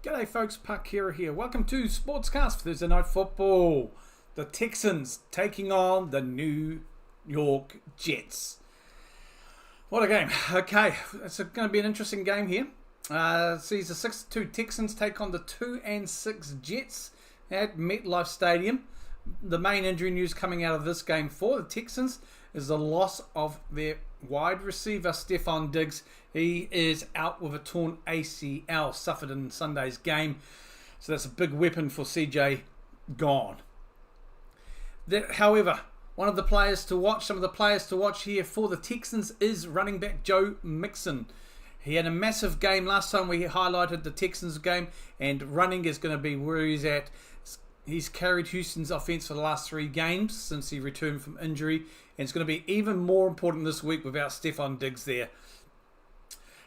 G'day folks, Parkera here. Welcome to Sportscast for Thursday Night Football. The Texans taking on the New York Jets. What a game. Okay, it's going to be an interesting game here. Sees the 6-2 Texans take on the 2-6 Jets at MetLife Stadium. The main injury news coming out of this game for the Texans is the loss of their wide receiver, Stefon Diggs. He is out with a torn ACL, suffered in Sunday's game. So that's a big weapon for CJ gone. However, some of the players to watch here for the Texans is running back Joe Mixon. He had a massive game last time we highlighted the Texans game, and running is going to be where he's at. He's carried Houston's offense for the last 3 games since he returned from injury, and it's going to be even more important this week without Stefon Diggs there.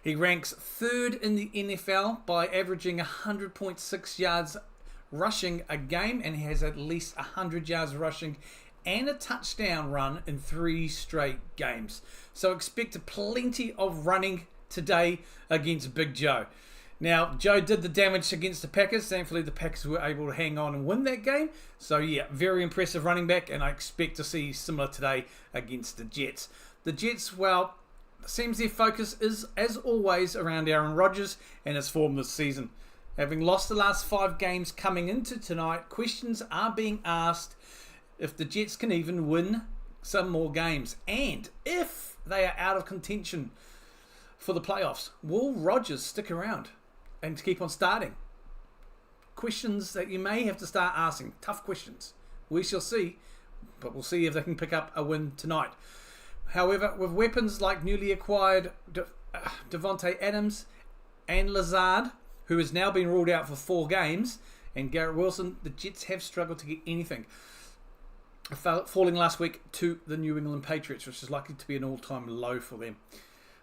He ranks 3rd in the NFL by averaging 100.6 yards rushing a game, and he has at least 100 yards rushing and a touchdown run in 3 straight games. So expect plenty of running today against Big Joe. Now, Joe did the damage against the Packers. Thankfully, the Packers were able to hang on and win that game. So, yeah, very impressive running back, and I expect to see similar today against the Jets. The Jets, well, seems their focus is, as always, around Aaron Rodgers and his form this season. Having lost the last 5 games coming into tonight, questions are being asked if the Jets can even win some more games. And if they are out of contention for the playoffs, will Rodgers stick around and to keep on starting? Questions that you may have to start asking. Tough questions. We shall see, but we'll see if they can pick up a win tonight. However, with weapons like newly acquired Devontae Adams and Lazard, who has now been ruled out for 4 games, and Garrett Wilson, the Jets have struggled to get anything, falling last week to the New England Patriots, which is likely to be an all-time low for them.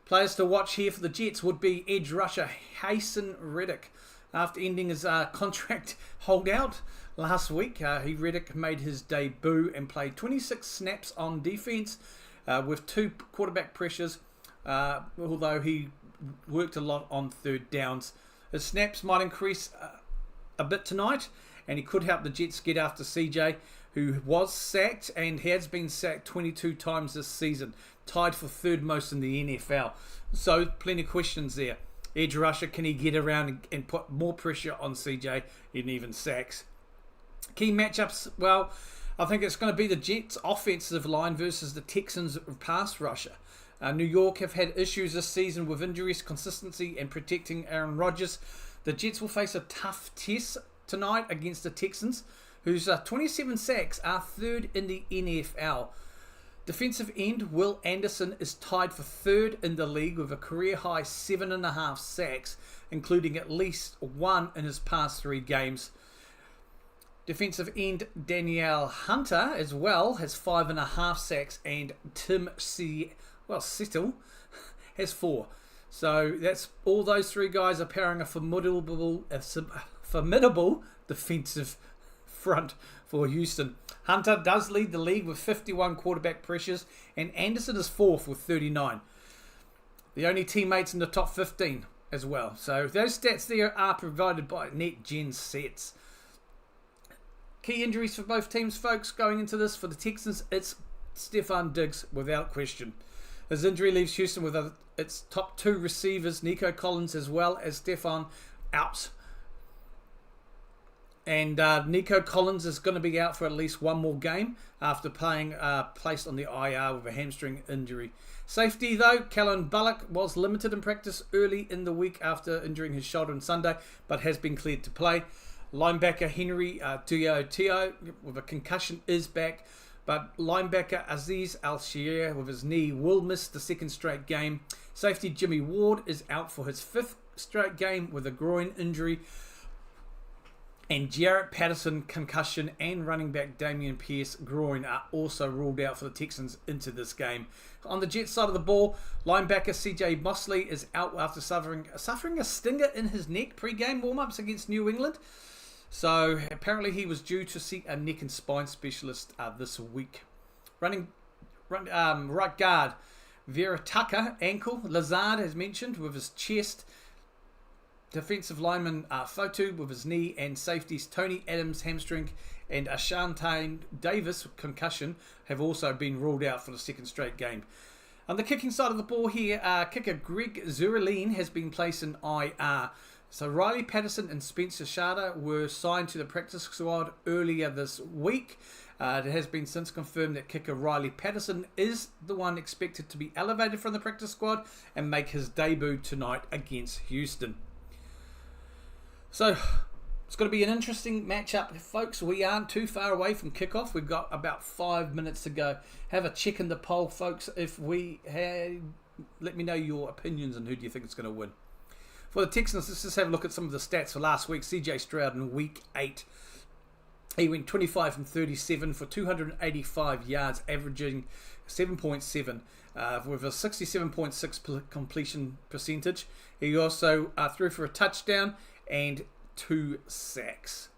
Players to watch here for the Jets would be edge rusher Haason Reddick. After ending his contract holdout last week, Reddick made his debut and played 26 snaps on defense with 2 quarterback pressures, although he worked a lot on 3rd downs. His snaps might increase a bit tonight, and he could help the Jets get after CJ, who was sacked and has been sacked 22 times this season, tied for 3rd most in the NFL. So plenty of questions there. Edge rusher, can he get around and put more pressure on CJ and even sacks? Key matchups, well, I think it's going to be the Jets offensive line versus the Texans pass rusher. New York have had issues this season with injuries, consistency, and protecting Aaron Rodgers. The Jets will face a tough test tonight against the Texans, whose 27 sacks are 3rd in the NFL. Defensive end Will Anderson is tied for 3rd in the league with a career-high 7.5 sacks, including at least 1 in his past 3 games. Defensive end Danielle Hunter as well has 5.5 sacks, and Tim Settle has 4. So that's all those 3 guys are powering a formidable defensive front for Houston. Hunter does lead the league with 51 quarterback pressures, and Anderson is 4th with 39. The only teammates in the top 15 as well. So those stats there are provided by NetGen Sets. Key injuries for both teams, folks, going into this. For the Texans, it's Stefon Diggs without question. His injury leaves Houston with its top 2 receivers, Nico Collins as well as Stefon, out. And Nico Collins is going to be out for at least 1 more game after playing placed on the IR with a hamstring injury. Safety, though, Kellen Bullock was limited in practice early in the week after injuring his shoulder on Sunday, but has been cleared to play. Linebacker Henry Tio with a concussion is back, but linebacker Aziz Al-Shir with his knee will miss the 2nd straight game. Safety Jimmy Ward is out for his 5th straight game with a groin injury. And Jarrett Patterson, concussion, and running back Damian Pierce, groin, are also ruled out for the Texans into this game. On the Jets side of the ball, linebacker CJ Mosley is out after suffering a stinger in his neck pre-game warm-ups against New England. So apparently he was due to see a neck and spine specialist this week. Right guard Vera Tucker, ankle. Lazard, as mentioned, with his chest Defensive lineman Fotu with his knee, and safeties Tony Adams hamstring and Ashante Davis concussion have also been ruled out for the second straight game. On the kicking side of the ball here, kicker Greg Zurline has been placed in IR. So Riley Patterson and Spencer Sharda were signed to the practice squad earlier this week. It has been since confirmed that kicker Riley Patterson is the one expected to be elevated from the practice squad and make his debut tonight against Houston. So it's going to be an interesting matchup, folks. We aren't too far away from kickoff. We've got about 5 minutes to go. Have a check in the poll, folks. If we had, let me know your opinions and who do you think is going to win. For the Texans, let's just have a look at some of the stats for last week. CJ Stroud in week 8. He went 25 from 37 for 285 yards, averaging 7.7 with a 67.6 completion percentage. He also threw for a touchdown and 2 sacks.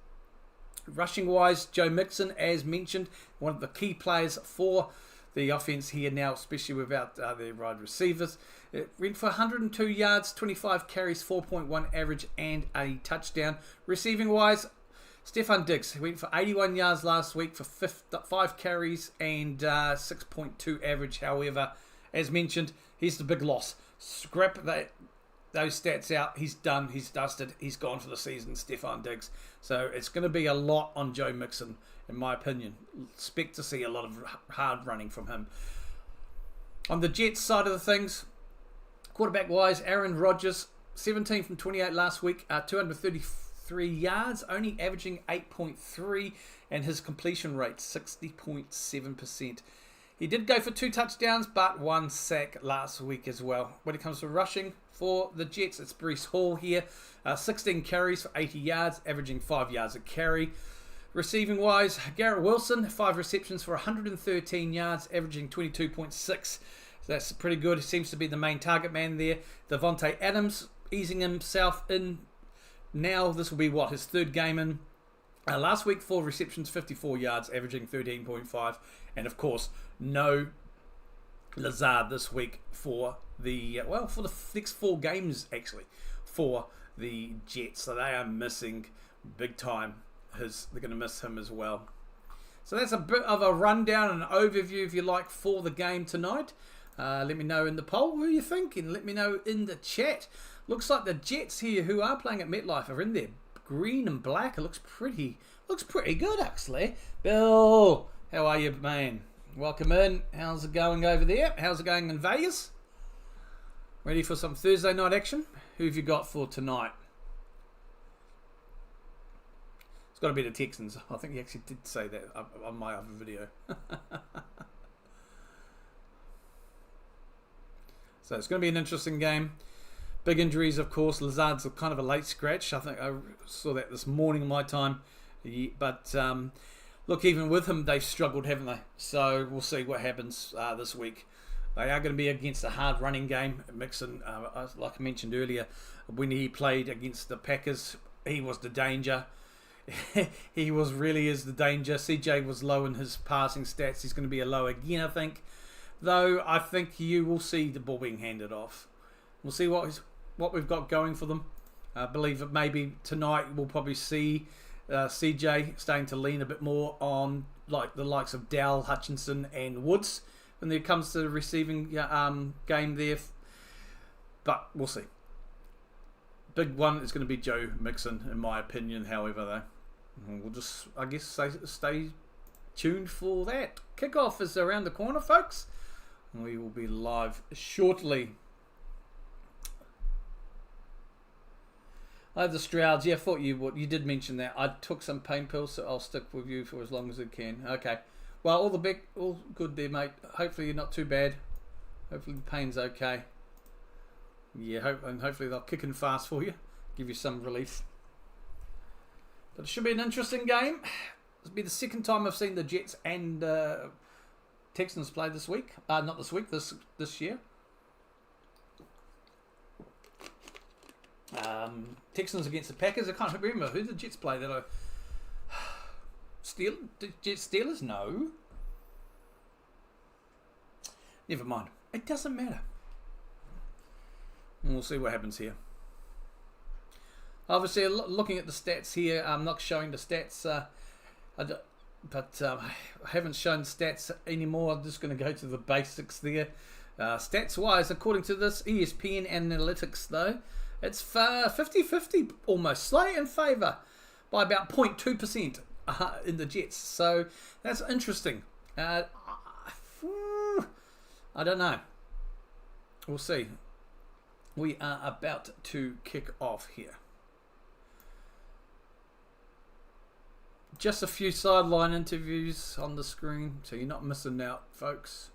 Rushing wise, Joe Mixon, as mentioned, one of the key players for the offense here now, especially without their wide receivers. It went for 102 yards, 25 carries, 4.1 average, and a touchdown. Receiving wise, Stefan Diggs went for 81 yards last week for 5 carries and 6.2 average. However, as mentioned, he's the big loss. Scrap those stats out. He's done. He's dusted. He's gone for the season, Stefan Diggs. So it's going to be a lot on Joe Mixon, in my opinion. Expect to see a lot of hard running from him. On the Jets side of the things, quarterback-wise, Aaron Rodgers, 17 from 28 last week, 233 yards, only averaging 8.3, and his completion rate, 60.7%. He did go for 2 touchdowns, but 1 sack last week as well. When it comes to rushing for the Jets, it's Breece Hall here. 16 carries for 80 yards, averaging 5 yards a carry. Receiving-wise, Garrett Wilson, 5 receptions for 113 yards, averaging 22.6. So that's pretty good. He seems to be the main target man there. Devontae Adams easing himself in. Now this will be, his 3rd game in. Last week, 4 receptions, 54 yards, averaging 13.5. And, of course, no Lazard this week for the next 4 games, actually, for the Jets. So they are missing big time. They're going to miss him as well. So that's a bit of a rundown and overview, if you like, for the game tonight. Let me know in the poll who you think, and let me know in the chat. Looks like the Jets here, who are playing at MetLife, are in there green and black. It looks pretty good, actually. Bill, how are you, man? Welcome in. How's it going over there? How's it going in Vegas? Ready for some Thursday night action? Who have you got for tonight? It's got to be the Texans. I think he actually did say that on my other video. So it's going to be an interesting game. Big injuries, of course. Lazard's kind of a late scratch. I think I saw that this morning my time. But look, even with him, they've struggled, haven't they? So we'll see what happens this week. They are going to be against a hard running game. Mixon, like I mentioned earlier, when he played against the Packers, he was the danger. He really is the danger. CJ was low in his passing stats. He's going to be a low again, I think. Though I think you will see the ball being handed off. We'll see what we've got going for them. I believe that maybe tonight we'll probably see CJ starting to lean a bit more on like the likes of Dowell, Hutchinson and Woods when it comes to the receiving game there. But we'll see. Big one is going to be Joe Mixon, in my opinion, however, though. We'll just, I guess, stay tuned for that. Kickoff is around the corner, folks. We will be live shortly. I have the Strouds. Yeah, I thought you would. You did mention that. I took some pain pills, so I'll stick with you for as long as I can. Okay. Well, all good there, mate. Hopefully you're not too bad. Hopefully the pain's okay. Yeah, hopefully they'll kick in fast for you. Give you some relief. But it should be an interesting game. This will be the second time I've seen the Jets and Texans play this week. Not this week, this year. Texans against the Packers. I can't remember who the Jets play. That Steelers? No. Never mind. It doesn't matter. And we'll see what happens here. Obviously, looking at the stats here, I'm not showing the stats, but I haven't shown stats anymore. I'm just going to go to the basics there. Stats-wise, according to this ESPN Analytics, though, it's 50-50 almost, slightly in favour by about 0.2% in the Jets. So that's interesting. I don't know. We'll see. We are about to kick off here. Just a few sideline interviews on the screen, so you're not missing out, folks.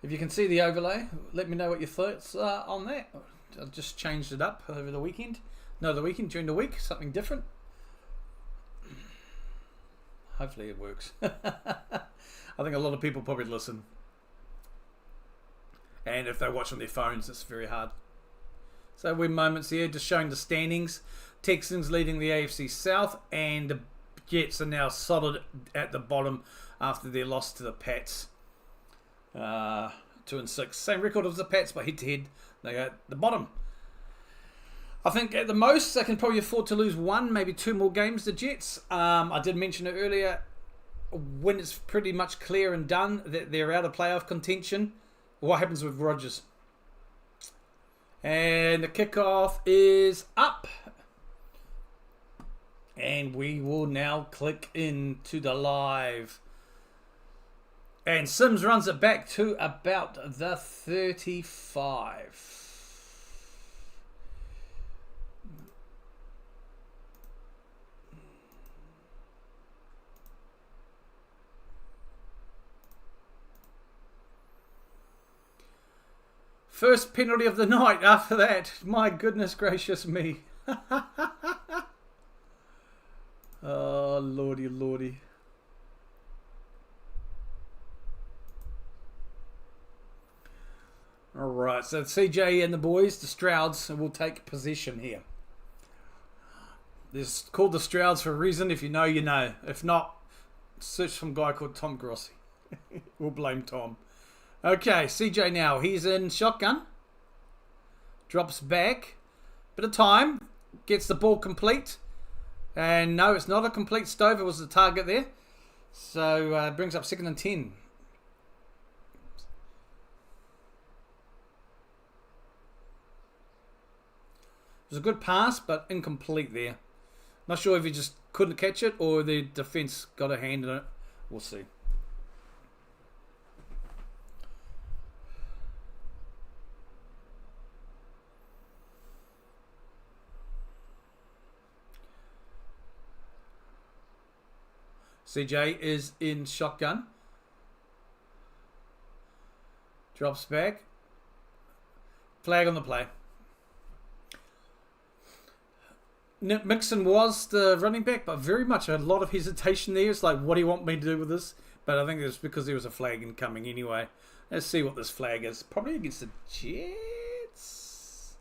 If you can see the overlay, let me know what your thoughts are on that. I just changed it up over the weekend. No, the weekend, during the week, something different. Hopefully it works. I think a lot of people probably listen. And if they watch on their phones, it's very hard. So we're moments here, just showing the standings. Texans leading the AFC South, and the Jets are now solid at the bottom after their loss to the Pats. 2-6. Same record as the Pats, but head-to-head, they are at the bottom. I think at the most, they can probably afford to lose one, maybe two more games, the Jets. I did mention it earlier, when it's pretty much clear and done that they're out of playoff contention, what happens with Rodgers? And the kickoff is up. And we will now click into the live. And Sims runs it back to about the 35. First penalty of the night after that. My goodness gracious me. Oh, lordy, lordy. Alright, so CJ and the boys, the Strouds, will take possession here. It's called the Strouds for a reason. If you know, you know. If not, search some guy called Tom Grossi. We'll blame Tom. Okay, CJ now. He's in shotgun. Drops back. Bit of time. Gets the ball complete. And no, it's not a complete stove. It was the target there. So brings up 2nd and 10. It was a good pass, but incomplete there. Not sure if he just couldn't catch it or the defense got a hand in it. We'll see. CJ is in shotgun. Drops back. Flag on the play. Mixon was the running back, but very much a lot of hesitation there. It's like, what do you want me to do with this? But I think it's because there was a flag incoming anyway. Let's see what this flag is. Probably against the Jets.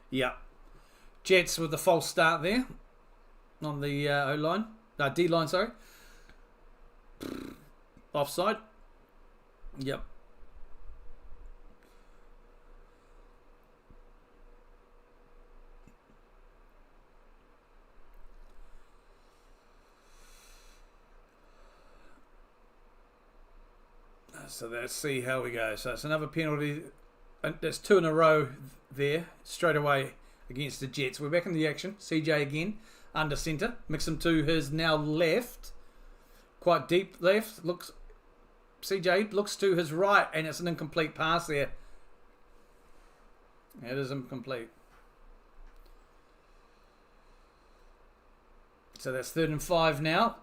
Yeah. Jets with the false start there. On the O-line. D-line, sorry. Offside. Yep. So let's see how we go. So it's another penalty. There's two in a row there. Straight away against the Jets. We're back in the action. CJ again. Under centre. Mixon to his now left. Quite deep left. CJ looks to his right, and it's an incomplete pass there. It is incomplete. So that's 3rd and 5 now.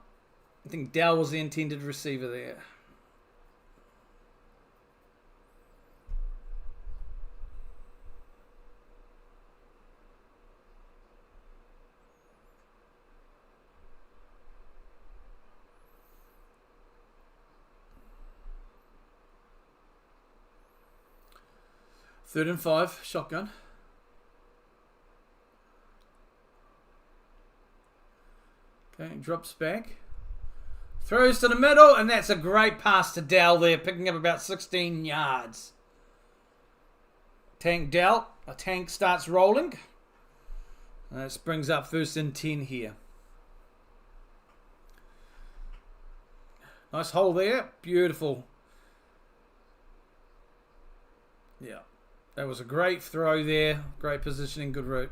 I think Dow was the intended receiver there. Third and 5, shotgun. Okay, drops back. Throws to the middle, and that's a great pass to Dowell there, picking up about 16 yards. Tank dealt. A tank starts rolling. This brings up first and 10 here. Nice hole there. Beautiful. Yeah. That was a great throw there. Great positioning. Good route.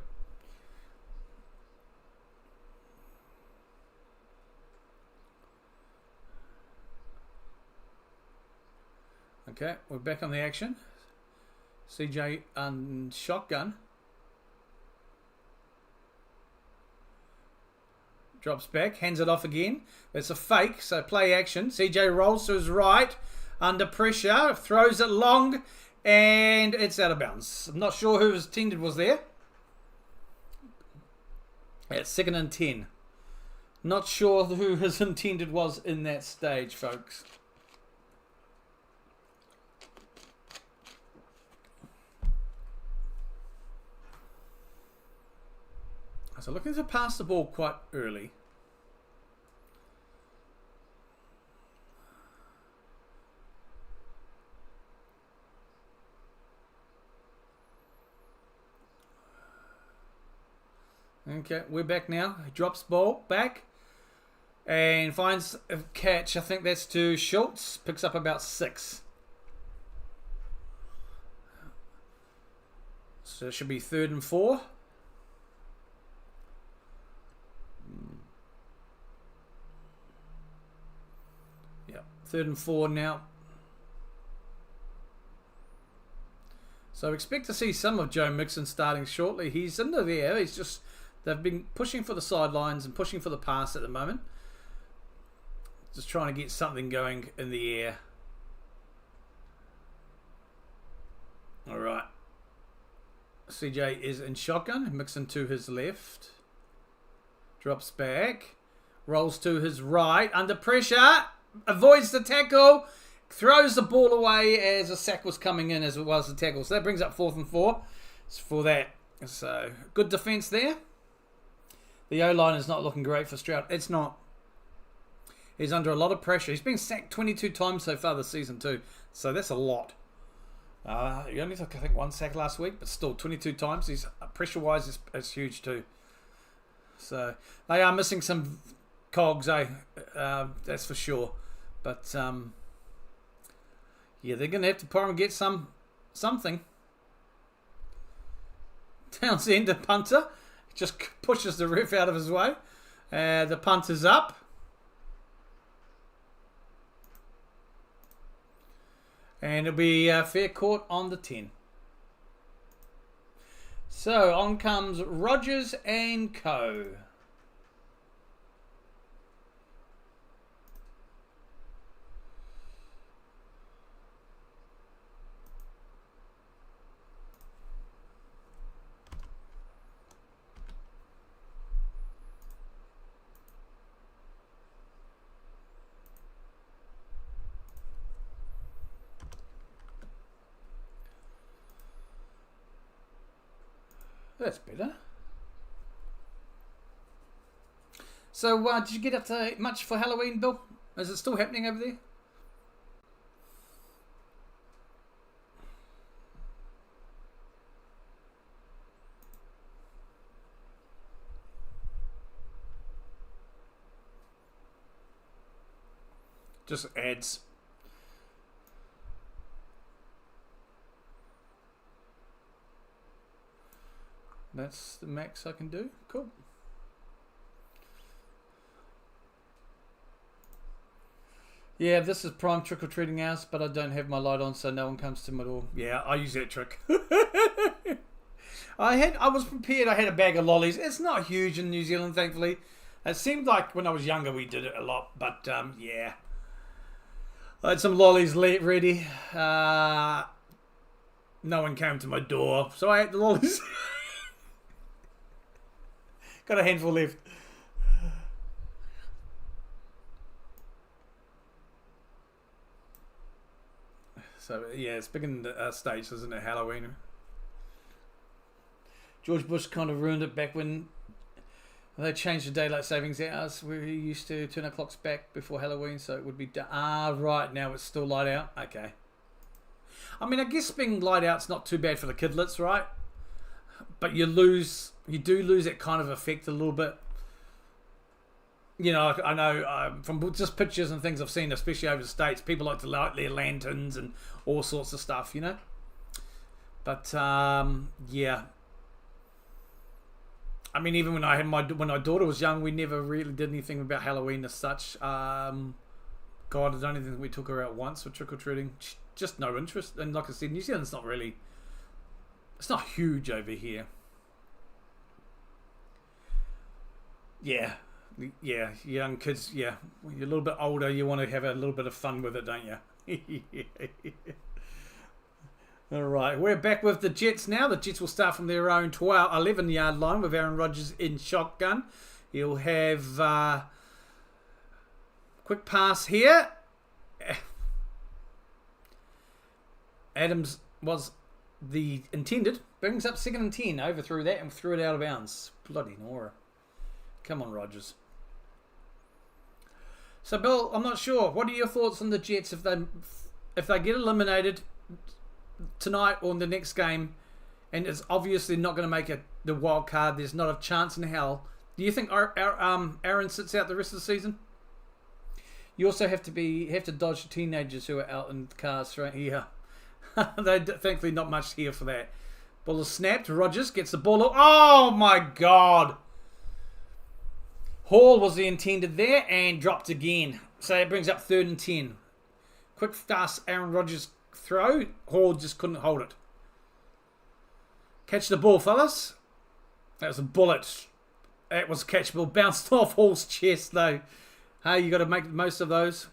Okay, we're back on the action. CJ and shotgun. Drops back, hands it off again. It's a fake, so play action. CJ rolls to his right, under pressure, throws it long, and it's out of bounds. I'm not sure who his intended was there. It's 2nd and 10. Not sure who his intended was in that stage, folks. So looking to pass the ball quite early. Okay, we're back now. He drops ball back and finds a catch. I think that's to Schultz. Picks up about 6. So it should be 3rd and 4. Yeah, 3rd and 4 now. So expect to see some of Joe Mixon starting shortly. He's in the air. He's just, they've been pushing for the sidelines and pushing for the pass at the moment. Just trying to get something going in the air. All right. CJ is in shotgun. Mixon to his left. Drops back. Rolls to his right. Under pressure. Avoids the tackle. Throws the ball away as a sack was coming in as it was the tackle. So that brings up 4th and 4. It's for that. So good defense there. The O-line is not looking great for Stroud. It's not. He's under a lot of pressure. He's been sacked 22 times so far this season too. So that's a lot. He only took, I think, 1 sack last week, but still 22 times. He's pressure-wise is huge too. So they are missing some cogs, that's for sure. But yeah, they're going to have to probably get something. Townsend, the punter, just pushes the ref out of his way. The punt is up. And it'll be fair court on the 10. So on comes Rogers and Co. That's better. So, did you get up to much for Halloween, Bill? Is it still happening over there? Just ads. That's the max I can do. Cool. Yeah, this is prime trick-or-treating hours, but I don't have my light on, so no one comes to my door. Yeah, I use that trick. I was prepared. I had a bag of lollies. It's not huge in New Zealand, thankfully. It seemed like when I was younger we did it a lot, but yeah. I had some lollies ready. No one came to my door, so I ate the lollies. Got a handful left. So, yeah, it's big in the States, isn't it? Halloween. George Bush kind of ruined it back when they changed the daylight savings hours. We used to turn our clocks back before Halloween, so it would be... right, now it's still light out. Okay. I mean, I guess being light out's not too bad for the kidlets, right? But you do lose that kind of effect a little bit. You know, I know from just pictures and things I've seen, especially over the States, people like to light their lanterns and all sorts of stuff, you know. But yeah, I mean, even when my daughter was young, we never really did anything about Halloween as such. God, I don't even think we took her out once for trick or treating. Just no interest. And like I said, New Zealand's not really. It's not huge over here. Yeah. Yeah, young kids, yeah. When you're a little bit older, you want to have a little bit of fun with it, don't you? All right, we're back with the Jets now. The Jets will start from their own 11-yard line with Aaron Rodgers in shotgun. He'll have quick pass here. Adams was the intended. Brings up 2nd and 10. Overthrew that and threw it out of bounds. Bloody Nora. Come on, Rodgers. So, Bill, I'm not sure. What are your thoughts on the Jets if they get eliminated tonight or in the next game, and it's obviously not going to make the wild card? There's not a chance in hell. Do you think Aaron sits out the rest of the season? You also have to dodge the teenagers who are out in the cars right here. They thankfully not much here for that. Ball is snapped. Rodgers gets the ball. Oh my God! Hall was the intended there and dropped again. So it brings up 3rd and 10. Quick, fast Aaron Rodgers throw. Hall just couldn't hold it. Catch the ball, fellas. That was a bullet. That was catchable. Bounced off Hall's chest, though. Hey, you got to make the most of those.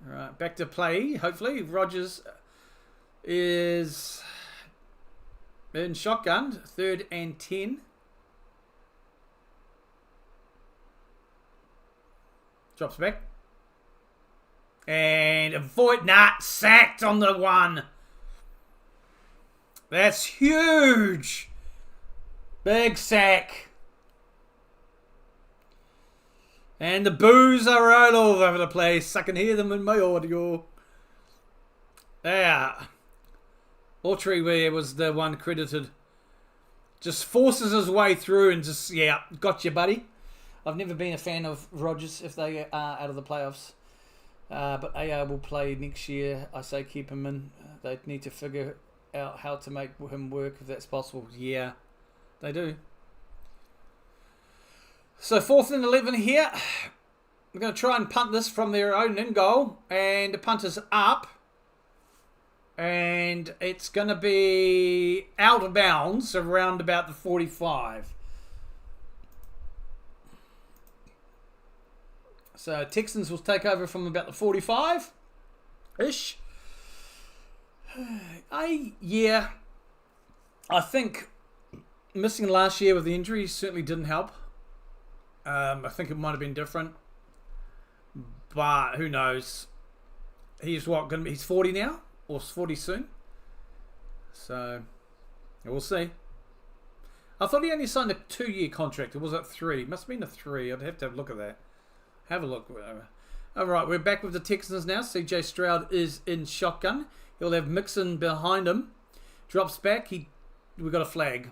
All right, back to play. Hopefully, Rodgers is in shotgun, 3rd and 10. Drops back. And avoid. Sacked on the 1. That's huge. Big sack. And the boos are all over the place. I can hear them in my audio. There. Autry was the one credited. Just forces his way through and just, yeah, got you, buddy. I've never been a fan of Rodgers if they are out of the playoffs. But AR will play next year. I say keep him in. They need to figure out how to make him work if that's possible. Yeah, they do. So 4th and 11 here. We're going to try and punt this from their own end goal. And the punt is up. And it's going to be out of bounds around about the 45. So Texans will take over from about the 45-ish. I think missing last year with the injury certainly didn't help. I think it might have been different. But who knows? He's 40 now? Or 40 soon. So, we'll see. I thought he only signed a 2-year contract. Or was it 3? Must have been a 3. I'd have to have a look at that. Have a look. Alright, we're back with the Texans now. CJ Stroud is in shotgun. He'll have Mixon behind him. Drops back. We got a flag.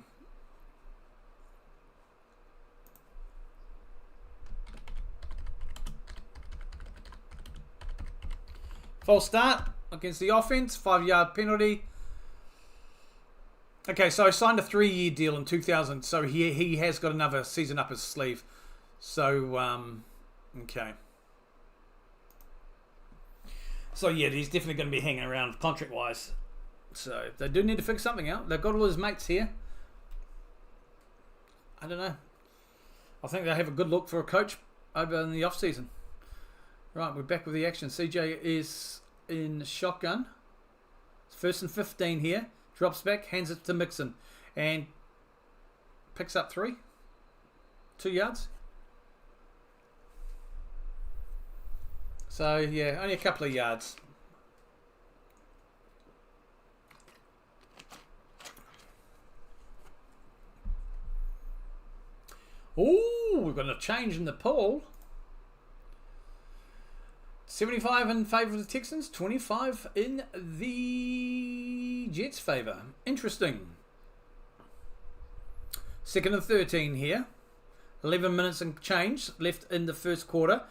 False start against the offense. 5-yard penalty. Okay, so I signed a 3-year deal in 2000. So he has got another season up his sleeve. So, okay. So, yeah, he's definitely going to be hanging around contract-wise. So, they do need to figure something out. They've got all his mates here. I don't know. I think they have a good look for a coach over in the off-season. Right, we're back with the action. CJ is in shotgun. 1st and 15 here. Drops back, hands it to Mixon. And picks up 3. 2 yards. So, yeah, only a couple of yards. Ooh, we're going to change in the poll. 75 in favour of the Texans, 25 in the Jets' favour. Interesting. Second and 13 here. 11 minutes and change left in the first quarter.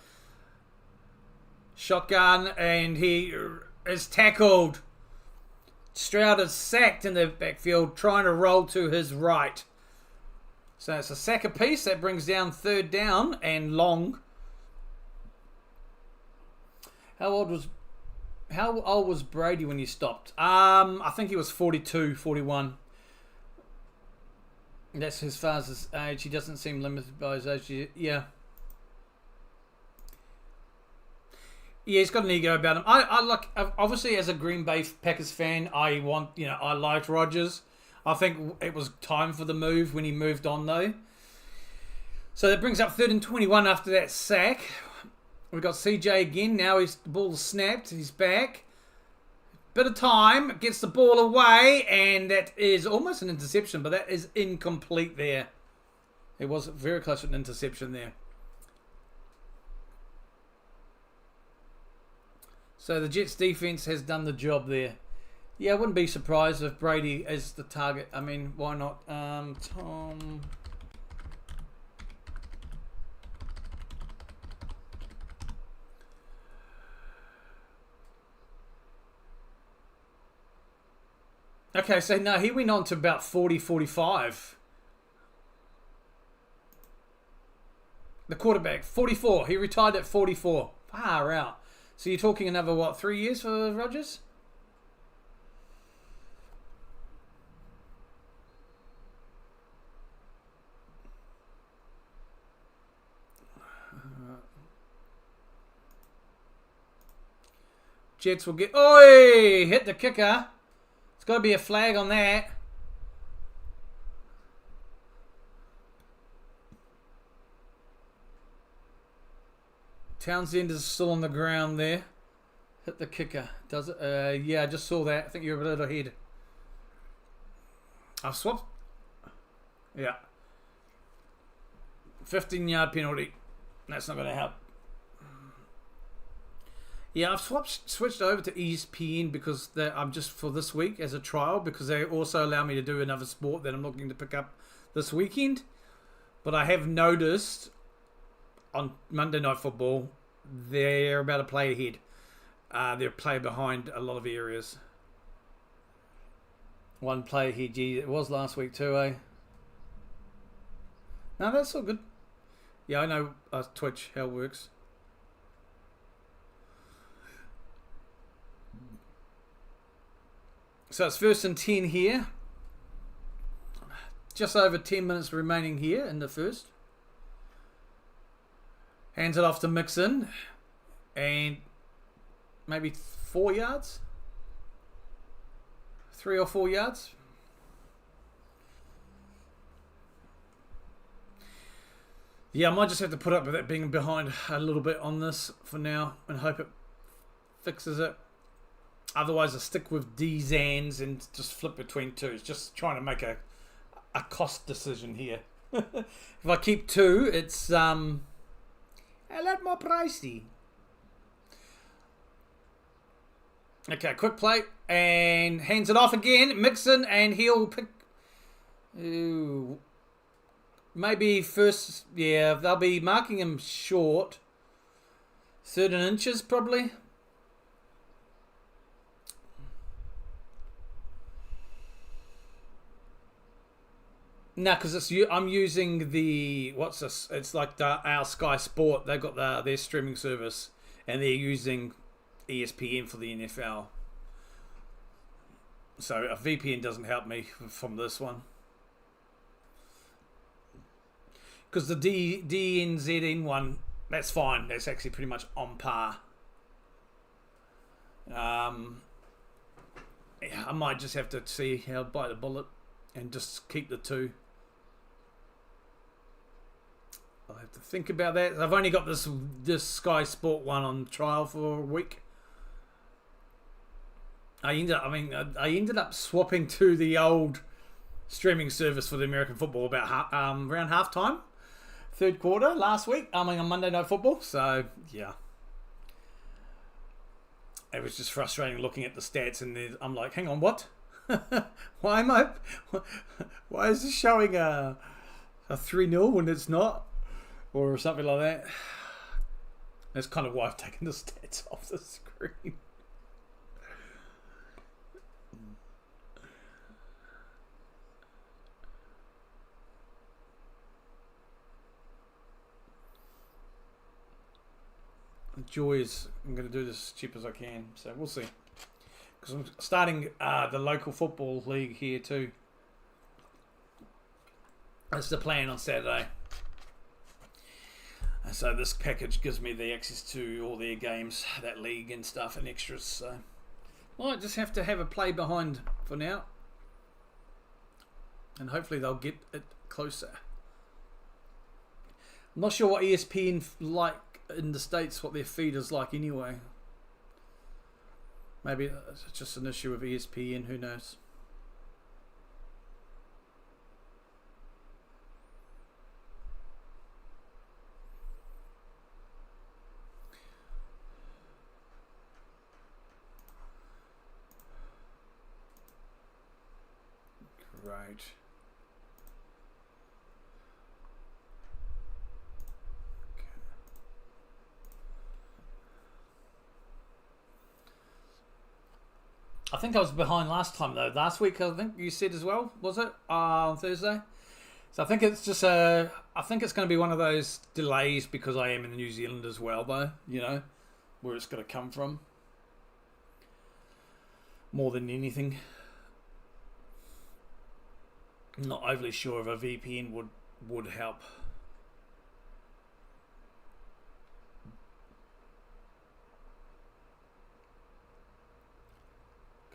Shotgun, and he is tackled. Stroud is sacked in the backfield, trying to roll to his right. So it's a sack apiece. That brings down third down and long. How old was Brady when he stopped? I think he was 42, 41. That's as far as his age. He doesn't seem limited by his age. Yeah. Yeah, he's got an ego about him. I like, obviously, as a Green Bay Packers fan, I liked Rodgers. I think it was time for the move when he moved on, though. So that brings up 3rd and 21 after that sack. We've got CJ again. Now the ball's snapped. He's back. Bit of time. Gets the ball away, and that is almost an interception, but that is incomplete there. It was very close to an interception there. So the Jets defense has done the job there. Yeah, I wouldn't be surprised if Brady is the target. I mean, why not? Tom. Okay, so no, he went on to about 40, 45. The quarterback, 44. He retired at 44. Far out. So you're talking another, 3 years for Rodgers? Jets will get... Oi! Hit the kicker. It's got to be a flag on that. Townsend is still on the ground there. Hit the kicker. Does it? Yeah, I just saw that. I think you're a little ahead. I've swapped. Yeah. 15-yard penalty. That's not going to help. Yeah, I've switched over to ESPN because I'm just for this week as a trial, because they also allow me to do another sport that I'm looking to pick up this weekend. But I have noticed on Monday Night Football, they're about to play ahead. They're play behind a lot of areas. One play ahead. Gee, it was last week too, eh? No, that's all good. Yeah, I know Twitch, how it works. So it's 1st and 10 here. Just over 10 minutes remaining here in the first. Hands it off to Mixon. And maybe 4 yards? 3 or 4 yards? Yeah, I might just have to put up with it being behind a little bit on this for now and hope it fixes it. Otherwise, I stick with D Zans and just flip between two. It's just trying to make a cost decision here. If I keep 2, it's a lot more pricey. Okay, quick play. And hands it off again. Mixon, and he'll pick... Ooh. Maybe first... Yeah, they'll be marking him short. 3rd and inches, probably. No, because I'm using the... What's this? It's like our Sky Sport. They've got their streaming service. And they're using ESPN for the NFL. So a VPN doesn't help me from this one. Because the DNZN one, that's fine. That's actually pretty much on par. Yeah, I might just have to see how to bite the bullet and just keep the 2. I'll have to think about that. I've only got this Sky Sport one on trial for a week. I ended up swapping to the old streaming service for the American football about around halftime, 3rd quarter last week. On Monday Night Football. So yeah. it was just frustrating looking at the stats, and then I'm like, hang on, what? Why is this showing a 3-0 when it's not, or something like that? That's kind of why I've taken the stats off the screen. The joy is I'm going to do this as cheap as I can, so we'll see. Because I'm starting the local football league here too. That's the plan on Saturday. And so this package gives me the access to all their games, that league and stuff and extras. So might just have to have a play behind for now. And hopefully they'll get it closer. I'm not sure what ESPN like in the States, what their feed is like anyway. Maybe it's just an issue with ESPN, who knows. Right. I think I was behind last time though. Last week I think you said as well, was it? On Thursday. So I think it's just I think it's going to be one of those delays because I am in New Zealand as well though, you know, where it's going to come from. More than anything. I'm not overly sure if a VPN would help.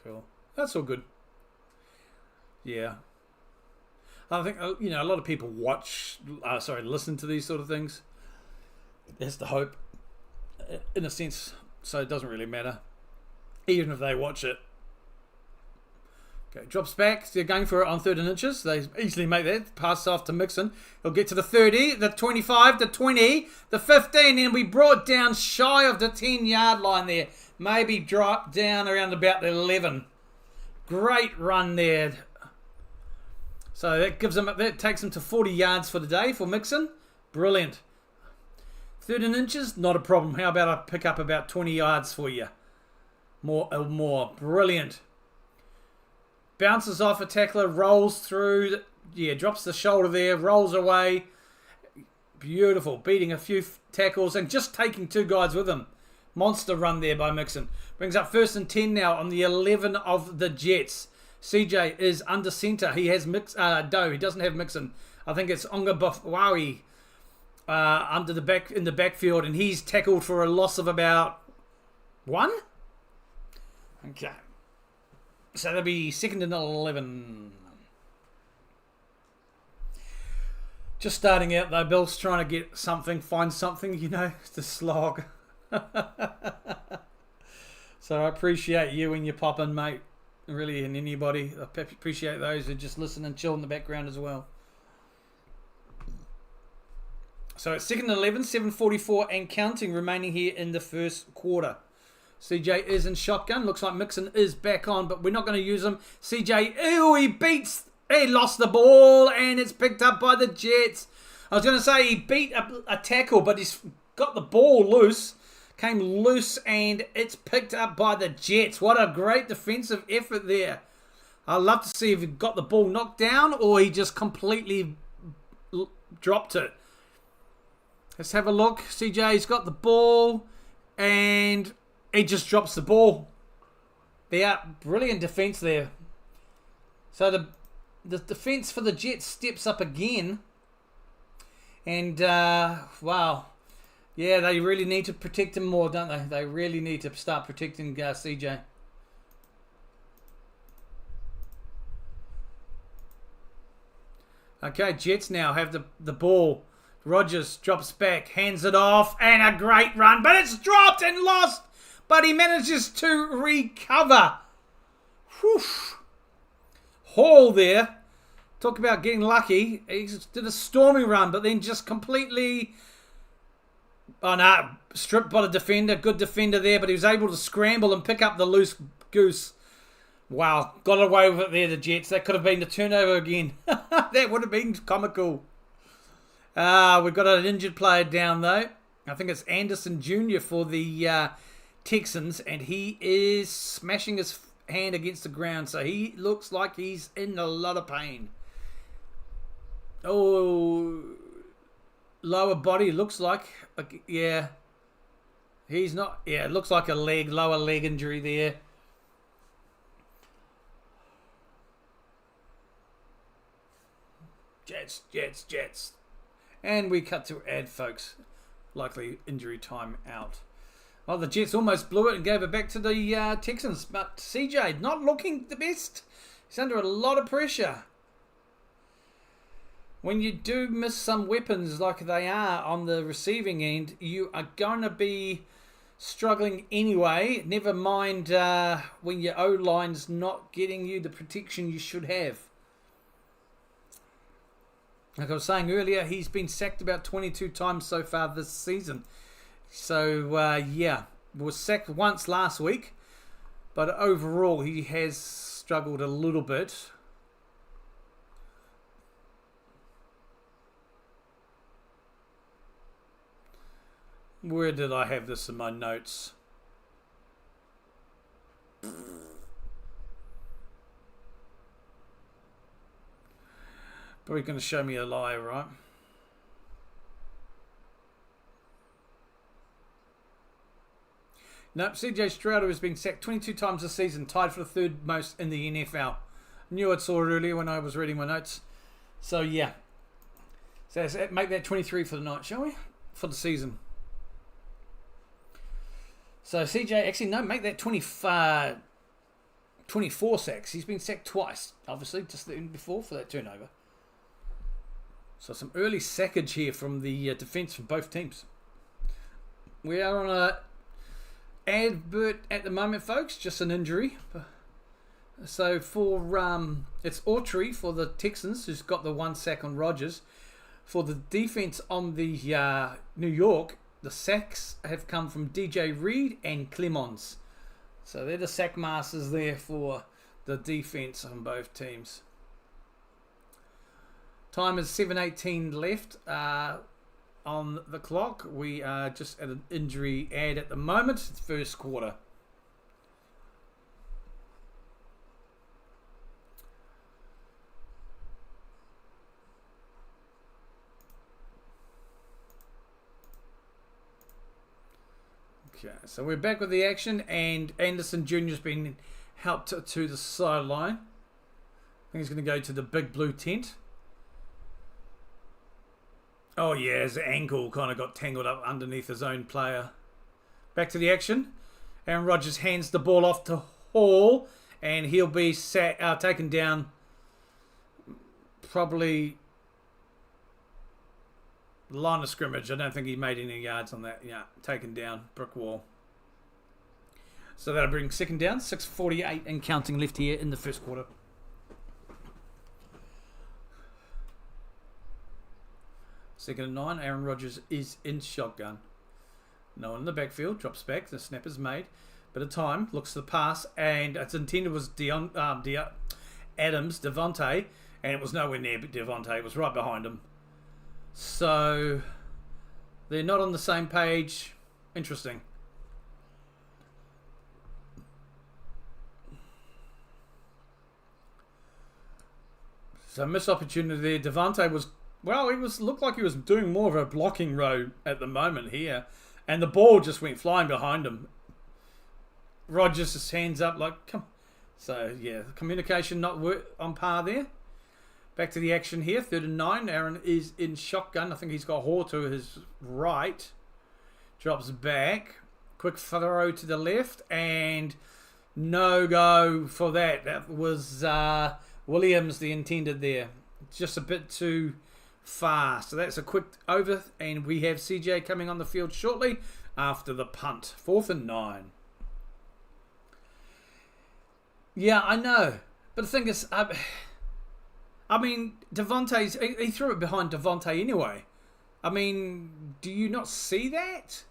Cool. That's all good. Yeah. I think, you know, a lot of people listen to these sort of things. That's the hope, in a sense. So it doesn't really matter, even if they watch it. Okay, drops back. They're going for it on 3rd and inches. They easily make that. Pass off to Mixon. He'll get to the 30, the 25, the 20, the 15, and we brought down shy of the 10-yard line there. Maybe drop down around about the 11. Great run there. So that takes him to 40 yards for the day for Mixon. Brilliant. 3rd and inches, not a problem. How about I pick up about 20 yards for you? More. Brilliant. Bounces off a tackler, rolls through. Drops the shoulder there, rolls away. Beautiful. Beating a few tackles and just taking 2 guys with him. Monster run there by Mixon. Brings up 1st and 10 now on the 11 of the Jets. CJ is under centre. He has Doe. He doesn't have Mixon. I think it's Onga Bafwawi in the backfield, and he's tackled for a loss of about 1. Okay. So that'll be 2nd and 11. Just starting out though, Bill's trying to get something, find something, you know, to slog. So I appreciate you and your popping, mate. Really, and anybody. I appreciate those who just listen and chill in the background as well. So it's 2nd and 11, 7:44 and counting remaining here in the first quarter. CJ is in shotgun. Looks like Mixon is back on, but we're not going to use him. CJ, he lost the ball, and it's picked up by the Jets. I was going to say he beat a tackle, but he's got the ball loose. Came loose, and it's picked up by the Jets. What a great defensive effort there. I'd love to see if he got the ball knocked down or he just completely dropped it. Let's have a look. CJ's got the ball, and he just drops the ball. Brilliant defense there. So the defense for the Jets steps up again. And, wow. Yeah, they really need to protect him more, don't they? They really need to start protecting CJ. Okay, Jets now have the ball. Rodgers drops back, hands it off, and a great run. But it's dropped and lost. But he manages to recover. Whew. Hall there. Talk about getting lucky. He did a storming run, but then just completely... Oh, no. stripped by the defender. Good defender there, but he was able to scramble and pick up the loose goose. Wow, got away with it there, the Jets. That could have been the turnover again. That would have been comical. We've got an injured player down, though. I think it's Anderson Jr. for the Texans, and he is smashing his hand against the ground, so he looks like he's in a lot of pain. Oh, lower body looks like, yeah. He's not, yeah, it looks like a lower leg injury there. Jets. And we cut to ad, folks. Likely injury time out. Well, the Jets almost blew it and gave it back to the Texans. But CJ, not looking the best. He's under a lot of pressure. When you do miss some weapons like they are on the receiving end, you are going to be struggling anyway. Never mind when your O-line's not getting you the protection you should have. Like I was saying earlier, he's been sacked about 22 times so far this season. So, yeah, was sacked once last week. But overall, he has struggled a little bit. Where did I have this in my notes? Probably going to show me a lie, right? Nope, CJ Stroud has been sacked 22 times this season, tied for the third most in the NFL. Knew I saw it earlier when I was reading my notes. So, yeah. So, make that 23 for the night, shall we? For the season. So, CJ, actually, no, make that 24 sacks. He's been sacked twice, obviously, just before for that turnover. So some early sackage here from the defence from both teams. We are on a advert at the moment, folks. Just an injury. So for it's Autry for the Texans, who's got the 1 sack on Rodgers. For the defence on the New York, the sacks have come from DJ Reed and Clemons. So they're the sack masters there for the defence on both teams. Time is 7:18 left on the clock. We are just at an injury ad at the moment. It's first quarter. Okay, so we're back with the action, and Anderson Jr. has been helped to the sideline. I think he's going to go to the big blue tent. Oh yeah, his ankle kind of got tangled up underneath his own player. Back to the action. Aaron Rodgers hands the ball off to Hall, and he'll be taken down probably line of scrimmage. I don't think he made any yards on that. Yeah, taken down, brick wall. So that'll bring second down, 6:48 and counting left here in the first quarter. Second and 9, Aaron Rodgers is in shotgun. No one in the backfield, drops back, the snap is made. Bit of time, looks to the pass, and it's intended was Devontae, and it was nowhere near Devontae, it was right behind him. So, they're not on the same page. Interesting. So, missed opportunity there. Devontae was... Well, looked like he was doing more of a blocking row at the moment here. And the ball just went flying behind him. Rodgers' just hands up like, come. So, yeah, communication not on par there. Back to the action here. 3rd and 9. Aaron is in shotgun. I think he's got Hall to his right. Drops back. Quick throw to the left. And no go for that. That was Williams, the intended there. Just a bit too... far. So that's a quick over, and we have CJ coming on the field shortly after the punt. 4th and 9. Yeah, I know. But the thing is, I mean, Devontae's... He threw it behind Devontae anyway. I mean, do you not see that?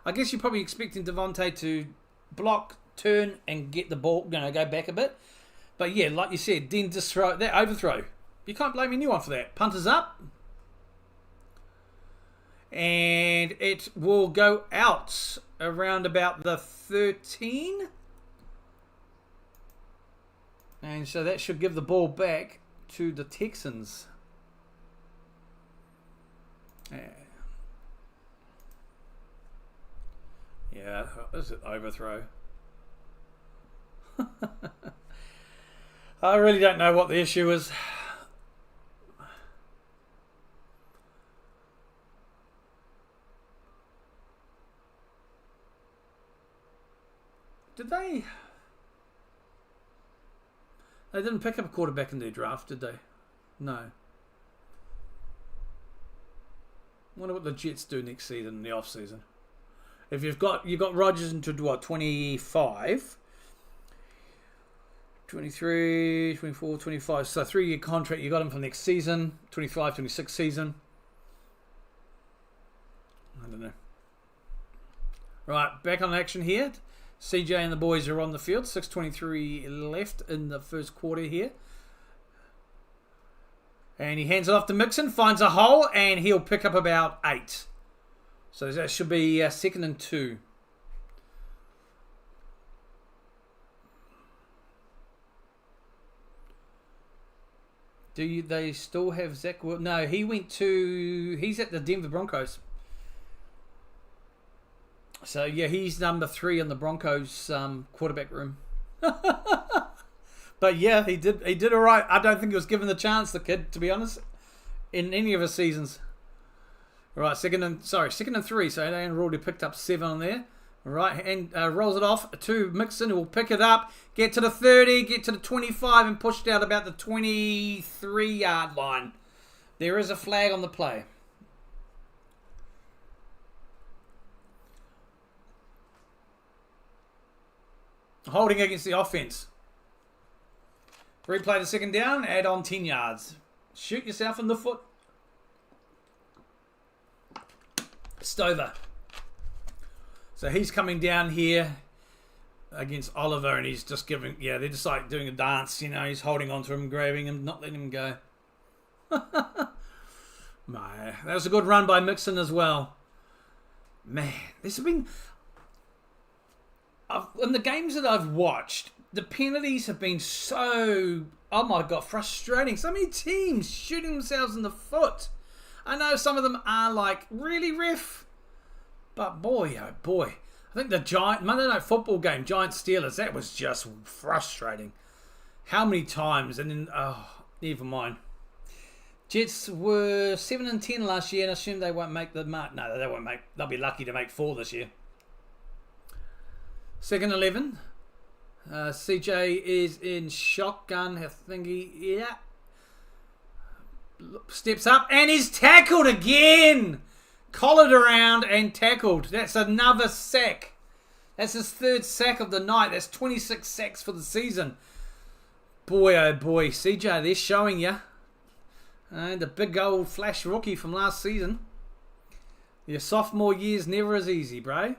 I guess you're probably expecting Devontae to block, turn, and get the ball, go back a bit. But yeah, like you said, then just throw that overthrow. You can't blame anyone for that. Punters up. And it will go out around about the 13. And so that should give the ball back to the Texans. Yeah, this is an overthrow. I really don't know what the issue is. Did they... They didn't pick up a quarterback in their draft, did they? No. I wonder what the Jets do next season in the off season. If you've got Rodgers into what, 25, 23, 24, 25. So 3-year contract. You got him for next season, 25, 26 season. I don't know. Right, back on action here. CJ and the boys are on the field. 6:23 left in the first quarter here. And he hands it off to Mixon, finds a hole, and he'll pick up about 8. So that should be 2nd and 2. They still have Zach? No, he's at the Denver Broncos. So yeah, he's number 3 in the Broncos quarterback room. But yeah, he did all right. I don't think he was given the chance, the kid, to be honest, in any of his seasons. All right, 2nd and 3. So Aaron already picked up 7 on there. All right, and rolls it off to Mixon, who will pick it up, get to the 30, get to the 25, and pushed out about the 23-yard line. There is a flag on the play. Holding against the offense. Replay the 2nd down, add on 10 yards. Shoot yourself in the foot. Stover. So he's coming down here against Oliver, and he's just giving, they're just like doing a dance, he's holding on to him, grabbing him, not letting him go. That was a good run by Mixon as well. Man, this has been... in the games that I've watched, the penalties have been so, oh my God, frustrating. So many teams shooting themselves in the foot. I know some of them are like, really, ref? But boy, oh boy. I think the Monday Night Football game, Giants-Steelers, that was just frustrating. How many times? And then, never mind. Jets were 7-10 last year, and I assume they won't make the mark. No, they won't make. They'll be lucky to make 4 this year. 2nd 11. CJ is in shotgun. I think steps up and is tackled again. Collared around and tackled. That's another sack. That's his 3rd sack of the night. That's 26 sacks for the season. Boy, oh boy. CJ, they're showing you. The big old flash rookie from last season. Your sophomore year's never as easy, bro.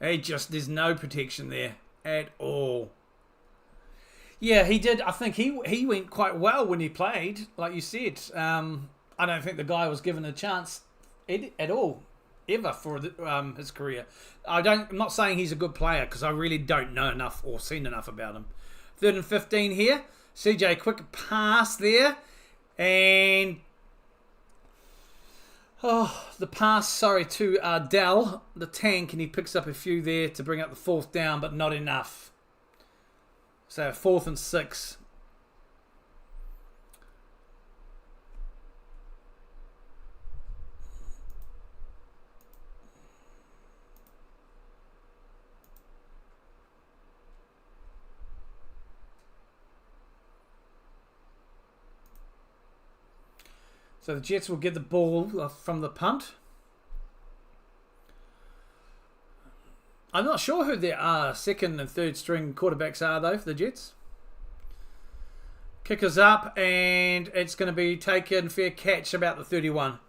There's no protection there at all. Yeah, he did. I think he went quite well when he played, like you said. I don't think the guy was given a chance at all, ever, for his career. I'm not saying he's a good player, because I really don't know enough or seen enough about him. 3rd and 15 here. CJ, quick pass there. And... the pass, to Dell, the tank, and he picks up a few there to bring up the 4th down, but not enough. So 4th and 6. So the Jets will get the ball from the punt. I'm not sure who their 2nd and 3rd string quarterbacks are, though, for the Jets. Kicker's up, and it's going to be taken fair catch about the 31.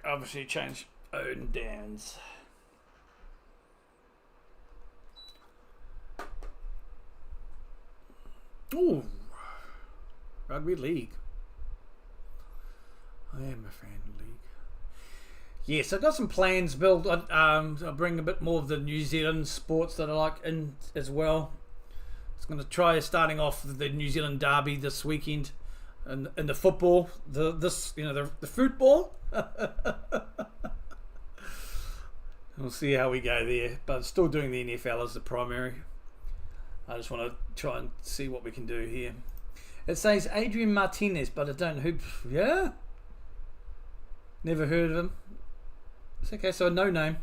obviously change own downs. Ooh, rugby league. I am a fan of league. Yes, I've got some plans built. I'll bring a bit more of the New Zealand sports that I like in as well. I was going to try starting off the New Zealand derby this weekend, and the football, the football. We'll see how we go there, but still doing the NFL as the primary. I just want to try and see what we can do here. It says Adrian Martinez, but I don't know who. Yeah, never heard of him. It's okay, so a no name.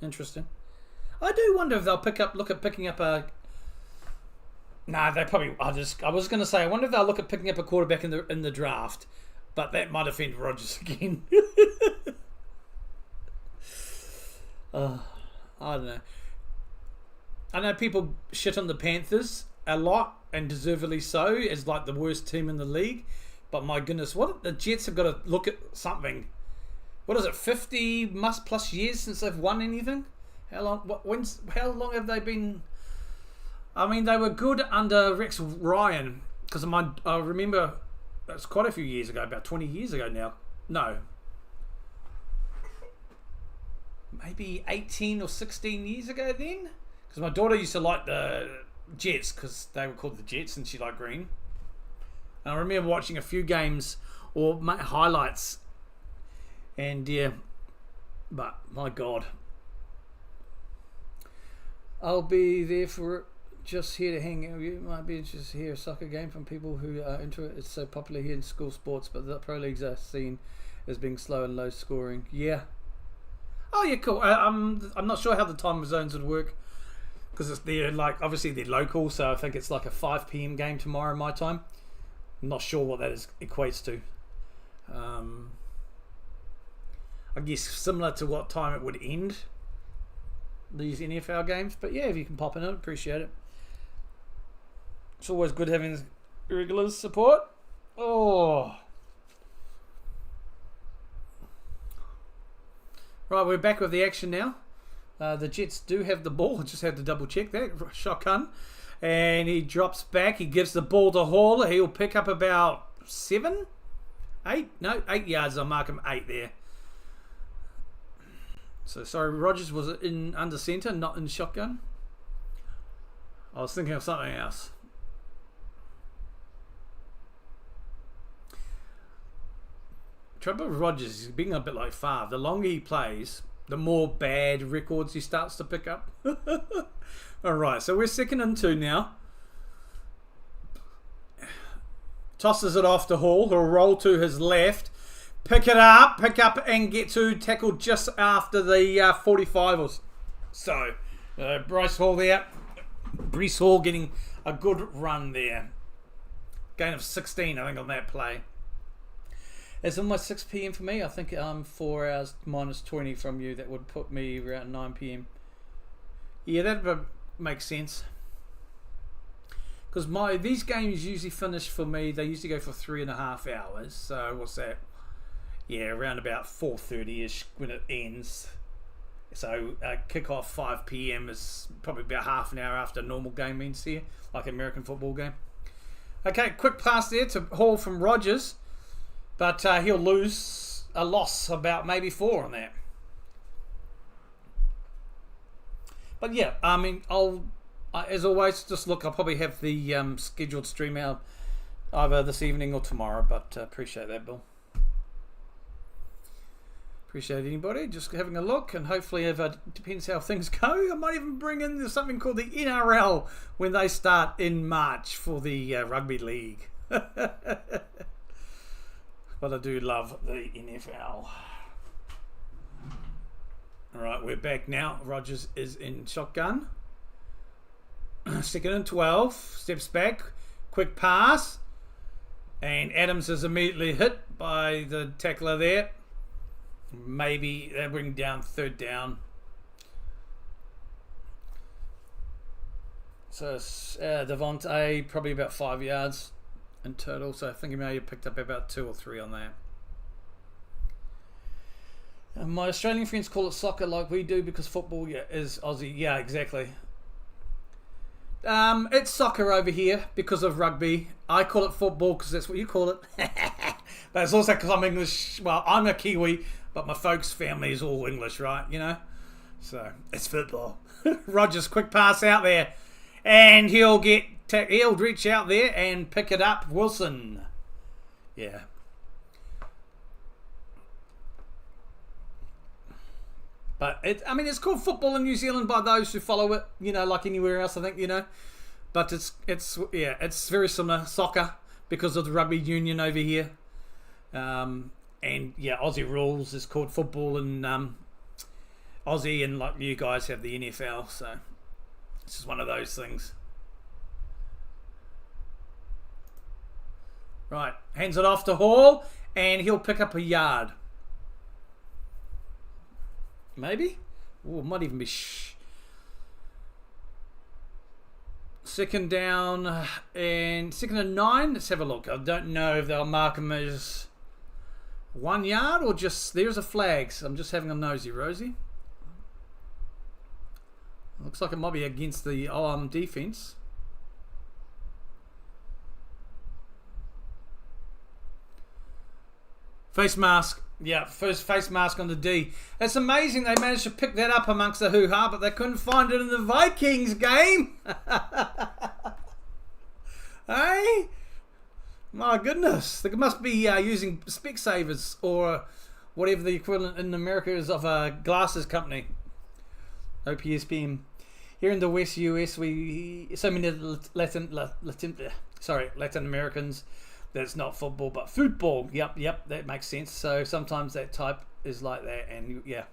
Interesting. I do wonder if they'll look at picking up a. Nah, they probably. I was going to say, I wonder if they'll look at picking up a quarterback in the draft, but that might offend Rodgers again. I don't know. I know people shit on the Panthers a lot, and deservedly so, as like the worst team in the league. But my goodness, what the Jets have got to look at something. What is it, 50 plus years since they've won anything? How long have they been? I mean, they were good under Rex Ryan, because I remember that's quite a few years ago, about 20 years ago now. No. Maybe 18 or 16 years ago then? Because my daughter used to like the Jets because they were called the Jets and she liked green. And I remember watching a few games or highlights. And yeah, but my God. I'll be there for it. Just here to hang out. You might be just hear a soccer game from people who are into it. It's so popular here in school sports, but the pro leagues are seen as being slow and low scoring. Yeah. Oh yeah, cool. I'm not sure how the time zones would work because they're obviously they're local, so I think it's like a 5 p.m. game tomorrow my time. I'm not sure what that equates to. I guess similar to what time it would end these NFL games, but yeah, if you can pop in it, appreciate it. It's always good having regulars support. Oh. Right, we're back with the action now. The Jets do have the ball. Just had to double check that. Shotgun. And he drops back. He gives the ball to Hall. He'll pick up about 7? 8? No, 8 yards. I'll mark him 8 there. So, sorry, Rodgers was in under centre, not in shotgun. I was thinking of something else. Trouble with Rodgers is being a bit like Favre. The longer he plays, the more bad records he starts to pick up. Alright, so we're 2nd and 2 now. Tosses it off to Hall, who'll roll to his left. Pick up and get to tackle just after the 45 or so. Bryce Hall there. Breece Hall getting a good run there. Gain of 16, I think, on that play. It's almost 6 p.m. for me. I think 4 hours minus 20 from you. That would put me around 9 p.m. Yeah, that would make sense. Because these games usually finish for me. They usually go for 3.5 hours. So what's that? Yeah, around about 4:30ish when it ends. So kick-off 5 p.m. is probably about half an hour after a normal game ends here, like an American football game. Okay, quick pass there to Hall from Rodgers. But he'll lose a loss about maybe 4 on that. But yeah, I mean, as always, just look, I'll probably have the scheduled stream out either this evening or tomorrow, but appreciate that, Bill. Appreciate anybody just having a look, and hopefully, if it depends how things go, I might even bring in something called the NRL when they start in March for the rugby league. But I do love the NFL. Alright, we're back now. Rodgers is in shotgun. 2nd and 12. Steps back. Quick pass. And Adams is immediately hit by the tackler there. Maybe they bring down 3rd down. So Devontae, probably about 5 yards in total. So I think he may have picked up about 2 or 3 on that. My Australian friends call it soccer like we do because football is Aussie. Yeah, exactly. It's soccer over here because of rugby. I call it football because that's what you call it. But it's also because I'm English. Well, I'm a Kiwi, but my folks' family is all English, right? You know? So, it's football. Rogers, quick pass out there. And he'll reach out there and pick it up. Wilson. Yeah. But it's called football in New Zealand by those who follow it, like anywhere else, I think, But it's very similar, soccer, because of the rugby union over here. And yeah, Aussie rules is called football in Aussie, and like you guys have the NFL, so it's just one of those things. Right, hands it off to Hall, and he'll pick up a yard. Maybe? Oh, might even be second down and second and 9. Let's have a look. I don't know if they'll mark him as 1 yard or just there's a flag. So I'm just having a nosy, Rosie. Looks like it might be against the defense. Face mask. Yeah, first face mask on the D. It's amazing they managed to pick that up amongst the hoo-ha, but they couldn't find it in the Vikings game. Hey? My goodness. They must be using Specsavers or whatever the equivalent in America is of a glasses company. OPSPM. Here in the West US, so many Latin Americans. That's not football, but football. Yep, that makes sense. So sometimes that type is like that, and yeah,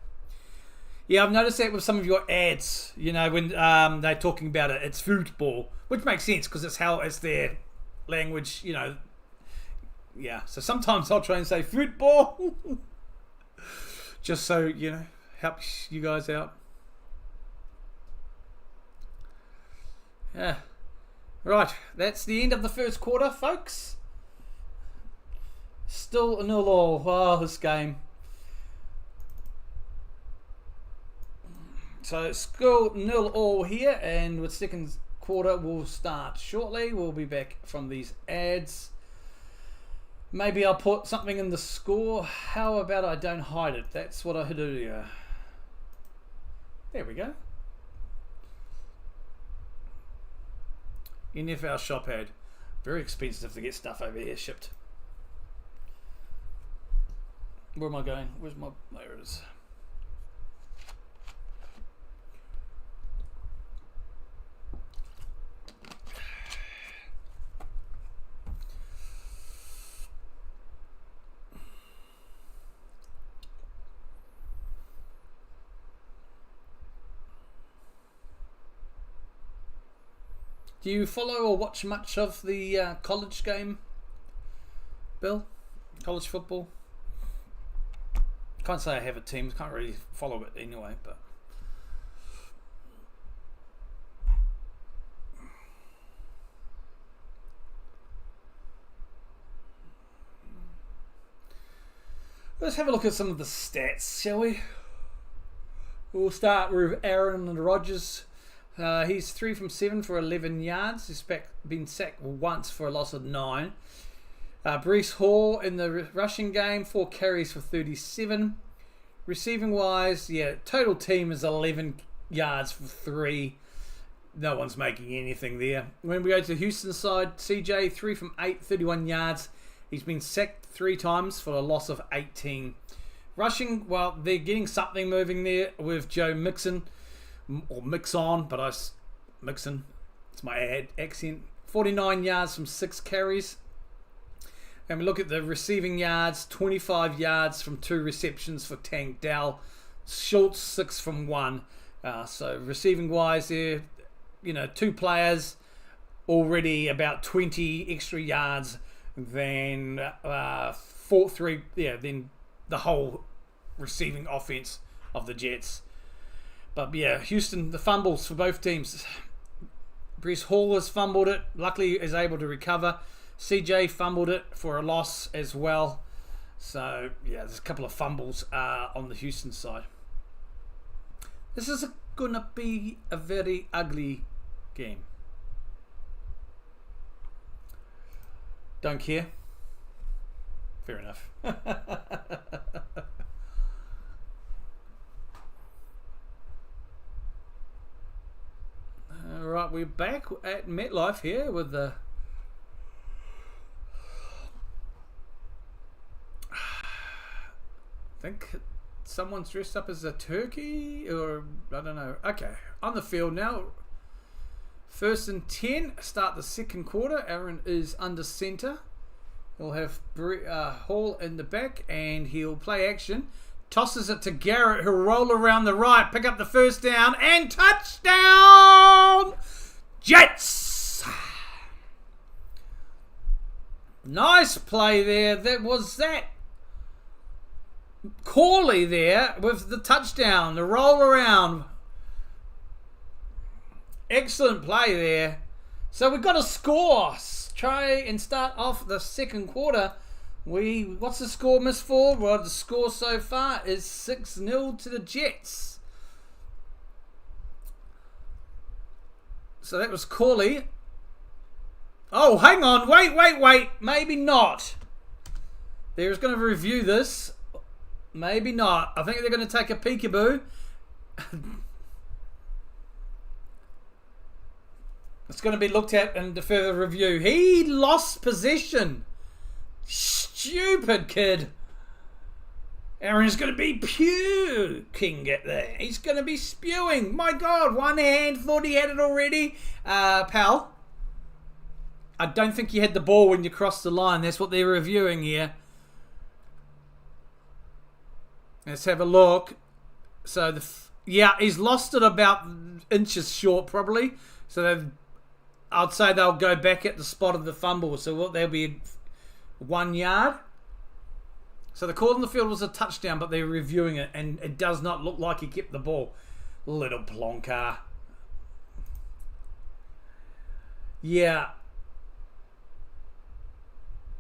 I've noticed that with some of your ads. When they're talking about it, it's football, which makes sense because it's their language. Yeah. So sometimes I'll try and say football, just so helps you guys out. Yeah. Right, that's the end of the first quarter, folks. Still a 0-0. Oh, this game. So, still 0-0 here, and with second quarter will start shortly. We'll be back from these ads. Maybe I'll put something in the score. How about I don't hide it? That's what I do earlier. There we go. NFL shop ad. Very expensive to get stuff over here shipped. Where am I going? Where's my... There it is. Do you follow or watch much of the college game, Bill? College football? Can't say I have a team. Can't really follow it anyway, but... Let's have a look at some of the stats, shall we? We'll start with Aaron Rodgers. He's 3 from 7 for 11 yards. He's been sacked once for a loss of 9. Breece Hall in the rushing game, 4 carries for 37. Receiving wise, total team is 11 yards for 3. No one's making anything there. When we go to Houston side, CJ 3 from 8, 31 yards. He's been sacked 3 times for a loss of 18. Rushing, well, they're getting something moving there with Joe Mixon, or Mixon, but Mixon, it's my accent. 49 yards from 6 carries. And we look at the receiving yards, 25 yards from 2 receptions for Tank Dell. Schultz, 6 from 1. So receiving wise there, 2 players already about 20 extra yards than then the whole receiving offense of the Jets. But yeah, Houston, the fumbles for both teams. Breece Hall has fumbled it. Luckily is able to recover. CJ fumbled it for a loss as well. So, yeah, there's a couple of fumbles on the Houston side. This is going to be a very ugly game. Don't care. Fair enough. Alright, we're back at MetLife here with the... I think someone's dressed up as a turkey, or I don't know. Okay, on the field now. 1st and 10, start the second quarter. Aaron is under center. He'll have Hall in the back, and he'll play action. Tosses it to Garrett, who'll roll around the right, pick up the first down, and touchdown! Jets! Nice play there. That Corley there with the touchdown, the roll around. Excellent play there. So we've got a score. Try and start off the second quarter. What's the score, Miss Ford? Well, the score so far is 6-0 to the Jets. So that was Corley. Oh, hang on. Wait. Maybe not. They're going to review this. Maybe not. I think they're going to take a peekaboo. It's going to be looked at in the further review. He lost possession. Stupid kid. Aaron's going to be puking at there. He's going to be spewing. My God, one hand. Thought he had it already. Pal, I don't think you had the ball when you crossed the line. That's what they're reviewing here. Let's have a look. So, he's lost it about inches short, probably. So, I'd say they'll go back at the spot of the fumble. So, there'll be 1 yard. So, the call on the field was a touchdown, but they're reviewing it, and it does not look like he kept the ball. Little plonker. Yeah.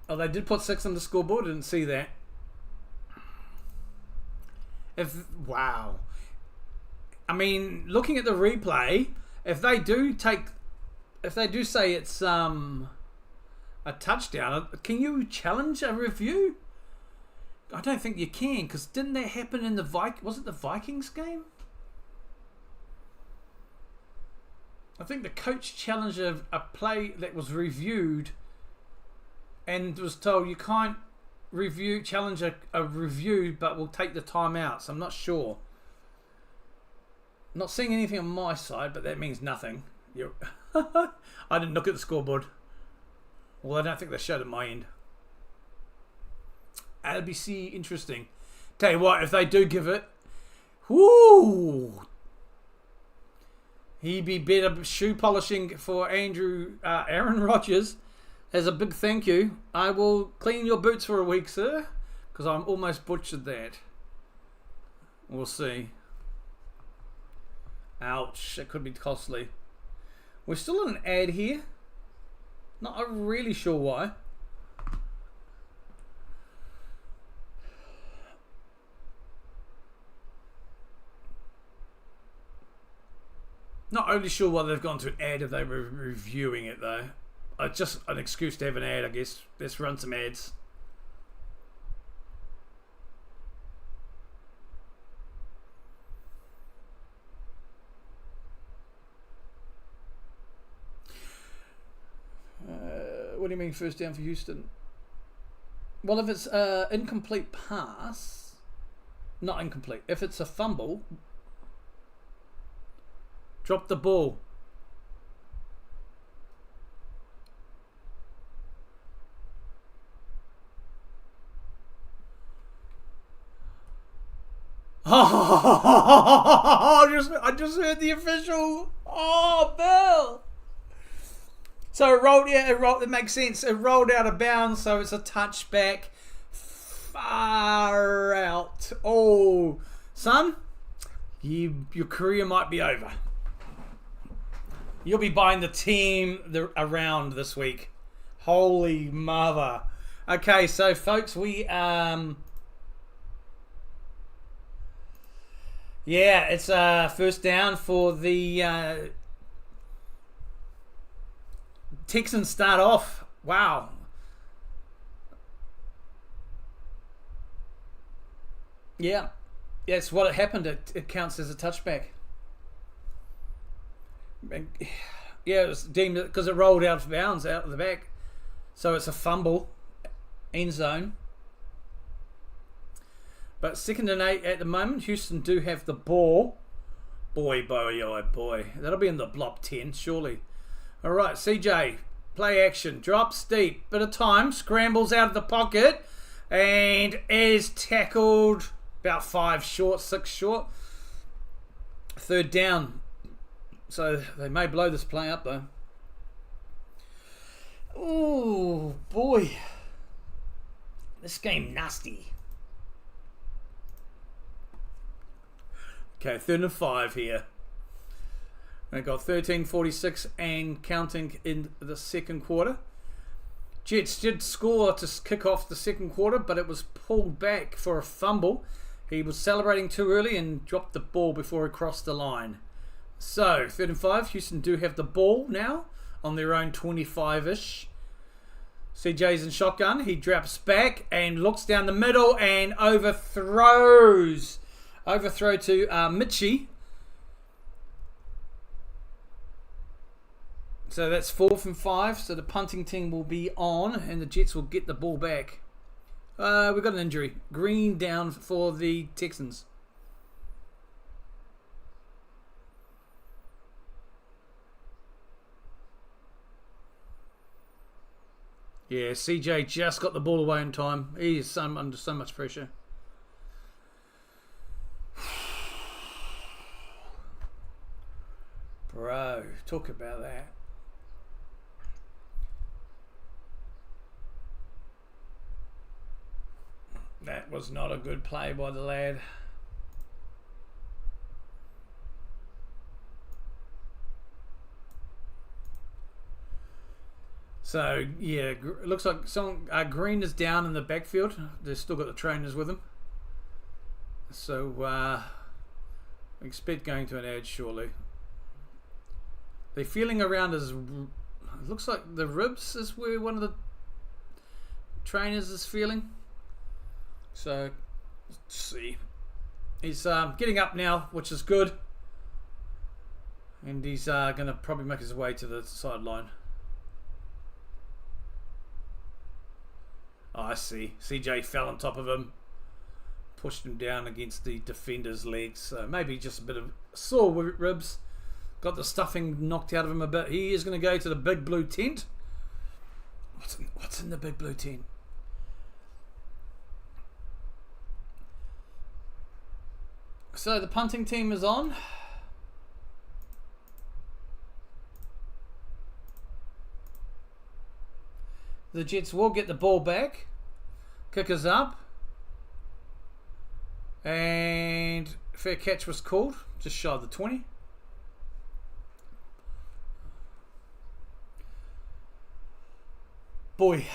Oh, they did put 6 on the scoreboard. Didn't see that. Wow. I mean, looking at the replay, if they do say it's a touchdown, can you challenge a review? I don't think you can, because didn't that happen in was it the Vikings game? I think the coach challenged a play that was reviewed and was told you can't challenge a review, but we'll take the time out. So I'm not sure. Not seeing anything on my side, but that means nothing. I didn't look at the scoreboard. Well, I don't think they showed at my end. LBC, interesting. Tell you what, if they do give it, whoo, he'd be better shoe polishing for Aaron Rodgers. As a big thank you, I will clean your boots for a week, sir, because I'm almost butchered that. We'll see. Ouch, it could be costly. We're still in an ad here. Not really sure why. Not only sure why they've gone to an ad if they were reviewing it, though. Just an excuse to have an ad, I guess. Let's run some ads. What do you mean first down for Houston? Well, if it's incomplete pass, not incomplete. If it's a fumble, drop the ball. I just heard the official. Oh, Bill. So it rolled. Yeah, it makes sense. It rolled out of bounds, so it's a touchback. Far out. Oh, son, your career might be over. You'll be buying the team around this week. Holy mother. Okay, so folks, we yeah, it's first down for the Texans start off. Wow. Yeah. That's what it happened. It counts as a touchback. Yeah, it was deemed because it rolled out of bounds out of the back. So it's a fumble, end zone. But 2nd and 8 at the moment. Houston do have the ball. Boy. That'll be in the block 10, surely. All right, CJ, play action. Drops deep. Bit of time. Scrambles out of the pocket. And is tackled about 5 short, 6 short. 3rd down. So they may blow this play up, though. Oh, boy. This game nasty. Okay, 3rd and 5 here. They got 13:46 and counting in the second quarter. Jets did score to kick off the second quarter, but it was pulled back for a fumble. He was celebrating too early and dropped the ball before he crossed the line. So, 3rd and 5. Houston do have the ball now on their own 25-ish. CJ's in shotgun. He drops back and looks down the middle and overthrows. Overthrow to Mitchie. So that's 4th and 5. So the punting team will be on and the Jets will get the ball back. We've got an injury. Green down for the Texans. Yeah, CJ just got the ball away in time. He is under so much pressure. Bro, talk about that. That was not a good play by the lad. So, yeah, it looks like Green is down in the backfield. They've still got the trainers with them. So, expect going to an edge shortly. They're feeling around as... It looks like the ribs is where one of the trainers is feeling. So, let's see. He's getting up now, which is good. And he's going to probably make his way to the sideline. Oh, I see. CJ fell on top of him. Pushed him down against the defender's legs. So maybe just a bit of sore ribs. Got the stuffing knocked out of him a bit. He is going to go to the big blue tent. What's in the big blue tent? So the punting team is on. The Jets will get the ball back. Kickers up. And fair catch was called. Just shy of the 20. Boy.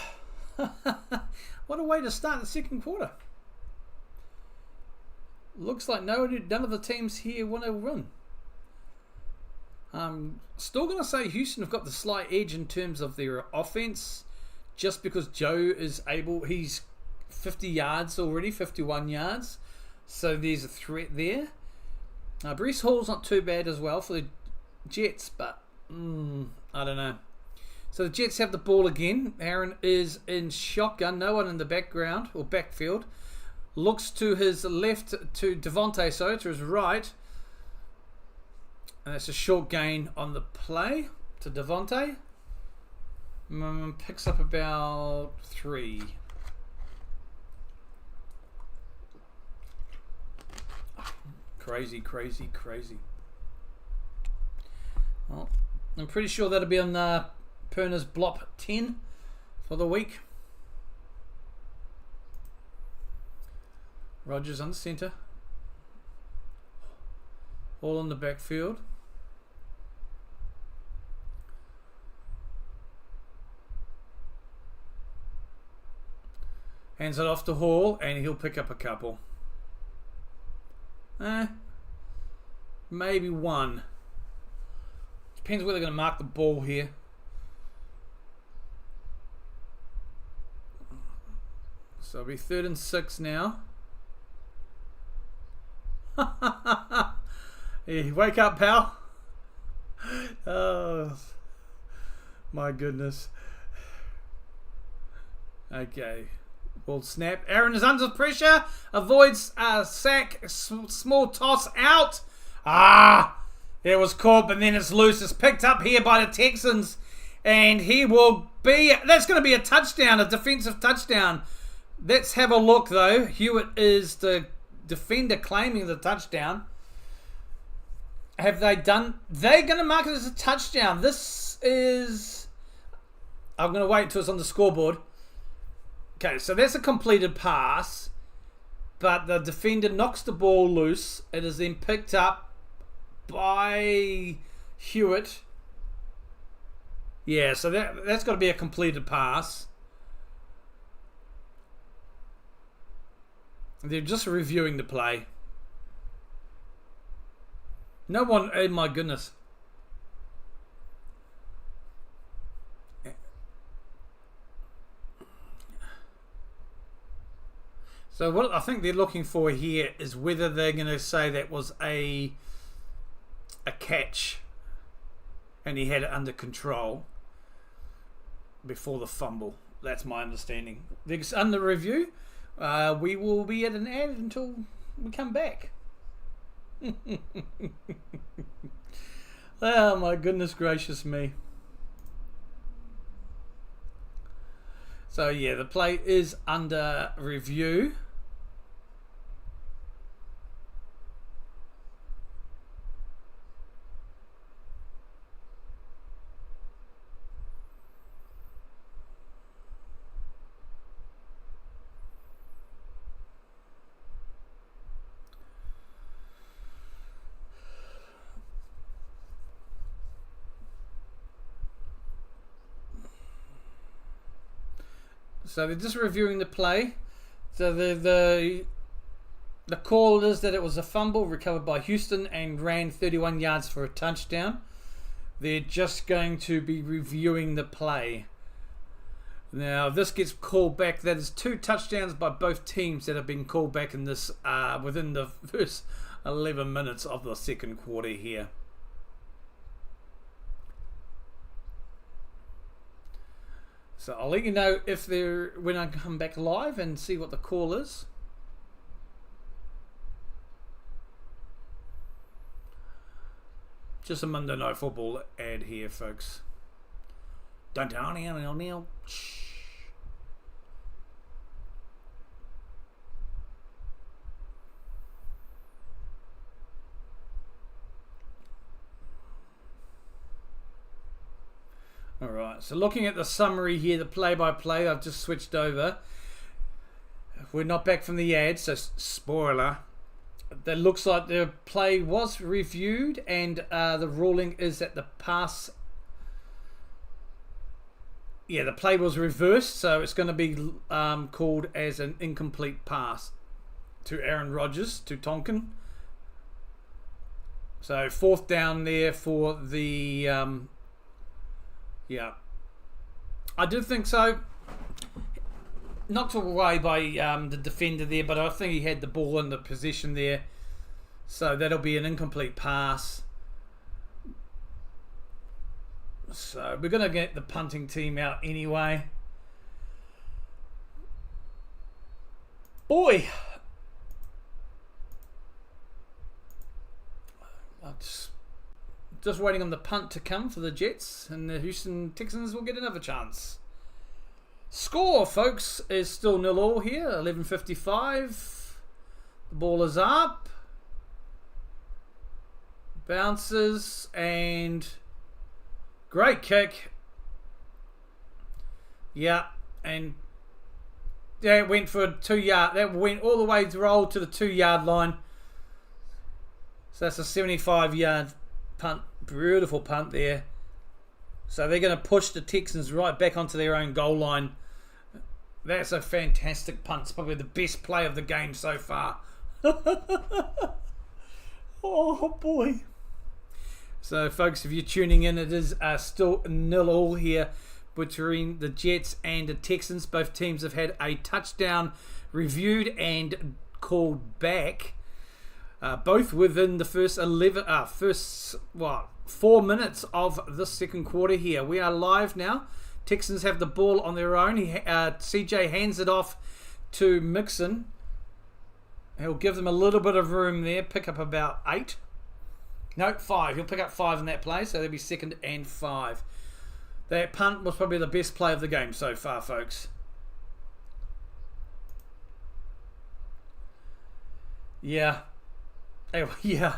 What a way to start the second quarter. Looks like none of the teams here want to win. Still going to say Houston have got the slight edge in terms of their offense. Just because Joe is able, he's 50 yards already, 51 yards. So there's a threat there. Breece Hall's not too bad as well for the Jets, but I don't know. So the Jets have the ball again. Aaron is in shotgun. No one in the background or backfield. Looks to his left to Devontae, so to his right. And that's a short gain on the play to Devontae. Picks up about 3. Crazy. Well, I'm pretty sure that'll be on Perner's Blop 10 for the week. Rogers on the centre. All in the backfield. Hands it off to Hall, and he'll pick up a couple. Maybe one. Depends where they're going to mark the ball here. So it'll be 3rd and 6 now. Yeah, wake up, pal. Oh, my goodness. Okay. Ball snap. Aaron is under pressure. Avoids a sack. Small toss out. It was caught, but then it's loose. It's picked up here by the Texans. And he will be... That's going to be a touchdown, a defensive touchdown. Let's have a look, though. Hewitt is the defender claiming the touchdown. Have they done... They're going to mark it as a touchdown. This is... I'm going to wait until it's on the scoreboard. Okay, so that's a completed pass, but the defender knocks the ball loose. It is then picked up by Hewitt. Yeah, so that's got to be a completed pass. They're just reviewing the play. No one, oh my goodness. So what I think they're looking for here is whether they're going to say that was a catch and he had it under control before the fumble. That's my understanding. It's under review. We will be at an ad until we come back. Oh my goodness gracious me. So yeah, the play is under review. So they're just reviewing the play. So the call is that it was a fumble recovered by Houston and ran 31 yards for a touchdown. They're just going to be reviewing the play. Now, if this gets called back, that is 2 touchdowns by both teams that have been called back in this within the first 11 minutes of the second quarter here. So I'll let you know if they're when I come back live and see what the call is. Just a Monday Night Football ad here, folks. Don't know. Alright, so looking at the summary here, the play-by-play, I've just switched over. We're not back from the ad, so spoiler. That looks like the play was reviewed and the ruling is that the pass... Yeah, the play was reversed, so it's going to be called as an incomplete pass to Aaron Rodgers, to Tonkin. So 4th down there for the... Yeah, I do think so. Knocked away by the defender there, but I think he had the ball in the position there. So that'll be an incomplete pass. So we're going to get the punting team out anyway. Boy! Just waiting on the punt to come for the Jets, and the Houston Texans will get another chance. Score, folks, is still 0-0 here. 11:55. The ball is up. Bounces and great kick. Yeah, and it went for a 2-yard. That went all the way to roll to the 2-yard line. So that's a 75-yard punt. Beautiful punt there. So they're going to push the Texans right back onto their own goal line. That's a fantastic punt. It's probably the best play of the game so far. Oh, boy. So, folks, if you're tuning in, it is still 0-0 here between the Jets and the Texans. Both teams have had a touchdown reviewed and called back. Both within the first 4 minutes of the second quarter here. We are live now. Texans have the ball on their own. CJ hands it off to Mixon. He'll give them a little bit of room there. Pick up about 8. No, 5. He'll pick up 5 in that play, so that'll be 2nd and 5. That punt was probably the best play of the game so far, folks. Yeah. Yeah.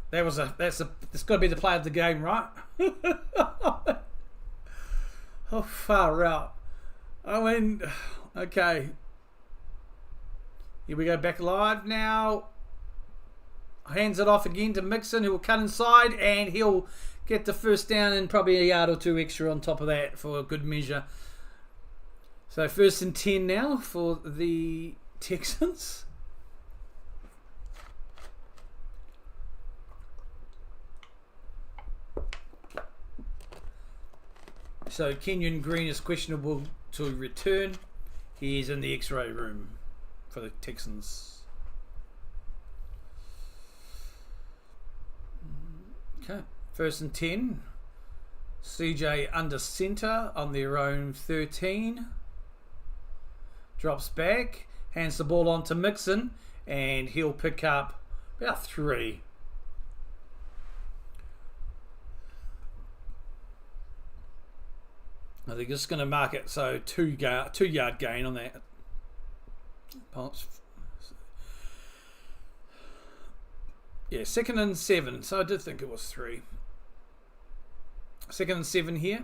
That's got to be the play of the game, right? Oh, far out. I mean, okay. Here we go back live now. Hands it off again to Mixon, who will cut inside, and he'll get the first down and probably a yard or 2 extra on top of that for a good measure. So 1st and 10 now for the Texans. So Kenyon Green is questionable to return. He is in the X-ray room for the Texans. Okay, 1st and 10. CJ under center on their own 13. Drops back, hands the ball on to Mixon, and he'll pick up about 3. I think it's going to mark it, so 2-yard gain on that. Yeah, 2nd and 7. So I did think it was 3. 2nd and 7 here.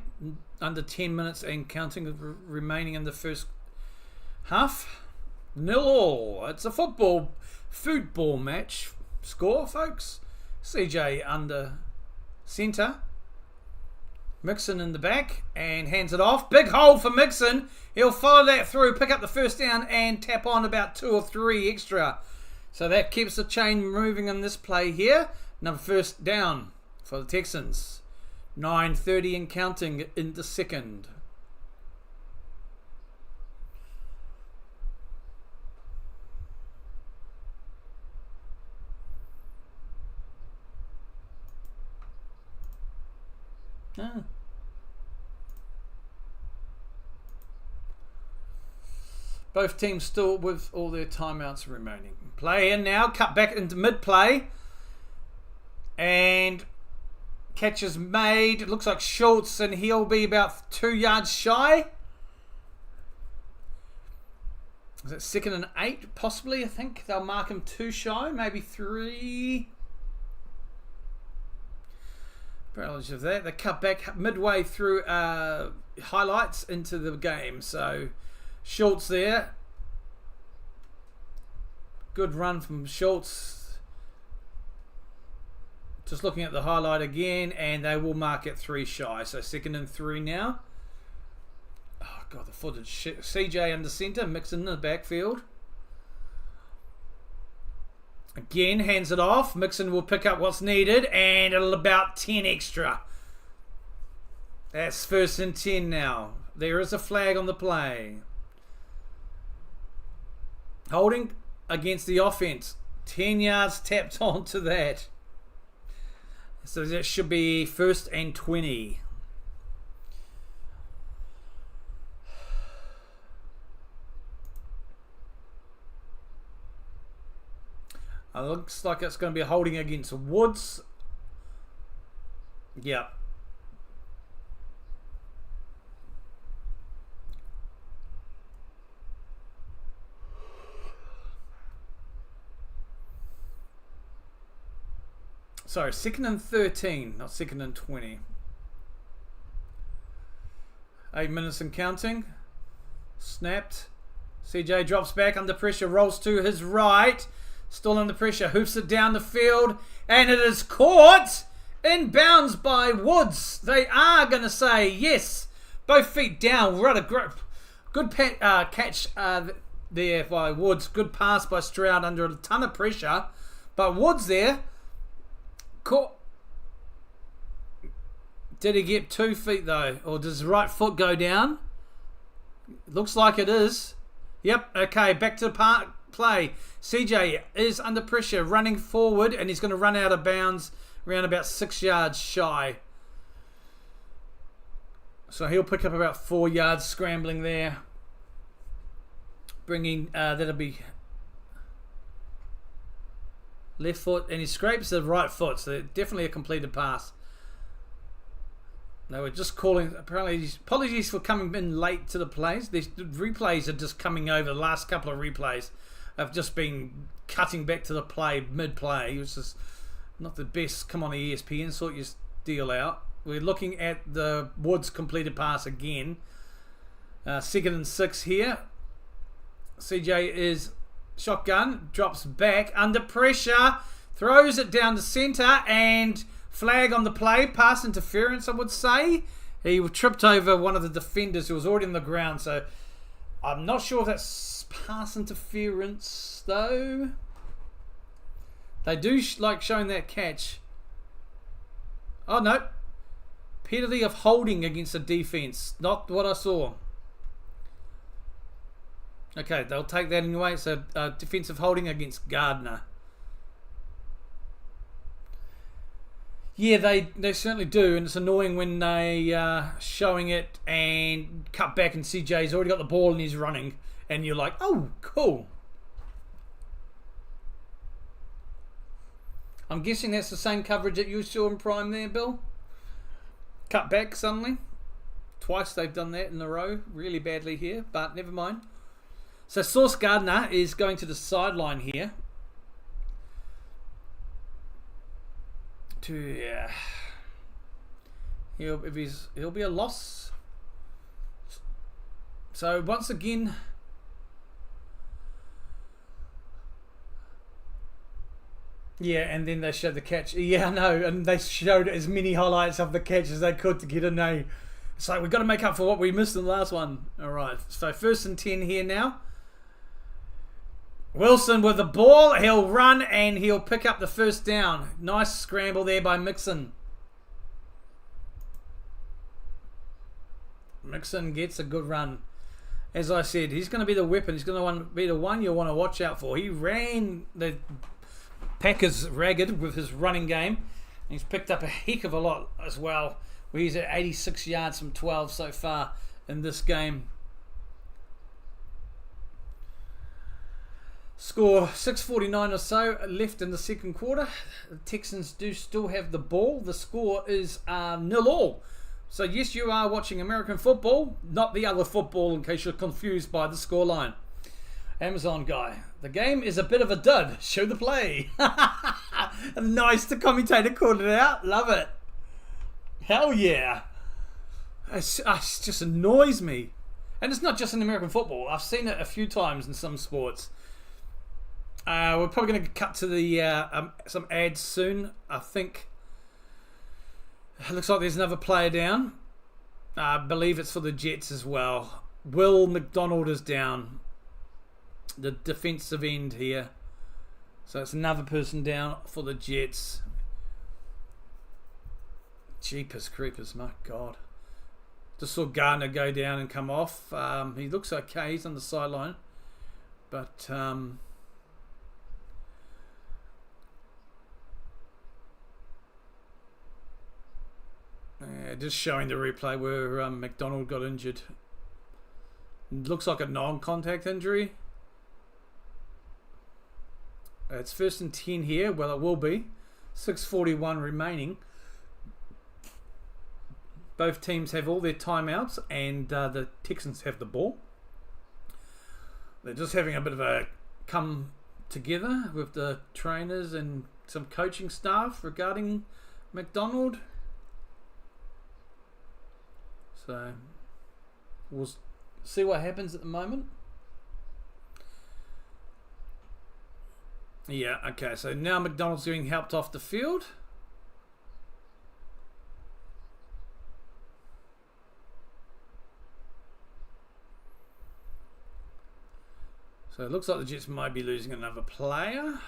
Under 10 minutes and counting remaining in the first half. 0-0. It's a football match score, folks. CJ under centre. Mixon in the back and hands it off. Big hole for Mixon. He'll follow that through, pick up the first down and tap on about 2 or 3 extra. So that keeps the chain moving on this play here. Another first down for the Texans. 9:30 and counting in the second. Both teams still with all their timeouts remaining. Play in now, cut back into mid-play. And catch is made. It looks like Schultz, and he'll be about 2 yards shy. Is it 2nd and 8? Possibly, I think. They'll mark him 2 shy, maybe 3. Apologies of that. They cut back midway through highlights into the game. So Schultz there. Good run from Schultz. Just looking at the highlight again, and they will mark it 3 shy. So 2nd and 3 now. Oh, God, the footage. CJ under centre, Mixon in the backfield. Again, hands it off. Mixon will pick up what's needed, and it'll about 10 extra. That's 1st and 10 now. There is a flag on the play. Holding against the offense. 10 yards tapped onto that. So that should be 1st and 20. Looks like it's going to be holding against Woods. Yeah. Sorry, 2nd and 13, not 2nd and 20. 8 minutes and counting. Snapped. CJ drops back under pressure, rolls to his right. Still under pressure, hoofs it down the field, and it is caught in bounds by Woods. They are going to say yes. Both feet down. What a grip. Good catch there by Woods. Good pass by Stroud under a ton of pressure. But Woods there caught. Did he get 2 feet though? Or does his right foot go down? Looks like it is. Yep, okay, back to the play. CJ is under pressure, running forward, and he's going to run out of bounds around about 6 yards shy. So he'll pick up about 4 yards scrambling there. Bringing, that'll be left foot, and he scrapes the right foot, so definitely a completed pass. They were just calling, apparently, apologies for coming in late to the plays. These replays are just coming over. The last couple of replays have just been cutting back to the play, mid-play, which is not the best. Come on, the ESPN, sort your deal out. We're looking at the Woods completed pass again. 2nd and 6 here. CJ is shotgun, drops back, under pressure, throws it down the centre, and flag on the play, pass interference, I would say. He tripped over one of the defenders who was already on the ground, so I'm not sure if that's pass interference, though. They do like showing that catch. Oh, no. Penalty of holding against the defence. Not what I saw. Okay, they'll take that anyway. So, defensive holding against Gardner. Yeah, they certainly do, and it's annoying when they showing it and cut back and CJ's already got the ball and he's running, and you're like, oh, cool. I'm guessing that's the same coverage that you saw in Prime there, Bill? Cut back suddenly. Twice they've done that in a row, really badly here, but never mind. So Sauce Gardner is going to the sideline here. He'll be a loss. So once again, yeah, and then they showed the catch. Yeah, I know, and they showed as many highlights of the catch as they could to get a no. So we've got to make up for what we missed in the last one. All right, so 1st and 10 here now. Wilson with the ball. He'll run and he'll pick up the 1st down. Nice scramble there by Mixon. Mixon gets a good run. As I said, he's going to be the weapon. He's going to be the one you'll want to watch out for. He ran the Packers ragged with his running game. He's picked up a heck of a lot as well. He's at 86 yards from 12 so far in this game. Score 6:49 or so left in the 2nd quarter. The Texans do still have the ball. The score is 0-0. So yes, you are watching American football, not the other football in case you're confused by the scoreline. Amazon guy. The game is a bit of a dud. Show the play. Nice, the commentator called it out. Love it. Hell yeah. It just annoys me. And it's not just in American football. I've seen it a few times in some sports. We're probably going to cut to the some ads soon. I think it looks like there's another player down. I believe it's for the Jets as well. Will McDonald is down. The defensive end here. So it's another person down for the Jets. Jeepers creepers, my God. Just saw Gardner go down and come off. He looks okay. He's on the sideline. But just showing the replay where McDonald got injured. It looks like a non-contact injury. It's 1st and 10 here. Well, it will be. 6:41 remaining. Both teams have all their timeouts, and the Texans have the ball. They're just having a bit of a come together with the trainers and some coaching staff regarding McDonald. So we'll see what happens at the moment. Yeah, okay, so now McDonald's getting helped off the field. So it looks like the Jets might be losing another player.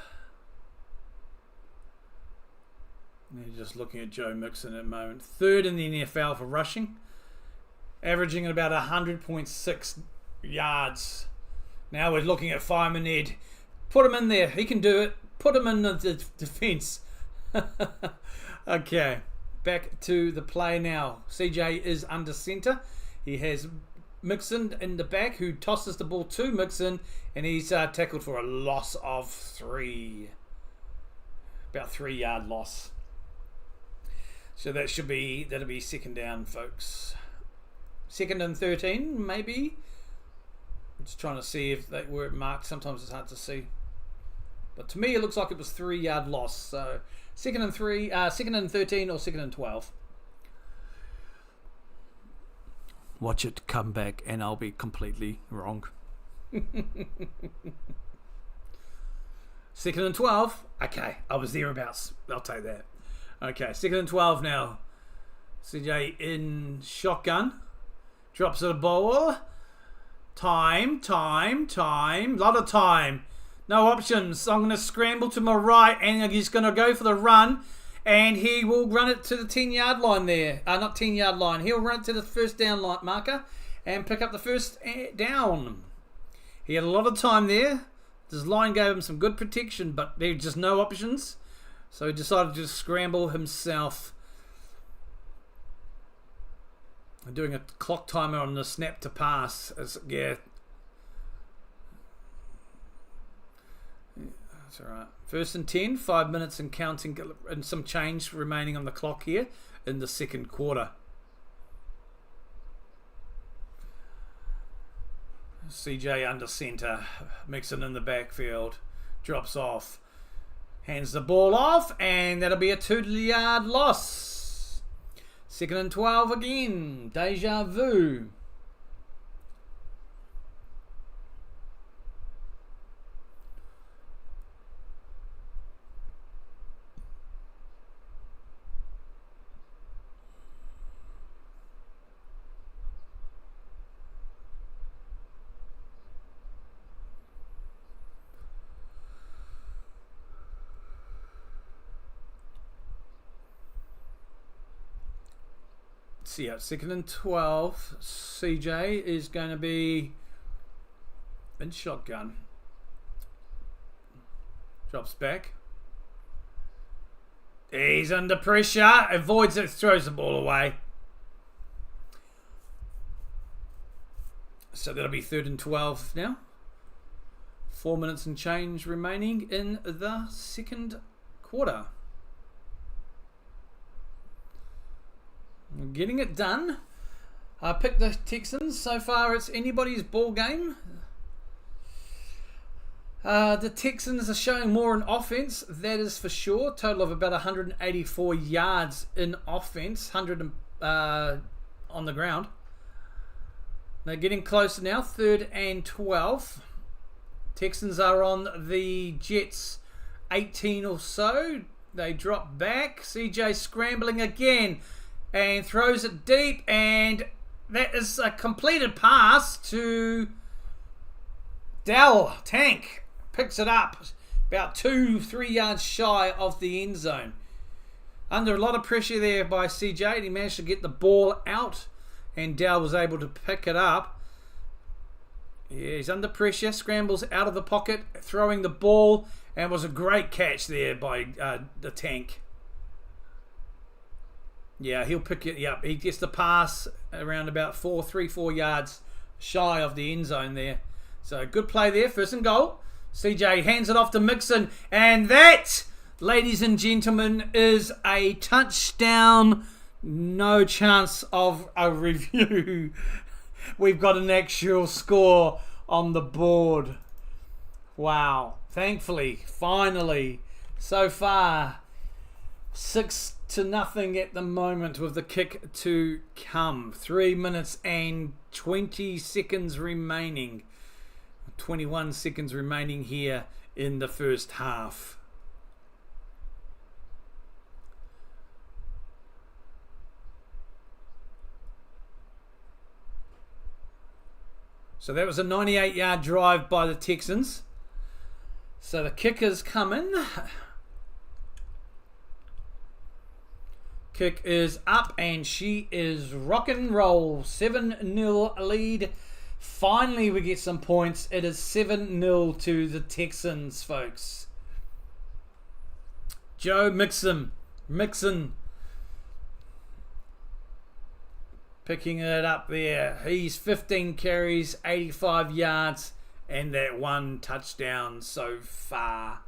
They're just looking at Joe Mixon at the moment. Third in the NFL for rushing. Averaging at about 100.6 yards. Now we're looking at Fireman Ed. Put him in there. He can do it. Put him in the defense. Okay. Back to the play now. CJ is under center. He has Mixon in the back, who tosses the ball to Mixon, and he's tackled for a loss of 3. About 3-yard loss. So that'll be second down, folks. 2nd and 13, maybe. I'm just trying to see if they were marked. Sometimes it's hard to see. But to me, it looks like it was 3-yard loss. So 2nd and 13 or 2nd and 12. Watch it come back and I'll be completely wrong. 2nd and 12. Okay, I was thereabouts. I'll take that. Okay, 2nd and 12 now. CJ in shotgun. Drops the ball. Time. Lot of time. No options. I'm going to scramble to my right and he's going to go for the run. And he will run it to the 10-yard line there. Not 10-yard line. He'll run it to the first down line marker and pick up the first down. He had a lot of time there. This line gave him some good protection, but there were just no options. So he decided to just scramble himself. Doing a clock timer on the snap to pass. Yeah. That's alright. 1st and 10, 5 minutes and counting, and some change remaining on the clock here in the second quarter. CJ under center, Mixon in the backfield, drops off, hands the ball off, and that'll be a 2-yard loss. 2nd and 12 again, deja vu. So yeah, 2nd and 12. CJ is going to be in shotgun. Drops back. He's under pressure. Avoids it. Throws the ball away. So that'll be 3rd and 12 now. 4 minutes and change remaining in the second quarter. Getting it done. I picked the Texans. So far, it's anybody's ball game. The Texans are showing more in offense. That is for sure. Total of about 184 yards in offense. 100 on the ground. They're getting closer now. 3rd and 12. Texans are on the Jets 18 or so. They drop back. CJ scrambling again. And throws it deep, and that is a completed pass to Dell. Tank picks it up about 2-3 yards shy of the end zone. Under a lot of pressure there by CJ, he managed to get the ball out, and Dell was able to pick it up. Yeah, he's under pressure, scrambles out of the pocket, throwing the ball, and it was a great catch there by the Tank. Yeah, he'll pick it up. He gets the pass around about 3-4 yards shy of the end zone there. So good play there. 1st and goal. CJ hands it off to Mixon. And that, ladies and gentlemen, is a touchdown. No chance of a review. We've got an actual score on the board. Wow. Thankfully, finally, so far, 6-0 at the moment with the kick to come. 3 minutes and 20 seconds remaining. 21 seconds remaining here in the first half. So that was a 98-yard drive by the Texans. So the kicker's coming. Kick is up and she is rock and roll. 7-0 lead. Finally we get some points. It is 7-0 to the Texans, folks. Joe Mixon picking it up there. He's 15 carries, 85 yards, and that one touchdown so far.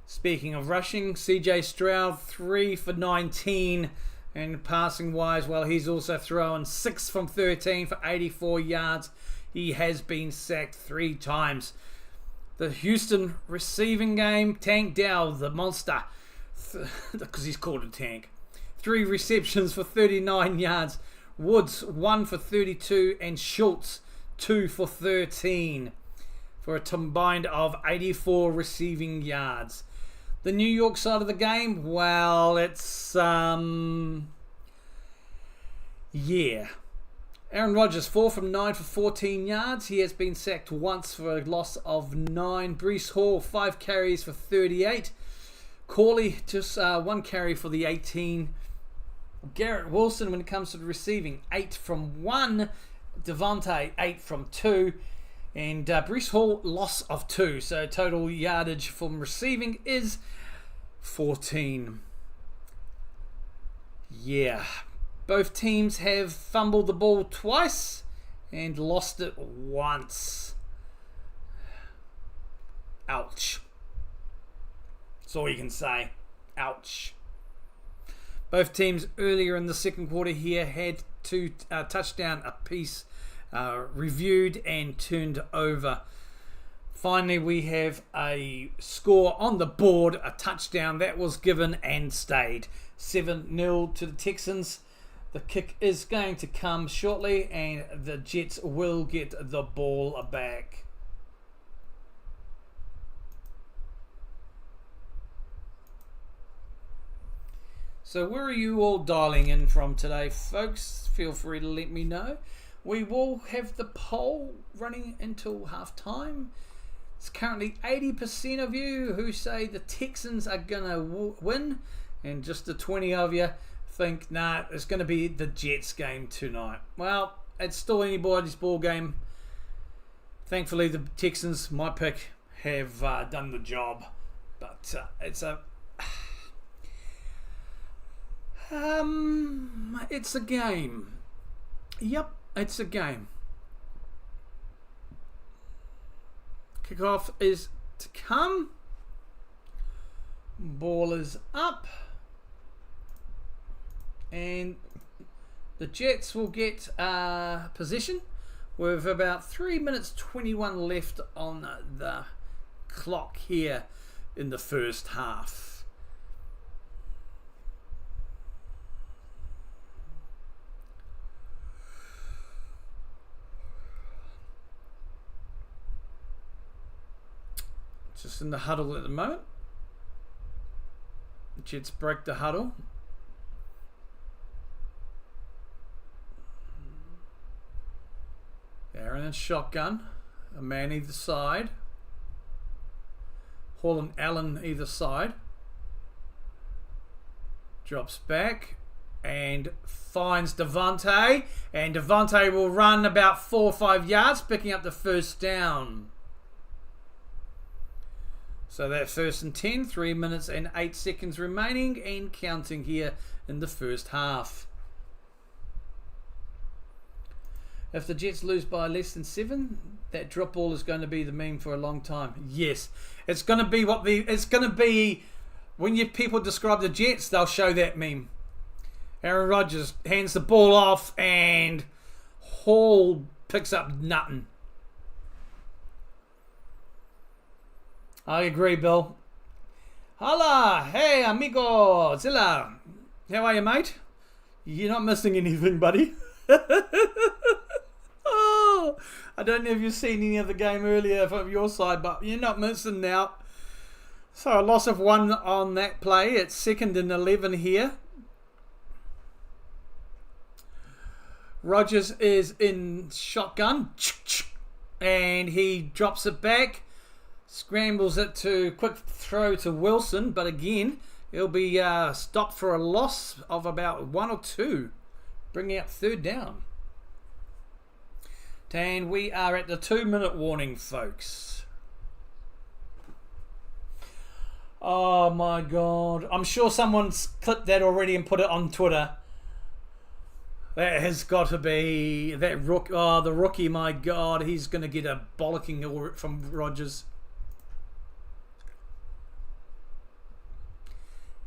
Speaking of rushing, CJ Stroud 3 for 19, and passing wise, well, he's also thrown 6 from 13 for 84 yards. He has been sacked 3 times. The Houston receiving game, Tank Dell, the monster, because he's called a tank, 3 receptions for 39 yards. Woods 1 for 32 and Schultz 2 for 13 for a combined of 84 receiving yards. The New York side of the game, well, it's Aaron Rodgers 4 from 9 for 14 yards. He has been sacked once for a loss of 9. Breece Hall 5 carries for 38. Corley just 1 carry for the 18. Garrett Wilson, when it comes to the receiving, 8 from 1. Devontae 8 from 2. And Breece Hall loss of 2. So total yardage from receiving is 14. Yeah. Both teams have fumbled the ball twice and lost it once. Ouch. That's all you can say. Ouch. Both teams earlier in the second quarter here had 2 touchdown apiece reviewed and turned over. Finally, we have a score on the board, a touchdown that was given and stayed. 7-0 to the Texans. The kick is going to come shortly and the Jets will get the ball back. So where are you all dialing in from today, folks? Feel free to let me know. We will have the poll running until half time. It's currently 80% of you who say the Texans are going to win, and just the 20 of you think, nah, it's going to be the Jets game tonight. Well, it's still anybody's ball game. Thankfully, the Texans, my pick, have done the job. But it's a... it's a game. Yep, it's a game. Kickoff is to come. Ball is up. And the Jets will get position with about 3 minutes 21 left on the clock here in the first half. Just in the huddle at the moment. The Jets break the huddle. Aaron and shotgun. A man either side. Hall and Allen either side. Drops back and finds Devontae. And Devontae will run about 4 or 5 yards, picking up the first down. So that 1st and 10, 3 minutes and 8 seconds remaining and counting here in the first half. If the Jets lose by less than 7, that drop ball is going to be the meme for a long time. Yes, it's going to be when people describe the Jets, they'll show that meme. Aaron Rodgers hands the ball off and Hall picks up nothing. I agree, Bill. Hola, hey, amigo, Zilla. How are you, mate? You're not missing anything, buddy. Oh, I don't know if you've seen any of the game earlier from your side, but you're not missing now. So a loss of 1 on that play. It's 2nd and 11 here. Rodgers is in shotgun. And he drops it back. Scrambles it to quick throw to Wilson. But again, he'll be stopped for a loss of about 1 or 2. Bringing up 3rd down. And we are at the 2-minute warning, folks. Oh my God. I'm sure someone's clipped that already and put it on Twitter. That has got to be that rook. Oh, the rookie, my God. He's going to get a bollocking from Rodgers.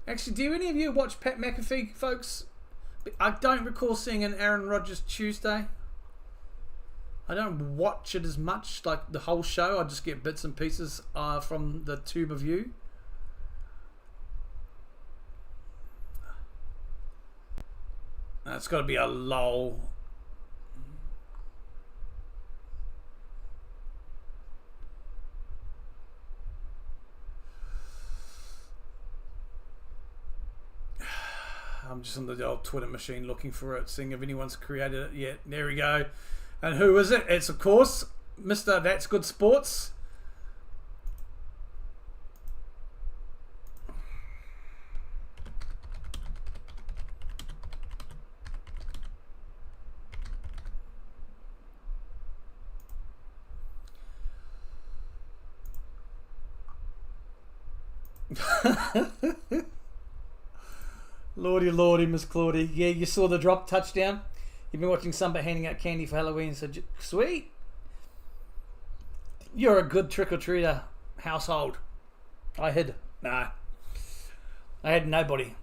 Actually, do any of you watch Pat McAfee, folks? I don't recall seeing an Aaron Rodgers Tuesday. I don't watch it as much, like the whole show. I just get bits and pieces from the tube of you. It's got to be a lull. I'm just on the old Twitter machine looking for it, seeing if anyone's created it yet. There we go. And who is it? It's, of course, Mr. That's Good Sports. Lordy, Miss Claudie. Yeah, you saw the drop touchdown? You've been watching Sumba handing out candy for Halloween, so sweet. You're a good trick-or-treater household. I hid. Nah. I had nobody.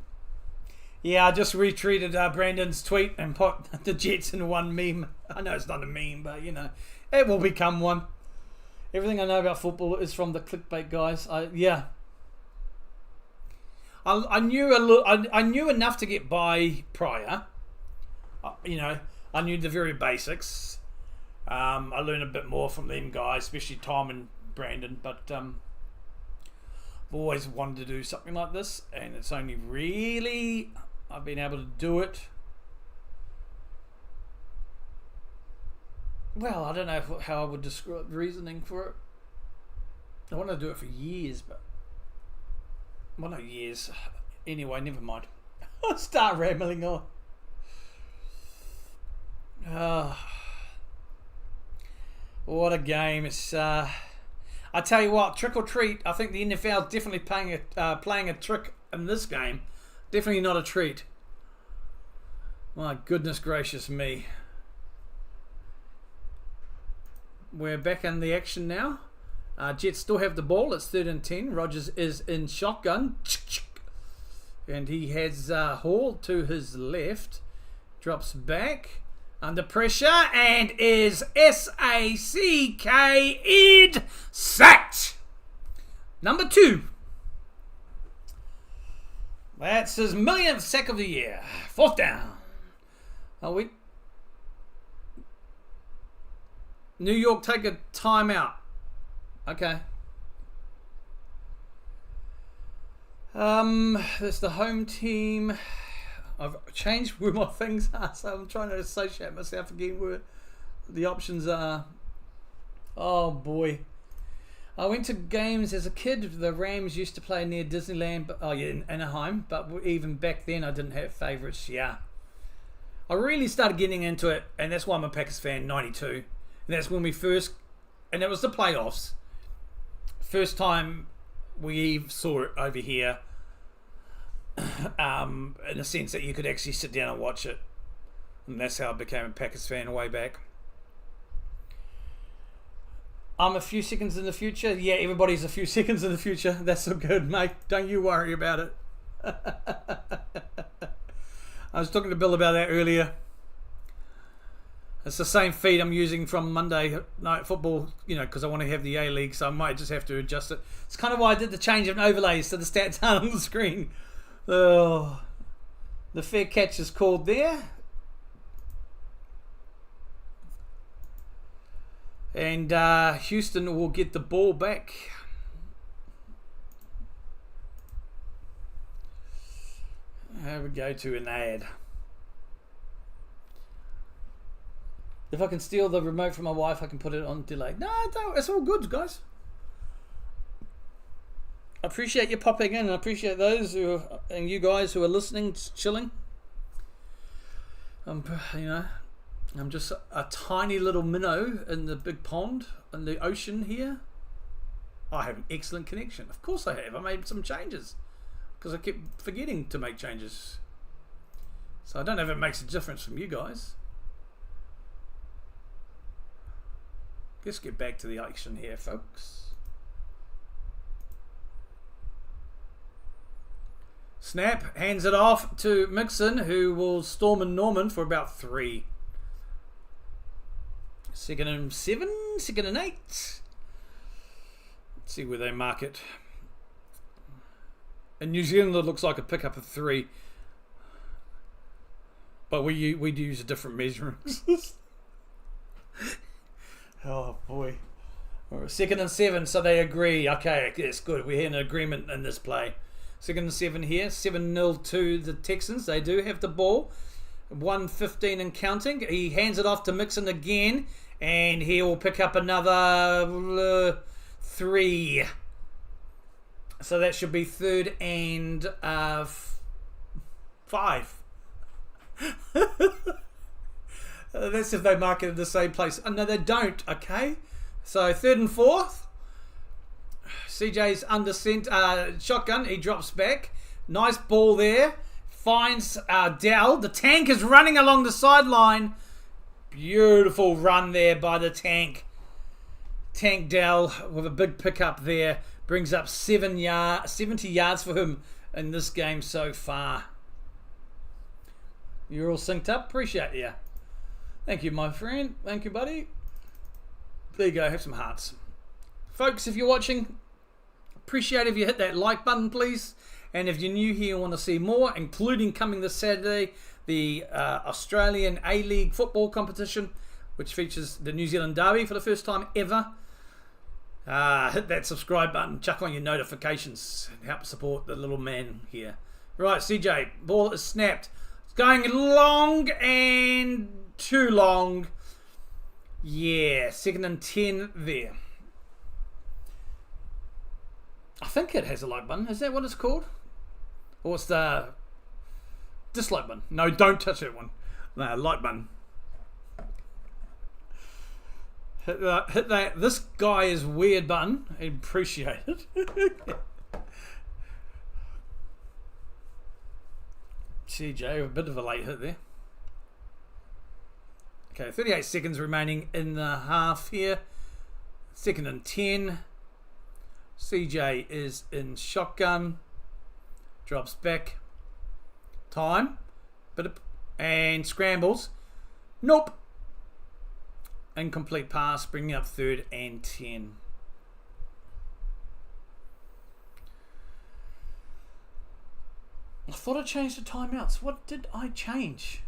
Yeah, I just retweeted Brandon's tweet and put the Jets in one meme. I know it's not a meme, but, you know, it will become one. Everything I know about football is from the clickbait guys. Yeah. I knew enough to get by prior. You know, I knew the very basics. I learned a bit more from them guys, especially Tom and Brandon. But I've always wanted to do something like this, and it's only really I've been able to do it. Well, I don't know how I would describe reasoning for it. I want to do it for years, but. Well, no, years. Anyway, never mind. I'll start rambling on. What a game. It's I tell you what, trick or treat. I think the NFL is definitely playing a trick in this game. Definitely not a treat. My goodness gracious me. We're back in the action now. Jets still have the ball. It's 3rd and 10. Rodgers is in shotgun. And he has Hall to his left. Drops back. Under pressure. And is S-A-C-K-ed sacked. Number 2. That's his millionth sack of the year. 4th down. Are we? New York take a timeout. Okay. That's the home team. I've changed where my things are, so I'm trying to associate myself again where the options are. Oh boy. I went to games as a kid. The Rams used to play near Disneyland, in Anaheim, but even back then I didn't have favourites. Yeah. I really started getting into it, and that's why I'm a Packers fan, 92. And that's when we first, and it was the playoffs. First time we saw it over here, in the sense that you could actually sit down and watch it. And that's how I became a Packers fan way back. I'm a few seconds in the future. Yeah, everybody's a few seconds in the future. That's all good, mate. Don't you worry about it. I was talking to Bill about that earlier. It's the same feed I'm using from Monday Night Football, because I want to have the A-League, so I might just have to adjust it. It's kind of why I did the change of overlays so the stats aren't on the screen. Oh, the fair catch is called there. And Houston will get the ball back. There we go to an ad. If I can steal the remote from my wife, I can put it on delay. No, don't. It's all good, guys. I appreciate you popping in. I appreciate those and you guys who are listening, chilling. You know, I'm just a tiny little minnow in the big pond in the ocean here. I have an excellent connection. Of course I have. I made some changes because I kept forgetting to make changes. So I don't know if it makes a difference from you guys. Let's get back to the action here, folks. Snap, hands it off to Mixon, who will storm in Norman for about 3. 2nd and 7, 2nd and 8. Let's see where they mark it. In New Zealand, it looks like a pickup of 3. But we use a different measurements. Oh boy. 2nd and 7, so they agree. Okay, it's good. We're in agreement in this play. 2nd and 7 here. 7-0 to the Texans. They do have the ball. 1:15 and counting. He hands it off to Mixon again, and he will pick up another 3. So that should be 3rd and 5. That's if they mark it in the same place. Oh, no, they don't. Okay. So 3rd and 4th. CJ's under shotgun. He drops back. Nice ball there. Finds Dell. The tank is running along the sideline. Beautiful run there by the tank. Tank Dell with a big pickup there. Brings up 70 yards for him in this game so far. You're all synced up. Appreciate you. Thank you, my friend. Thank you, buddy. There you go. Have some hearts. Folks, if you're watching, appreciate if you hit that like button, please. And if you're new here and want to see more, including coming this Saturday, the Australian A-League football competition, which features the New Zealand Derby for the first time ever. Hit that subscribe button, chuck on your notifications, and help support the little man here. Right, CJ, ball is snapped. It's going long and too long. Yeah, 2nd and 10 there. I think it has a like button. Is that what it's called? Or it's the dislike button? No, don't touch that one. No, like button. Hit that. This guy is weird button. I appreciate it. CJ, a bit of a late hit there. Okay, 38 seconds remaining in the half here. 2nd and 10. CJ is in shotgun. Drops back. Time. And scrambles. Nope. Incomplete pass, bringing up 3rd and 10. I thought I changed the timeouts. What did I change?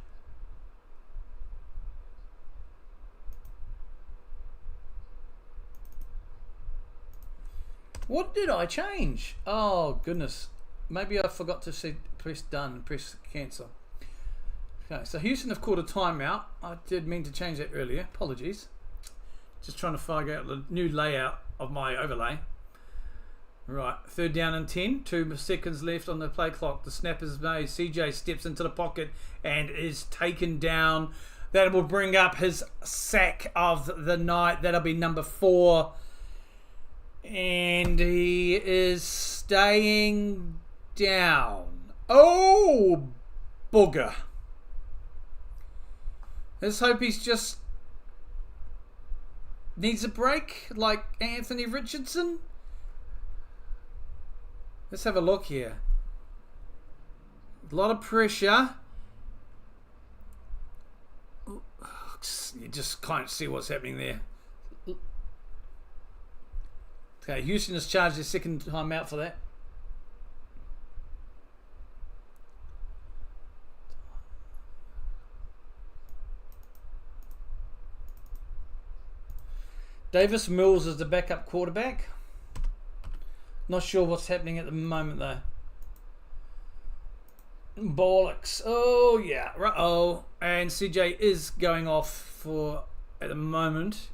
What did I change? Oh, goodness. Maybe I forgot to press done and press cancel. Okay, so Houston have called a timeout. I did mean to change that earlier. Apologies. Just trying to figure out the new layout of my overlay. Right, 3rd down and 10. 2 seconds left on the play clock. The snap is made. CJ steps into the pocket and is taken down. That will bring up his sack of the night. That'll be number 4. And he is staying down. Oh, booger. Let's hope he's just needs a break like Anthony Richardson. Let's have a look here. A lot of pressure. You just can't see what's happening there. Okay, Houston has charged their 2nd time out for that. Davis Mills is the backup quarterback. Not sure what's happening at the moment though. Bollocks. Oh yeah. Uh-oh. And CJ is going off for at the moment.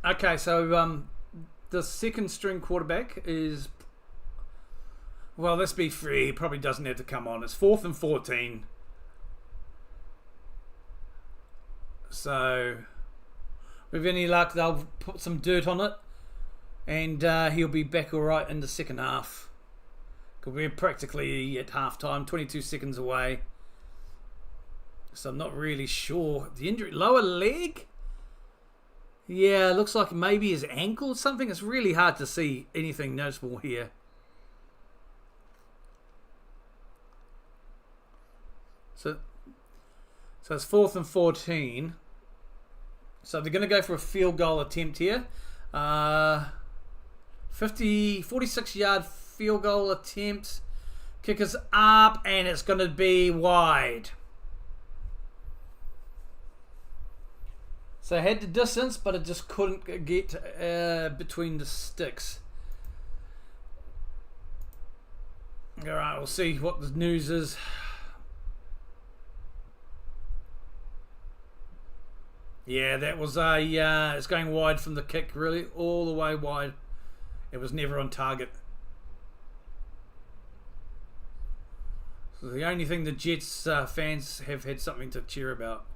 Okay, so the second string quarterback is, well, let's be free. He probably doesn't have to come on. It's 4th and 14. So, with any luck, they'll put some dirt on it, and he'll be back all right in the second half. Because we're practically at halftime, 22 seconds away. So I'm not really sure. The injury, lower leg? Yeah, looks like maybe his ankle or something. It's really hard to see anything noticeable here. So it's 4th and 14. So they're going to go for a field goal attempt here. 46-yard field goal attempt. Kicker's up, and it's going to be wide. So it had the distance, but it just couldn't get between the sticks. Alright, we'll see what the news is. Yeah, that was it's going wide from the kick, really, all the way wide. It was never on target. So the only thing the Jets fans have had something to cheer about.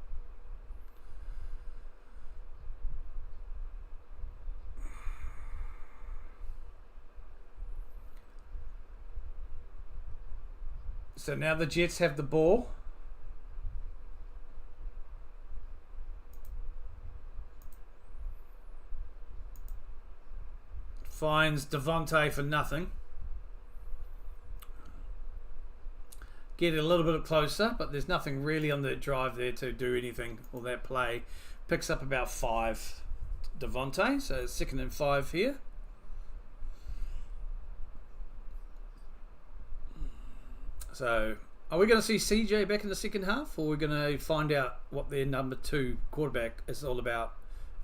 So now the Jets have the ball. Finds Devontae for nothing. Get it a little bit closer, but there's nothing really on the drive there to do anything, or that play. Picks up about 5. Devontae, so it's 2nd and 5 here. So, are we going to see CJ back in the second half, or are we going to find out what their number 2 quarterback is all about,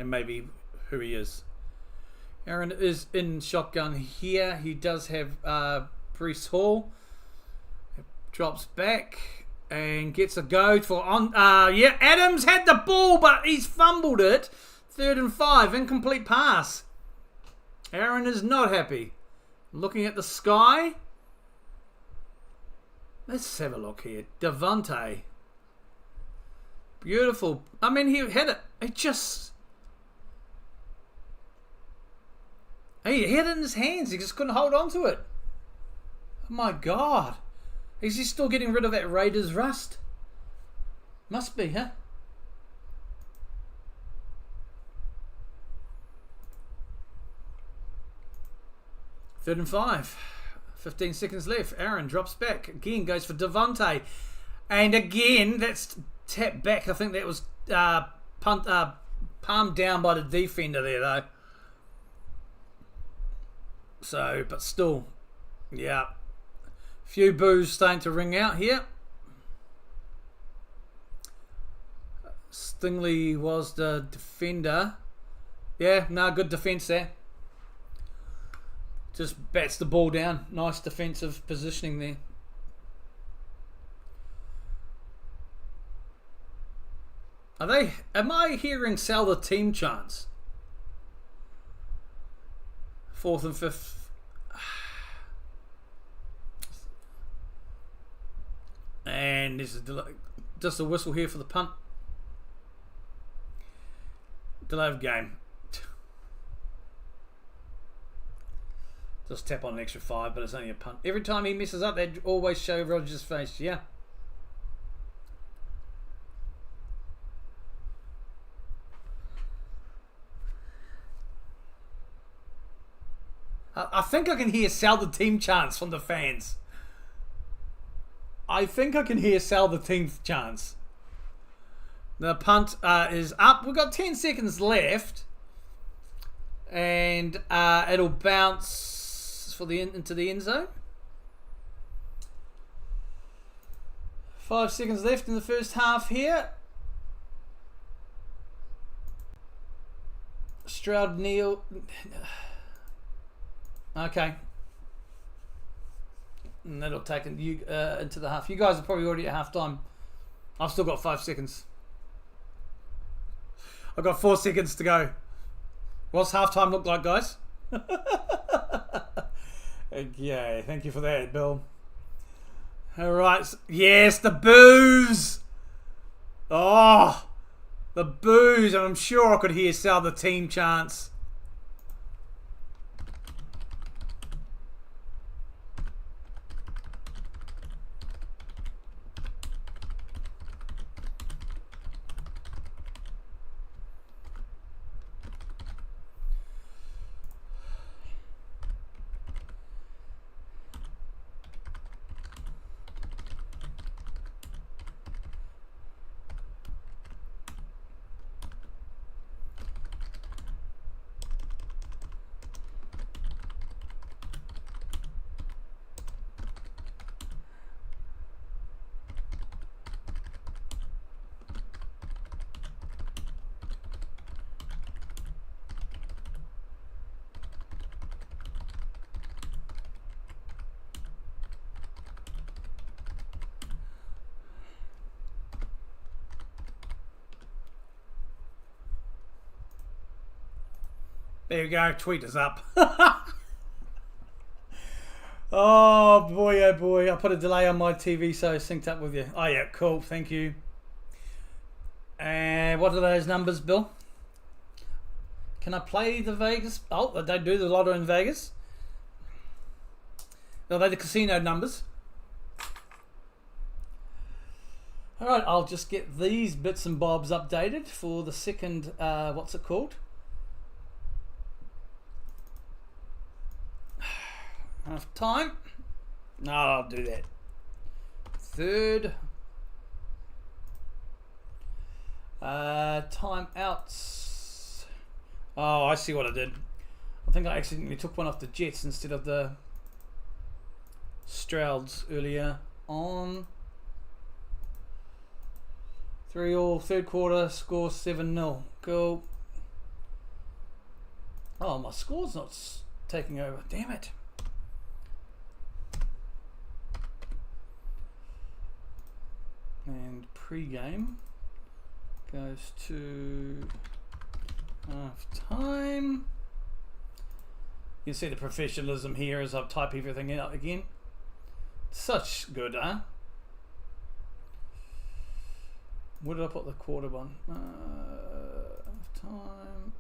and maybe who he is? Aaron is in shotgun here. He does have Breece Hall. Drops back and gets a go for on. Yeah, Adams had the ball, but he's fumbled it. 3rd and 5, incomplete pass. Aaron is not happy. Looking at the sky. Let's have a look here. Devontae. Beautiful. I mean, he had it. He had it in his hands. He just couldn't hold on to it. Oh my God. Is he still getting rid of that Raiders rust? Must be, huh? Third and 5. 15 seconds left. Aaron drops back. Again, goes for Devontae. And again, that's tapped back. I think that was palmed down by the defender there, though. So, but still, yeah. Few boos starting to ring out here. Stingley was the defender. Yeah, no, good defence there. Just bats the ball down. Nice defensive positioning there. Am I hearing sell the team chance? 4th and 5th. And this is just a whistle here for the punt. Delay of game. Just tap on an extra 5, but it's only a punt. Every time he messes up, they always show Rodgers' face. Yeah. I think I can hear sell the team chants from the fans. I think I can hear sell the team chants. The punt is up. We've got 10 seconds left. And it'll bounce for into the end zone. 5 seconds left in the first half here. Stroud kneel. Okay. And that'll take you into the half. You guys are probably already at half time. I've still got 5 seconds. I've got 4 seconds to go. What's halftime look like, guys? Okay, thank you for that, Bill. All right. Yes, the boos. Oh, the boos. And I'm sure I could hear Sal the team chants. There you go, tweet is up. Oh boy, I put a delay on my TV so it's synced up with you. Oh yeah, cool, thank you. And what are those numbers, Bill? Can I play the Vegas? Oh, they don't do the lotto in Vegas. No, they're the casino numbers. Alright, I'll just get these bits and bobs updated for the second, what's it called? Enough time? No, I'll do that. Third. Time outs. Oh, I see what I did. I think I accidentally took one off the Jets instead of the Strouds earlier on. 3-3, third quarter, score 7-0. Cool. Oh, my score's not taking over. Damn it. And pre-game goes to half time. You can see the professionalism here as I type everything out again. Such good, huh? Where did I put the quarter one? Half time.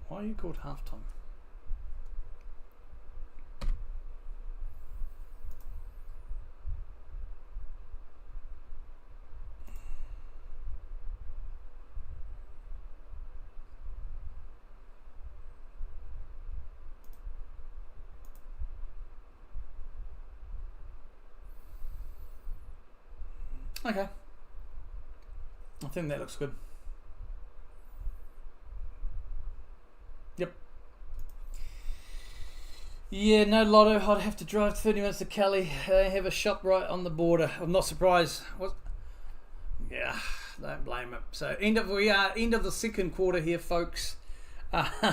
Why are you called halftime? Okay. I think that looks good. Yep. Yeah, no lotto. I'd have to drive 30 minutes to Cali. They have a shop right on the border. I'm not surprised. What? Yeah, don't blame it. So we are end of the second quarter here, folks. Yeah,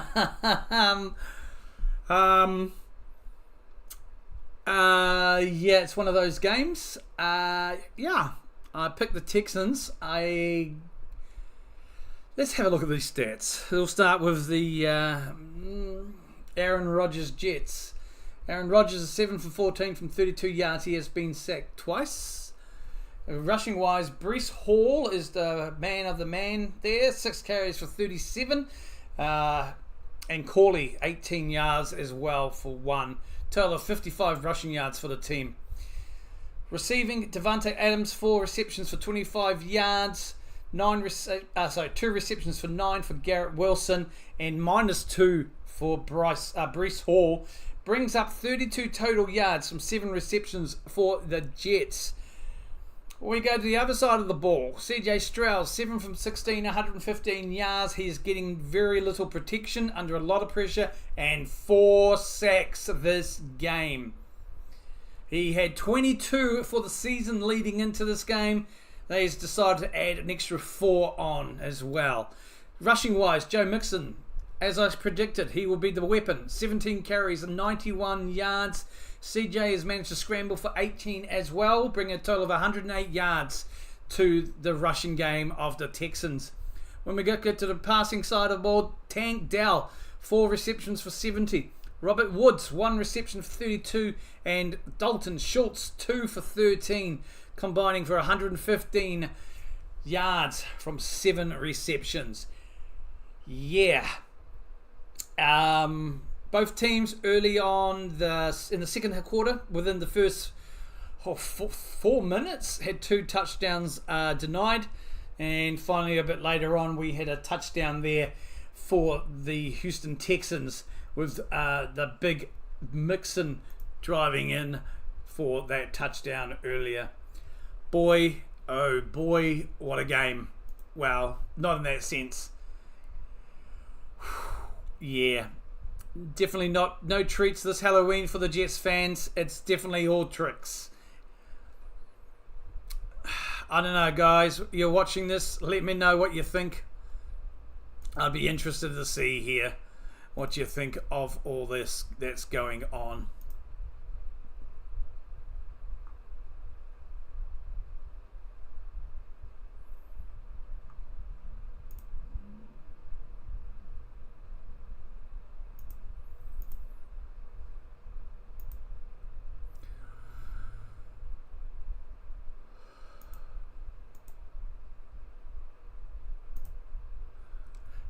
it's one of those games. Yeah, I picked the Texans. Let's have a look at these stats. We'll start with the Aaron Rodgers Jets. Aaron Rodgers is 7 for 14 from 32 yards. He has been sacked twice. Rushing wise, Breece Hall is the man of the man there. 6 carries for 37. And Corley, 18 yards as well for 1. Total of 55 rushing yards for the team. Receiving, Devontae Adams, 4 receptions for 25 yards. 2 receptions for 9 for Garrett Wilson. And -2 for Breece Hall. Brings up 32 total yards from 7 receptions for the Jets. We go to the other side of the ball. CJ Stroud, 7 from 16, 115 yards. He's getting very little protection, under a lot of pressure, and 4 sacks this game. He had 22 for the season leading into this game. They've decided to add an extra 4 on as well. Rushing wise, Joe Mixon, as I predicted, he will be the weapon. 17 carries and 91 yards. CJ has managed to scramble for 18 as well, bringing a total of 108 yards to the rushing game of the Texans. When we get to the passing side of the ball, Tank Dell, 4 receptions for 70. Robert Woods, 1 reception for 32. And Dalton Schultz, 2 for 13, combining for 115 yards from 7 receptions. Yeah. Both teams early on in the second quarter, within the first 4 minutes, had 2 touchdowns denied. And finally, a bit later on, we had a touchdown there for the Houston Texans with the big Mixon driving in for that touchdown earlier. Boy, oh boy, what a game. Well, not in that sense. Yeah, definitely no treats this Halloween for the Jets fans. It's definitely all tricks. I don't know, guys. You're watching this. Let me know what you think. I'd be interested to see here what you think of all this that's going on.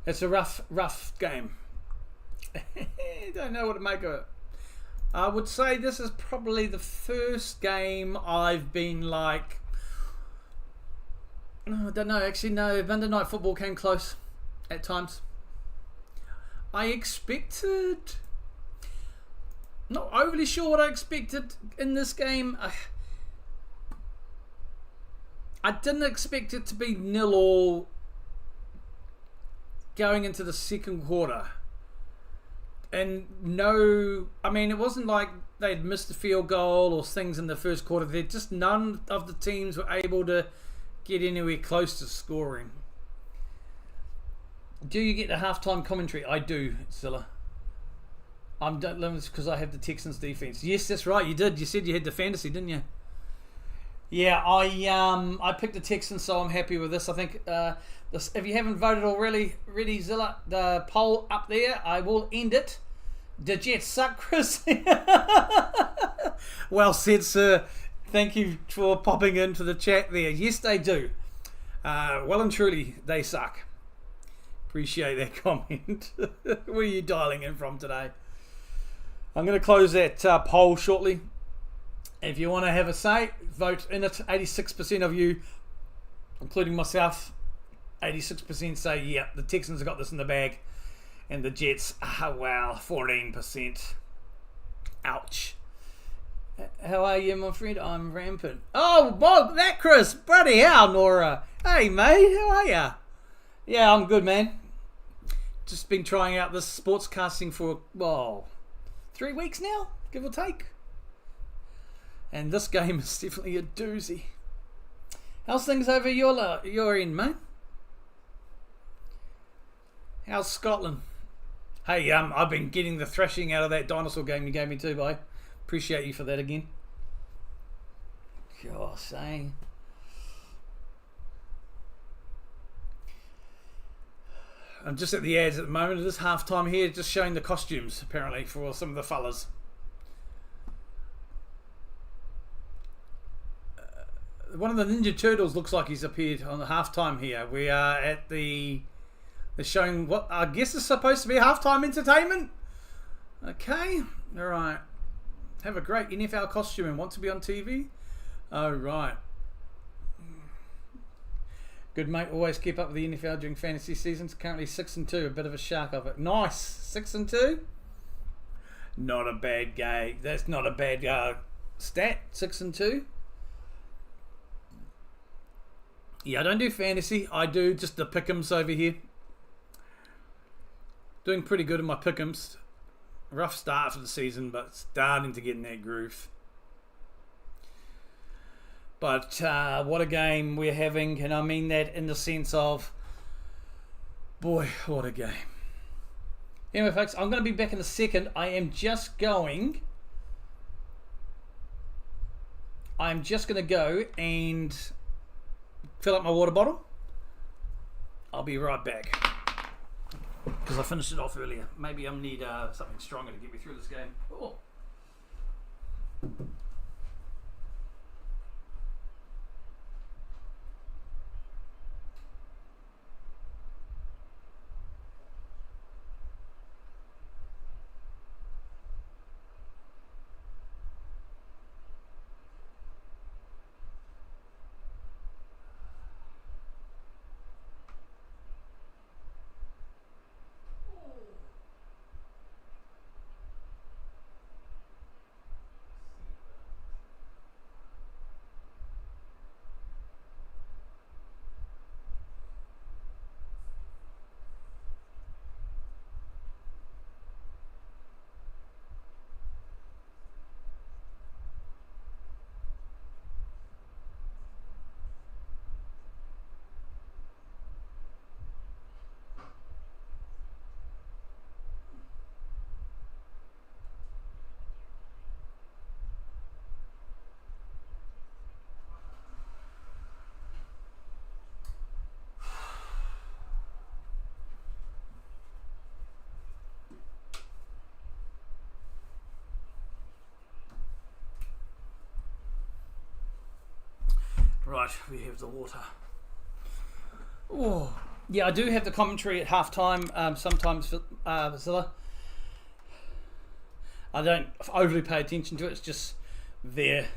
It's a rough game. Don't know what to make of it. I would say this is probably the first game I've been like, I don't know, actually no, Monday Night Football came close at times. I expected, not overly sure what I expected in this game. I didn't expect it to be 0-0 going into the second quarter. And no, I mean, it wasn't like they'd missed a field goal or things in the first quarter. Just none of the teams were able to get anywhere close to scoring. Do you get the halftime commentary? I do, Zilla. I'm because I have the Texans defense. Yes, that's right. You did. You said you had the fantasy, didn't you? Yeah, I picked the Texans, so I'm happy with this. I think if you haven't voted already, Zilla, the poll up there, I will end it. The Jets suck, Chris. Well said, sir. Thank you for popping into the chat there. Yes, they do. Well and truly, they suck. Appreciate that comment. Where are you dialing in from today? I'm going to close that poll shortly. If you want to have a say, vote in it. 86% of you, including myself, 86% say, yeah, the Texans have got this in the bag. And the Jets, wow, 14%. Ouch. How are you, my friend? I'm rampant. Oh, Bob, that Chris. Bloody hell, Nora. Hey, mate, how are ya? Yeah, I'm good, man. Just been trying out this sportscasting for, 3 weeks now, give or take. And this game is definitely a doozy. How's things over your end, mate? How's Scotland? Hey, I've been getting the thrashing out of that dinosaur game you gave me too, boy. Appreciate you for that again. Gosh, eh? I'm just at the ads at the moment. It is half time here, just showing the costumes apparently for some of the fellas. One of the Ninja Turtles looks like he's appeared on the halftime here. We are at they're showing what I guess is supposed to be halftime entertainment. Okay, all right. Have a great NFL costume and want to be on TV. Oh, right. Good mate, always keep up with the NFL during fantasy seasons. Currently 6-2, a bit of a shark of it. Nice, 6-2. Not a bad game. That's not a bad stat. 6-2. Yeah, I don't do fantasy. I do just the pick'ems over here. Doing pretty good in my pick'ems. Rough start for the season, but starting to get in that groove. But what a game we're having, and I mean that in the sense of, boy, what a game. Anyway, folks, I'm going to be back in a second. I'm just going to go and fill up my water bottle. I'll be right back. Because I finished it off earlier. Maybe I need something stronger to get me through this game. Oh. Right, we have the water. Oh, yeah, I do have the commentary at halftime. Sometimes, Zilla. I don't overly pay attention to it. It's just there.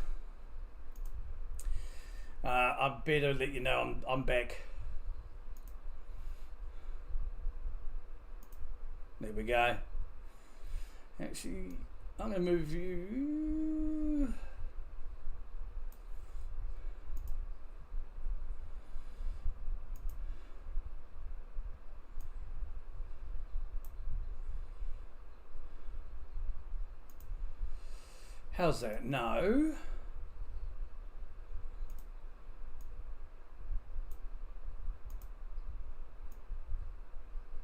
I better let you know I'm back. There we go. Actually, I'm going to move you. How's that? No.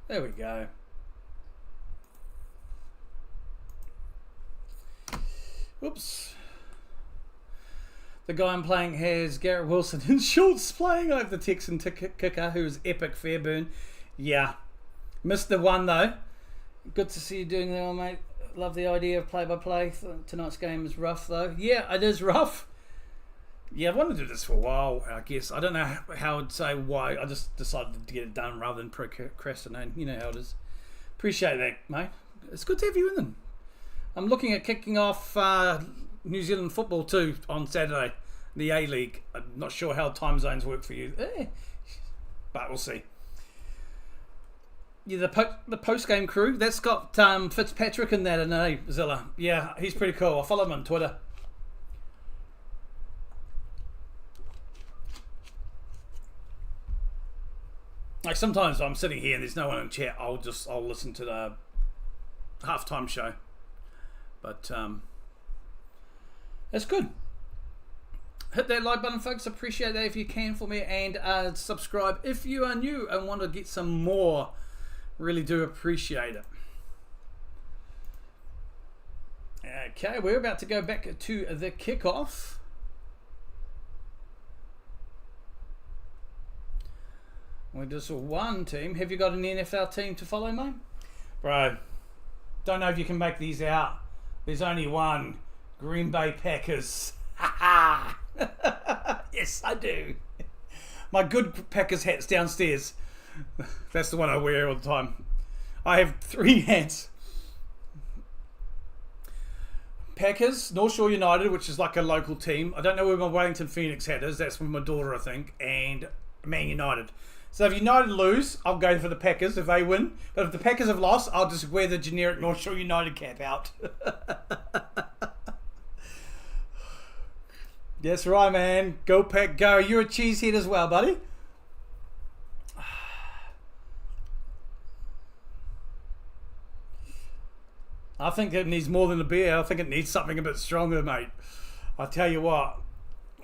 There we go. Oops. The guy I'm playing has Garrett Wilson and Schultz playing. I have the Texan kicker who is epic Fairburn. Yeah. Missed the one though. Good to see you doing that, mate. Love the idea of play-by-play. Tonight's game is rough, though. Yeah, it is rough. Yeah, I've wanted to do this for a while, I guess. I don't know how I'd say why. I just decided to get it done rather than procrastinate. You know how it is. Appreciate that, mate. It's good to have you in them. I'm looking at kicking off New Zealand football, too, on Saturday. The A-League. I'm not sure how time zones work for you. But we'll see. Yeah, the post-game crew, that's got Fitzpatrick in that, and Zilla. Yeah, he's pretty cool. I follow him on Twitter. Like sometimes I'm sitting here and there's no one in chat. I'll listen to the halftime show. But it's good. Hit that like button, folks. Appreciate that if you can for me, and subscribe if you are new and want to get some more. Really do appreciate it. Okay, we're about to go back to the kickoff. We're just one team. Have you got an NFL team to follow, mate? Bro, don't know if you can make these out. There's only one. Green Bay Packers. Yes, I do. My good Packers hat's downstairs. That's the one I wear all the time. I have 3 hats. Packers, North Shore United, which is like a local team. I don't know where my Wellington Phoenix hat is. That's with my daughter, I think. And Man United. So if United lose, I'll go for the Packers if they win. But if the Packers have lost, I'll just wear the generic North Shore United cap out. That's right, man. Go Pack, go. You're a cheesehead as well, buddy. I think it needs more than a beer. I think it needs something a bit stronger, mate. I tell you what.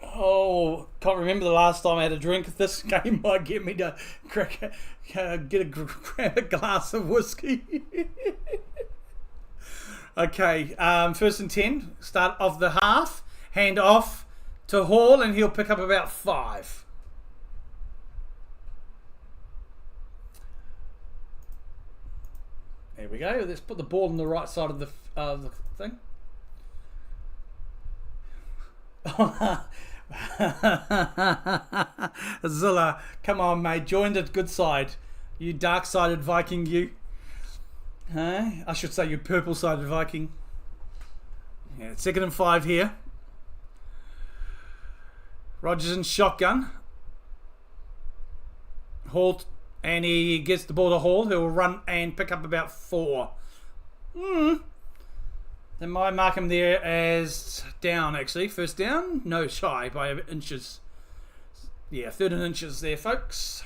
Oh, can't remember the last time I had a drink. This game might get me to grab a glass of whiskey. Okay, 1st and 10. Start of the half. Hand off to Hall, and he'll pick up about 5. There we go. Let's put the ball on the right side of the thing. Zilla, come on, mate. Join the good side. You dark-sided Viking, you. Huh? I should say you purple-sided Viking. Yeah, 2nd and 5 here. Rogers in shotgun. Hall, and he gets the ball to Hall, who will run and pick up about 4. They might mark him there as down, actually. First down? No, shy by inches. Yeah, 3rd and inches there, folks.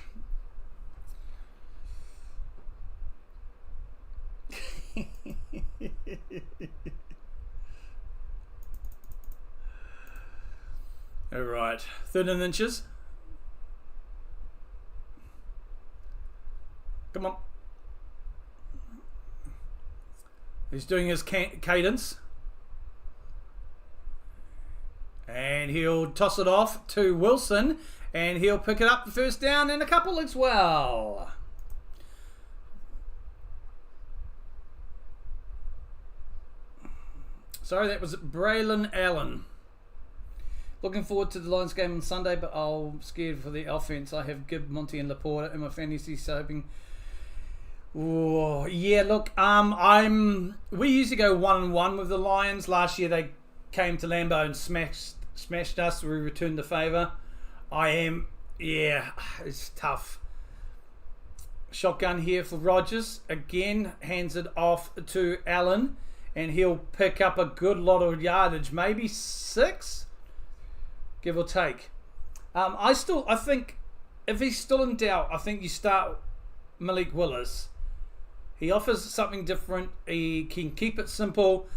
All right, 3rd and inches. Come on. He's doing his cadence. And he'll toss it off to Wilson. And he'll pick it up the first down and a couple as well. Sorry, that was Braylon Allen. Looking forward to the Lions game on Sunday, but I'm scared for the offense. I have Gibb, Monty and Laporta in my fantasy, so hoping... Oh, yeah, look, we used to go 1-1 with the Lions. Last year they came to Lambeau and smashed us. We returned the favour. It's tough. Shotgun here for Rogers. Again, hands it off to Allen, and he'll pick up a good lot of yardage, maybe 6, give or take. I think if he's still in doubt, I think you start Malik Willis. He offers something different. He can keep it simple.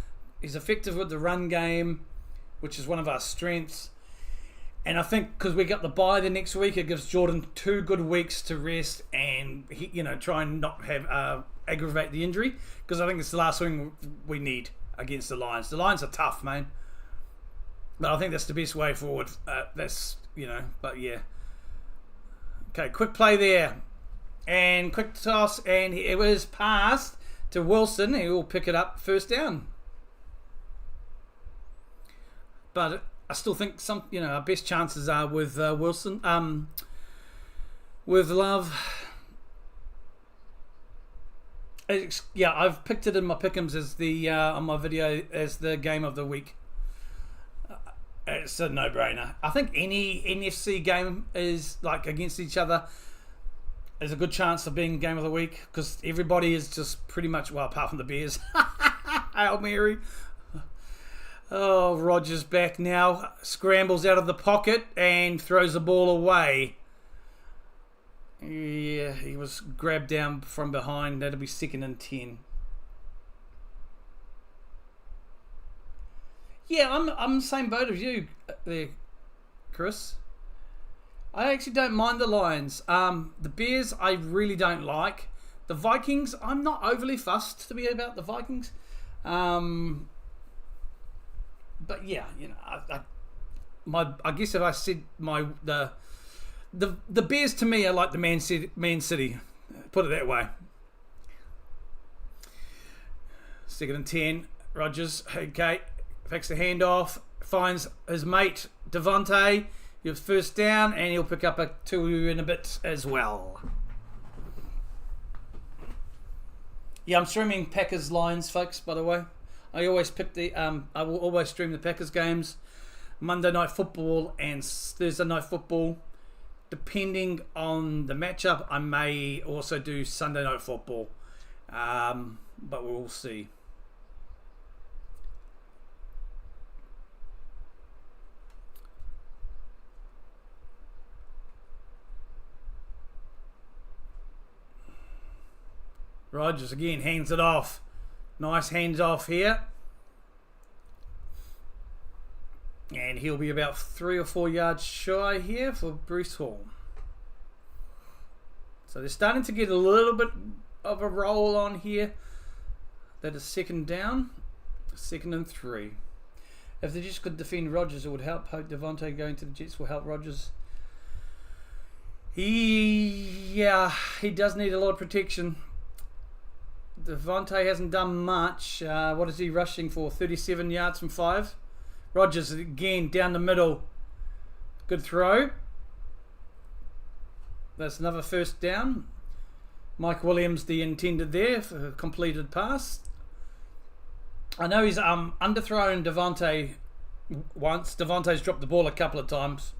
He's effective with the run game, which is one of our strengths. And I think because we got the bye the next week, it gives Jordan 2 good weeks to rest and try and not have aggravate the injury. Because I think it's the last thing we need against the Lions. The Lions are tough, man. But I think that's the best way forward. But yeah. Okay, quick play there. And quick toss, and it was passed to Wilson. He will pick it up, first down. But I still think our best chances are with Wilson. With Love. I've picked it in my pick'ems as on my video as the game of the week. It's a no-brainer. I think any NFC game is like against each other. There's a good chance of being game of the week because everybody is just pretty much, well, apart from the Bears. Hail Mary. Oh, Rogers back now. Scrambles out of the pocket and throws the ball away. Yeah, he was grabbed down from behind. That'll be 2nd and 10. Yeah, I'm the same boat as you there, Chris. I actually don't mind the Lions. The Bears, I really don't like. The Vikings, I'm not overly fussed to be about the Vikings. But yeah, I guess if I said the Bears to me are like the Man City. Put it that way. 2nd and 10. Rogers, okay, takes the handoff, finds his mate Devontae. Your first down, and he'll pick up a 2 in a bit as well. Yeah, I'm streaming Packers Lions, folks, by the way. I always pick I will always stream the Packers games, Monday Night Football and Thursday Night Football. Depending on the matchup, I may also do Sunday Night Football, but we'll see. Rogers again hands it off. Nice hands off here. And he'll be about 3 or 4 yards shy here for Bruce Hall. So they're starting to get a little bit of a roll on here. That is second down. 2nd and 3. If the Jets could defend Rodgers, it would help. Hope Devontae going to the Jets will help Rodgers. He does need a lot of protection. Devontae hasn't done much. What is he rushing for? 37 yards from 5. Rodgers again down the middle. Good throw. That's another first down. Mike Williams, the intended there for a completed pass. I know he's underthrown Devontae once. Devontae's dropped the ball a couple of times.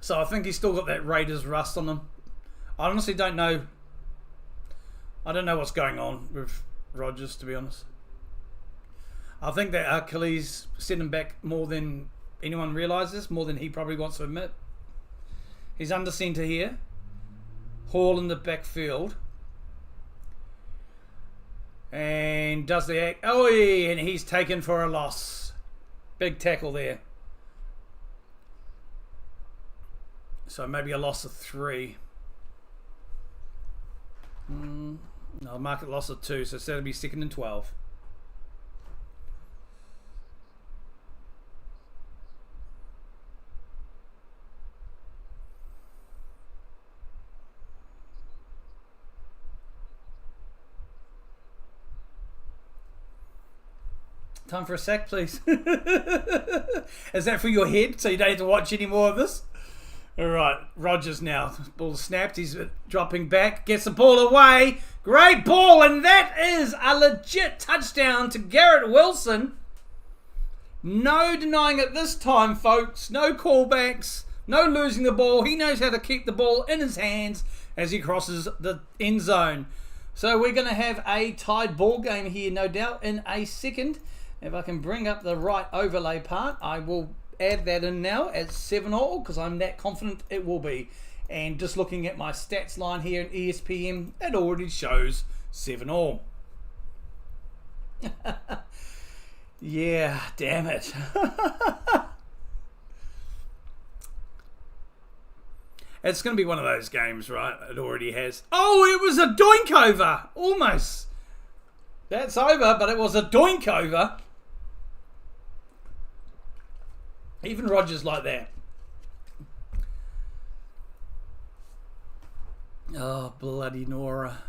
So I think he's still got that Raiders rust on him. I honestly don't know. I don't know what's going on with Rodgers, to be honest. I think that Achilles set him back more than anyone realises, more than he probably wants to admit. He's under centre here. Hall in the backfield. And does the act. Oh, and he's taken for a loss. Big tackle there. So maybe a loss of 3. No, market loss of 2, so that'll be 2nd and 12. Time for a sack, please. Is that for your head, so you don't have to watch any more of this? All right, Rodgers now. Ball snapped. He's dropping back. Gets the ball away. Great ball, and that is a legit touchdown to Garrett Wilson. No denying it this time, folks. No callbacks. No losing the ball. He knows how to keep the ball in his hands as he crosses the end zone. So we're going to have a tied ball game here, no doubt, in a second. If I can bring up the right overlay part, I will add that in now as 7-all because I'm that confident it will be. And just looking at my stats line here in ESPN, it already shows 7-all. Yeah, damn it. It's going to be one of those games, right? It already has. Oh, it was a doink over. Almost. That's over, but it was a doink over. Even Rodgers like that. Oh, bloody Nora.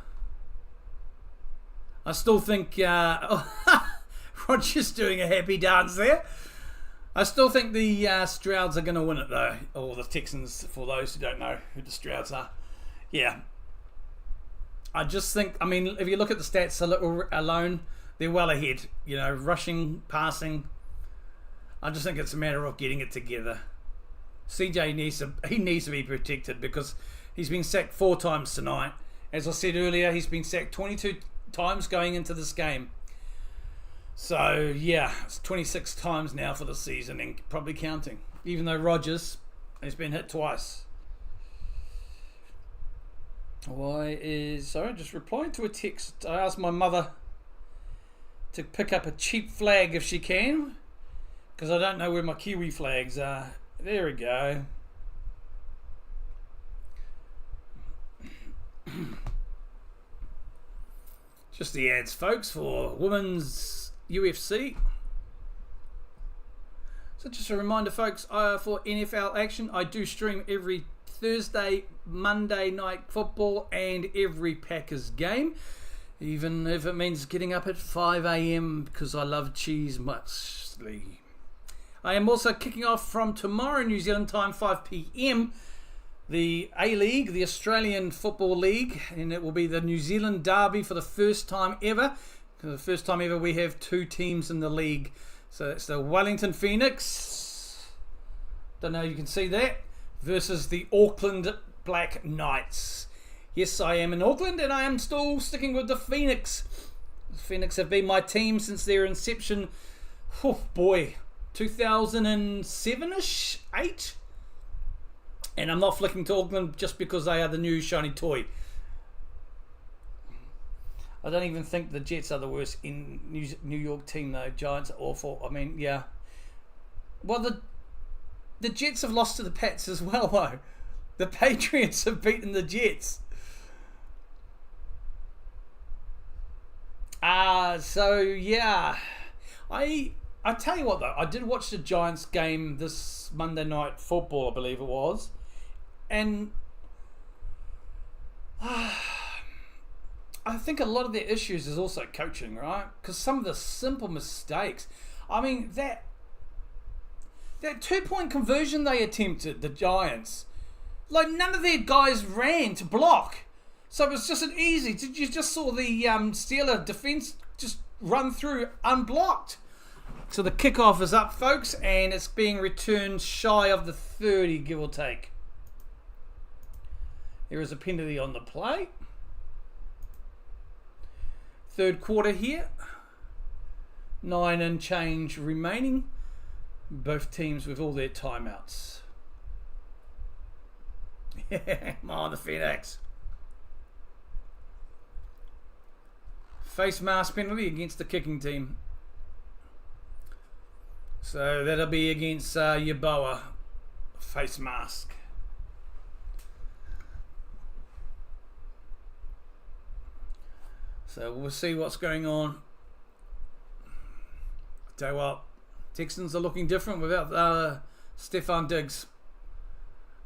I still think Rodgers doing a happy dance there. I still think the Strouds are going to win it though. Or the Texans, for those who don't know who the Strouds are. Yeah. I just think, I mean, if you look at the stats alone, they're well ahead. You know, rushing, passing. I just think it's a matter of getting it together. CJ needs to be protected because he's been sacked 4 times tonight. As I said earlier, he's been sacked 22 times going into this game. So, yeah, it's 26 times now for the season and probably counting. Even though Rodgers has been hit twice. Just replying to a text. I asked my mother to pick up a cheap flag if she can. Because I don't know where my Kiwi flags are. There we go. Just the ads, folks, for women's UFC. So just a reminder, folks, for NFL action, I do stream every Thursday, Monday night football, and every Packers game. Even if it means getting up at 5 a.m. because I love cheese muchly. I am also kicking off from tomorrow, New Zealand time, 5 p.m. the A-League, the Australian Football League, and it will be the New Zealand Derby for the first time ever. For the first time ever, we have 2 teams in the league. So it's the Wellington Phoenix, don't know if you can see that, versus the Auckland Black Knights. Yes, I am in Auckland, and I am still sticking with the Phoenix. The Phoenix have been my team since their inception. Oh boy, 2007-ish, 8. And I'm not flicking to Auckland just because they are the new shiny toy. I don't even think the Jets are the worst in New York team though. Giants are awful. I mean, yeah. Well, the Jets have lost to the Pats as well, though. The Patriots have beaten the Jets. So yeah, I tell you what though, I did watch the Giants game this Monday Night Football, I believe it was, and I think a lot of their issues is also coaching, right? Because some of the simple mistakes. I mean that 2-point conversion they attempted, the Giants, like none of their guys ran to block. So it was just an easy. You just saw the Steeler defense just run through unblocked. So the kickoff is up, folks, and it's being returned shy of the 30, give or take. There is a penalty on the play. Third quarter here. 9 and change remaining. Both teams with all their timeouts. Come on, the Phoenix. Face mask penalty against the kicking team. So that'll be against Yeboah. Face mask. So we'll see what's going on. Tell you what, Texans are looking different without Stefan Diggs.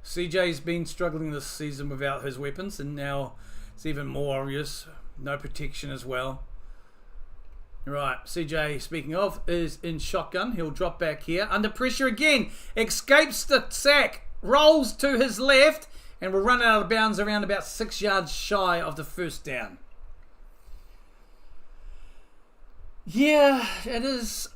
CJ's been struggling this season without his weapons, and now it's even more obvious. No protection as well. Right, CJ, speaking of, is in shotgun. He'll drop back here. Under pressure again. Escapes the sack. Rolls to his left. And will run out of bounds around about 6 yards shy of the first down. Yeah, it is.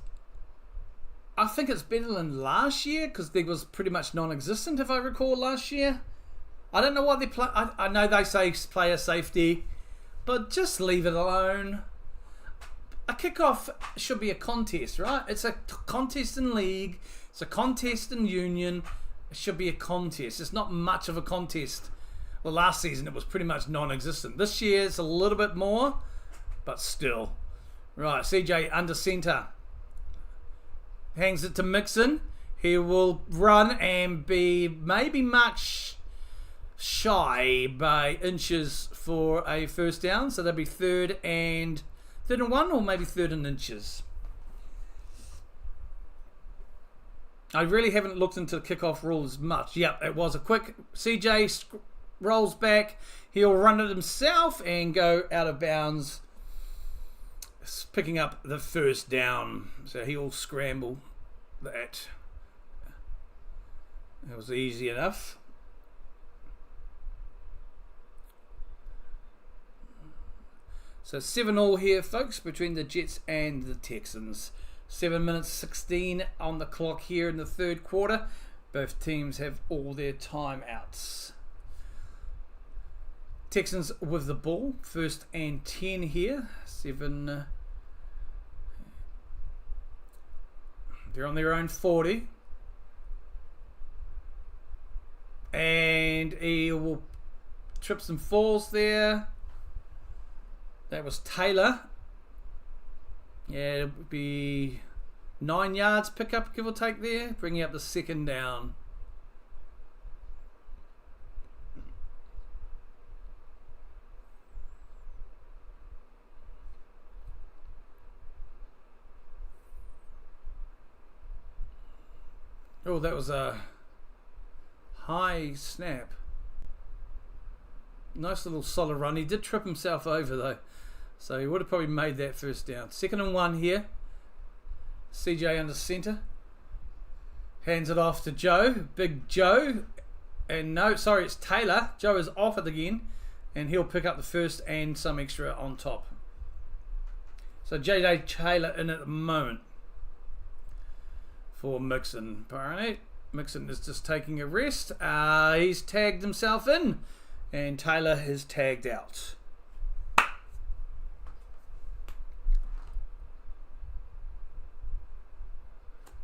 I think it's better than last year because they was pretty much non-existent, if I recall, last year. I don't know what they play. I know they say player safety, but just leave it alone. A kickoff should be a contest, right? It's a contest in league. It's a contest in union. It should be a contest. It's not much of a contest. Well, last season it was pretty much non-existent. This year it's a little bit more, but still. Right, CJ under center. Hangs it to Mixon. He will run and be maybe much shy by inches for a first down. So that'll be third and 1 or maybe third and inches. I really haven't looked into kickoff rules much. Yep, it was a quick. CJ rolls back. He'll run it himself and go out of bounds, picking up the first down. So he'll scramble that. It was easy enough. So 7-all here, folks, between the Jets and the Texans. 7 minutes 16 on the clock here in the third quarter. Both teams have all their timeouts. Texans with the ball. First and 10 here. 7. They're on their own 40. And he will trips and falls there. That was Taylor. Yeah, it would be 9 yards pickup, give or take there, bringing up the second down. Oh, that was a high snap. Nice little solid run. He did trip himself over though, so he would have probably made that first down. 2nd and 1 here. CJ under center. Hands it off to Joe. Big Joe. And no, sorry, it's Taylor. Joe is off it again, and he'll pick up the first and some extra on top. So JJ Taylor in at the moment for Mixon. Apparently Mixon is just taking a rest. He's tagged himself in, and Taylor is tagged out.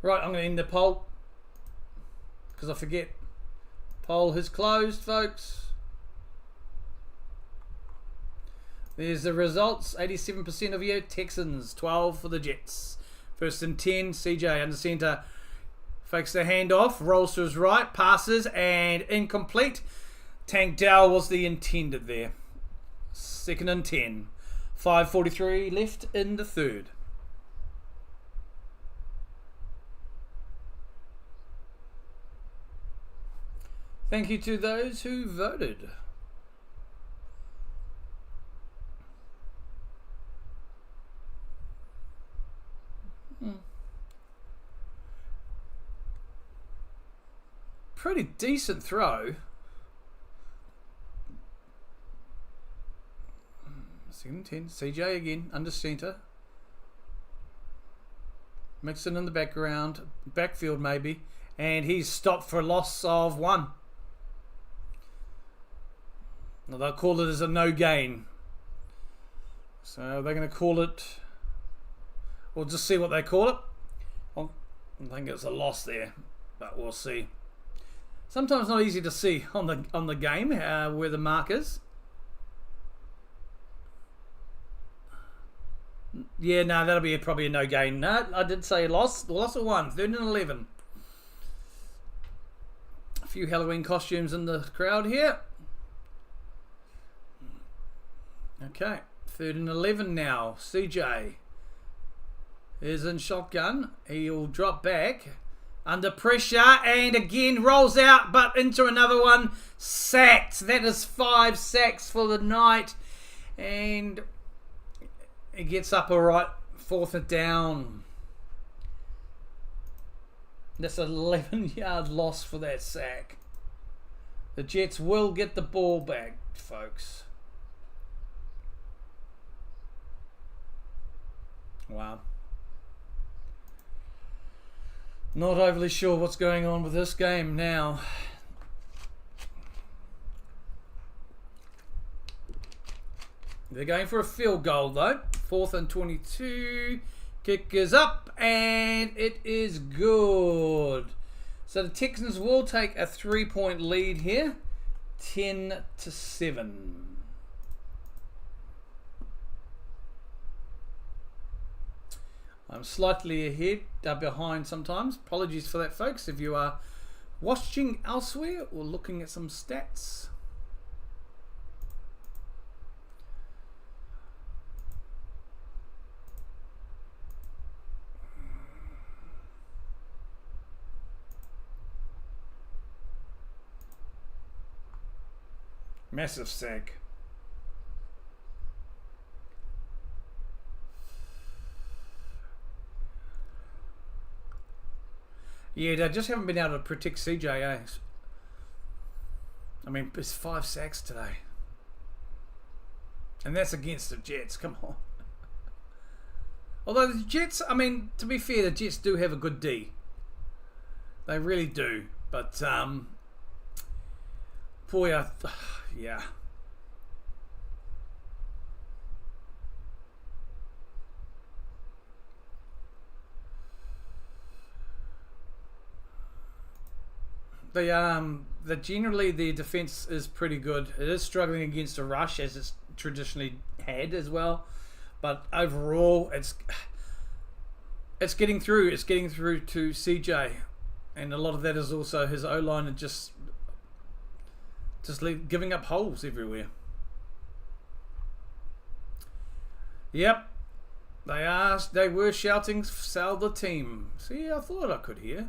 Right, I'm going to end the poll because I forget. Poll has closed, folks. There's the results. 87% of you Texans, 12 for the Jets. First and 10, CJ under center. Fakes the handoff, rolls to his right, passes, and incomplete. Tank Dow was the intended there. 2nd and 10. 5:43 left in the third. Thank you to those who voted. Pretty decent throw. 2nd and 10. CJ again, under centre. Mixon in the background. Backfield maybe. And he's stopped for a loss of 1. Now they'll call it as a no gain. So they're going to call it... We'll just see what they call it. I think it's a loss there. But we'll see. Sometimes not easy to see on the game where the mark is. Yeah, no, that'll be probably a no gain. No, I did say loss. Loss of 1. 3rd and 11. A few Halloween costumes in the crowd here. Okay, 3rd and 11 now. CJ is in shotgun. He'll drop back. Under pressure, and again rolls out, but into another one. Sacked. That is 5 sacks for the night. And he gets up alright. 4th down. That's an 11-yard loss for that sack. The Jets will get the ball back, folks. Wow. Not overly sure what's going on with this game now. They're going for a field goal though. 4th and 22. Kick is up and it is good. So the Texans will take a 3-point lead here. 10-7. I'm slightly ahead, behind sometimes. Apologies for that, folks. If you are watching elsewhere or looking at some stats. Massive sack. Yeah, they just haven't been able to protect CJ, eh? I mean, it's 5 sacks today. And that's against the Jets, come on. Although the Jets, I mean, to be fair, the Jets do have a good D. They really do. But, boy, yeah. Generally the defense is pretty good. It is struggling against a rush as it's traditionally had as well, but overall it's getting through. It's getting through to CJ, and a lot of that is also his O-line and just giving up holes everywhere. Yep, they were shouting, "Sell the team." See, I thought I could hear.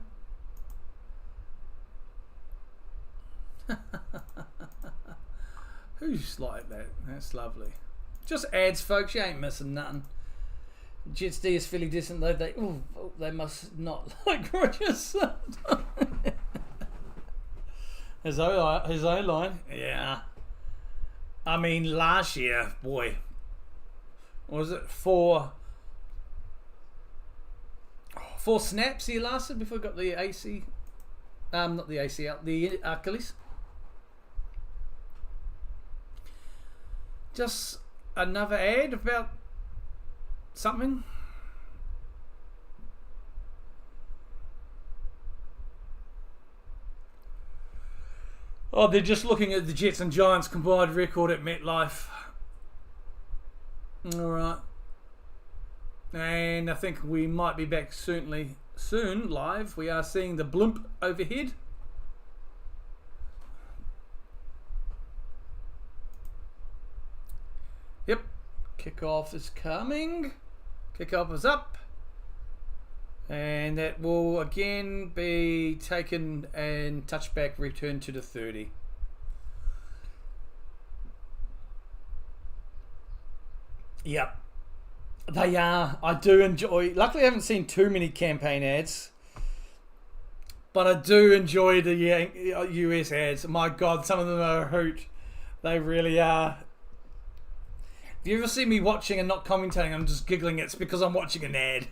Who's like that? That's lovely. Just ads, folks. You ain't missing nothing. Jets D is fairly decent though. They must not like Rodgers. His O-line. Yeah. I mean, last year, boy, was it 4 snaps he lasted before he got the AC? Not the ACL, the Achilles. Just another ad about something. Oh, they're just looking at the Jets and Giants combined record at MetLife. Alright. And I think we might be back certainly soon live. We are seeing the blimp overhead. Yep, kickoff is coming. Kickoff is up. And that will again be taken and touchback return to the 30. Yep. They are. I do enjoy. Luckily, I haven't seen too many campaign ads. But I do enjoy the US ads. My God, some of them are a hoot. They really are. If you ever see me watching and not commentating, I'm just giggling. It's because I'm watching an ad.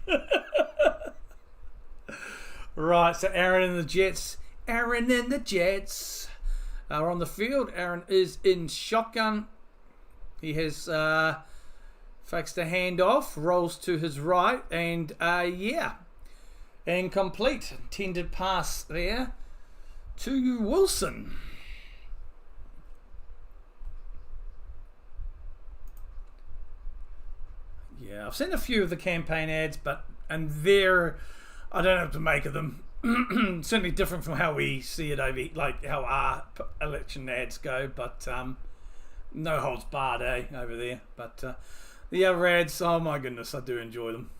Right, so Aaron and the Jets. Aaron and the Jets are on the field. Aaron is in shotgun. He has fakes the handoff, rolls to his right, and incomplete. Intended pass there to Wilson. Yeah, I've seen a few of the campaign ads, and they're, I don't know what to make of them. Certainly different from how we see it over, like how our election ads go, but no holds barred, over there. But the other ads, oh my goodness, I do enjoy them.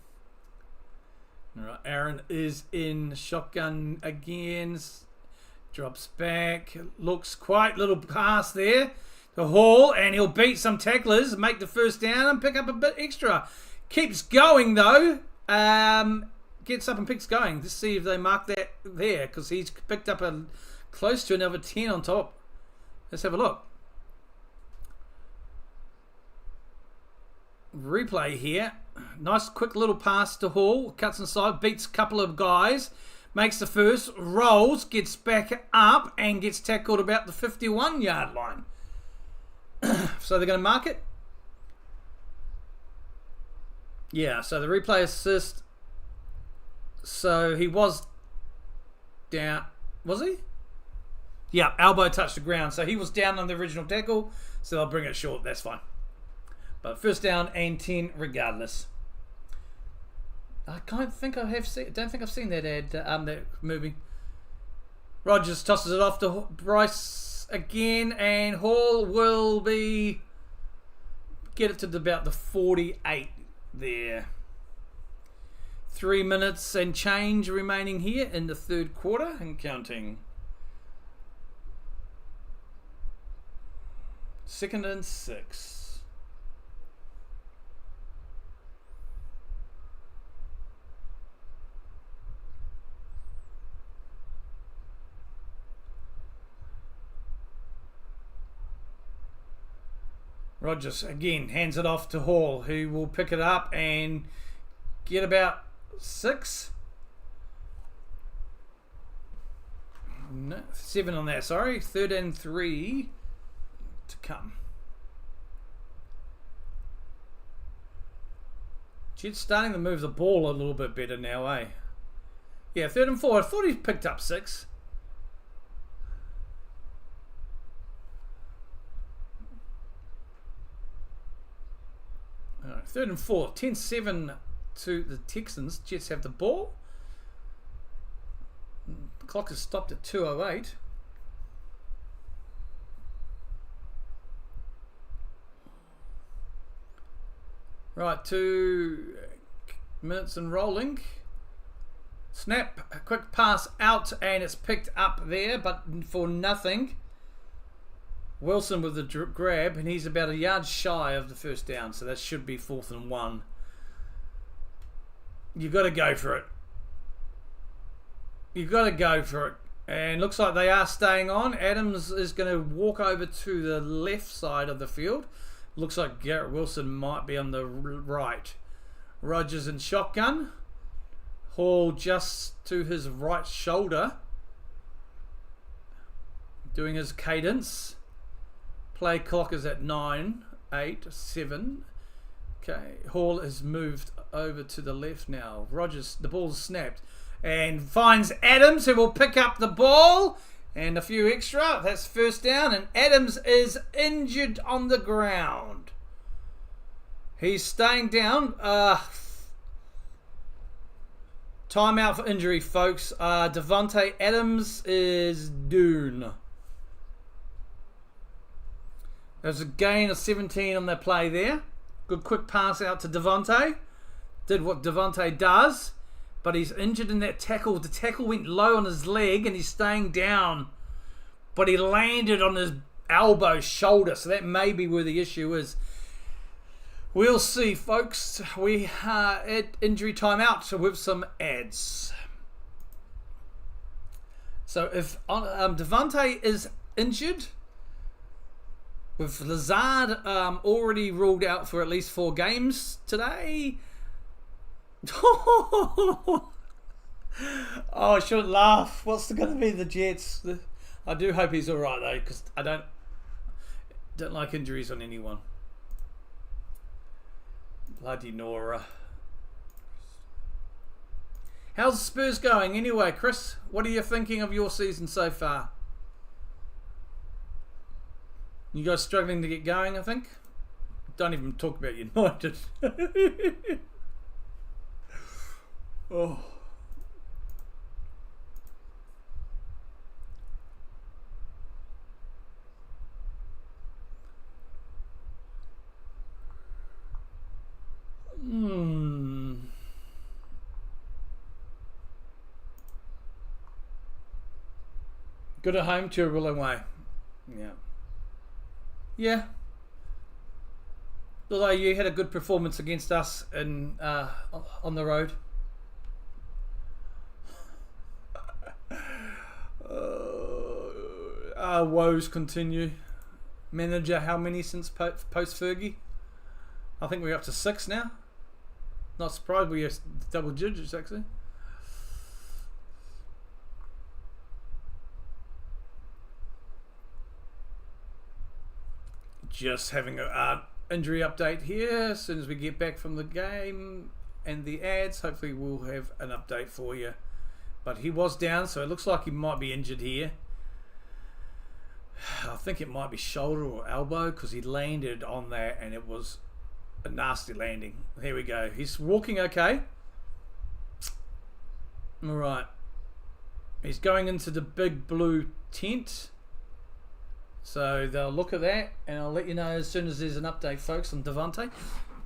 All right, Aaron is in shotgun again. Drops back, looks quite little pass there to Hall, and he'll beat some tacklers, make the first down, and pick up a bit extra. Keeps going though. Gets up and picks going. Let's see if they mark that there, because he's picked up a close to another 10 on top. Let's have a look. Replay here. Nice quick little pass to Hall. Cuts inside, beats a couple of guys. Makes the first, rolls, gets back up, and gets tackled about the 51-yard line. So they're going to mark it? Yeah, so the replay assist. So he was down. Was he? Yeah, elbow touched the ground. So he was down on the original tackle. So they'll bring it short. That's fine. But first down and 10 regardless. I don't think I've seen that ad, that movie. Rogers tosses it off to Bryce again, and Hall will get it to about the 48 there. 3 minutes and change remaining here in the third quarter and counting. 2nd and 6. Rogers again hands it off to Hall, who will pick it up and get about 6. No, 7 on that, sorry. 3rd and 3 to come. Jets starting to move the ball a little bit better now, eh? Yeah, 3rd and 4. I thought he picked up 6. All right, 3rd and 4. 10-7 to the Texans. Jets have the ball. The clock has stopped at 2:08. Right, 2 minutes and rolling. Snap, a quick pass out, and it's picked up there, but for nothing. Wilson with the grab, and he's about a yard shy of the first down, so that should be 4th and 1. You've got to go for it. You've got to go for it. And looks like they are staying on. Adams is going to walk over to the left side of the field. Looks like Garrett Wilson might be on the right. Rogers in shotgun. Hall just to his right shoulder. Doing his cadence. Play clock is at 9, 8, 7. Okay, Hall has moved over to the left now. Rogers, the ball's snapped. And finds Adams, who will pick up the ball. And a few extra. That's first down. And Adams is injured on the ground. He's staying down. Timeout for injury, folks. Devontae Adams is done. There's a gain of 17 on their play there. Good quick pass out to Devontae. Did what Devontae does, but he's injured in that tackle. The tackle went low on his leg and he's staying down. But he landed on his elbow, shoulder, so that may be where the issue is. We'll see, folks. We are at injury timeout with some ads. So if Devontae is injured, with Lazard already ruled out for at least 4 games today. Oh, I shouldn't laugh. What's going to be the Jets? I do hope he's all right though, because I don't like injuries on anyone. Bloody Nora. How's Spurs going anyway, Chris? What are you thinking of your season so far? You guys struggling to get going, I think? Don't even talk about United. Oh. Good at home, terrible away. Yeah. Yeah. Although you had a good performance against us in on the road. Our woes continue. Manager, how many since post Fergie? I think we're up to 6 now. Not surprised we're double digits actually. Just having an injury update here. As soon as we get back from the game and the ads, hopefully we'll have an update for you. But he was down, so it looks like he might be injured here. I think it might be shoulder or elbow, because he landed on that and it was a nasty landing. Here we go. He's walking okay. Alright. He's going into the big blue tent. So they'll look at that, and I'll let you know as soon as there's an update, folks, on Devontae.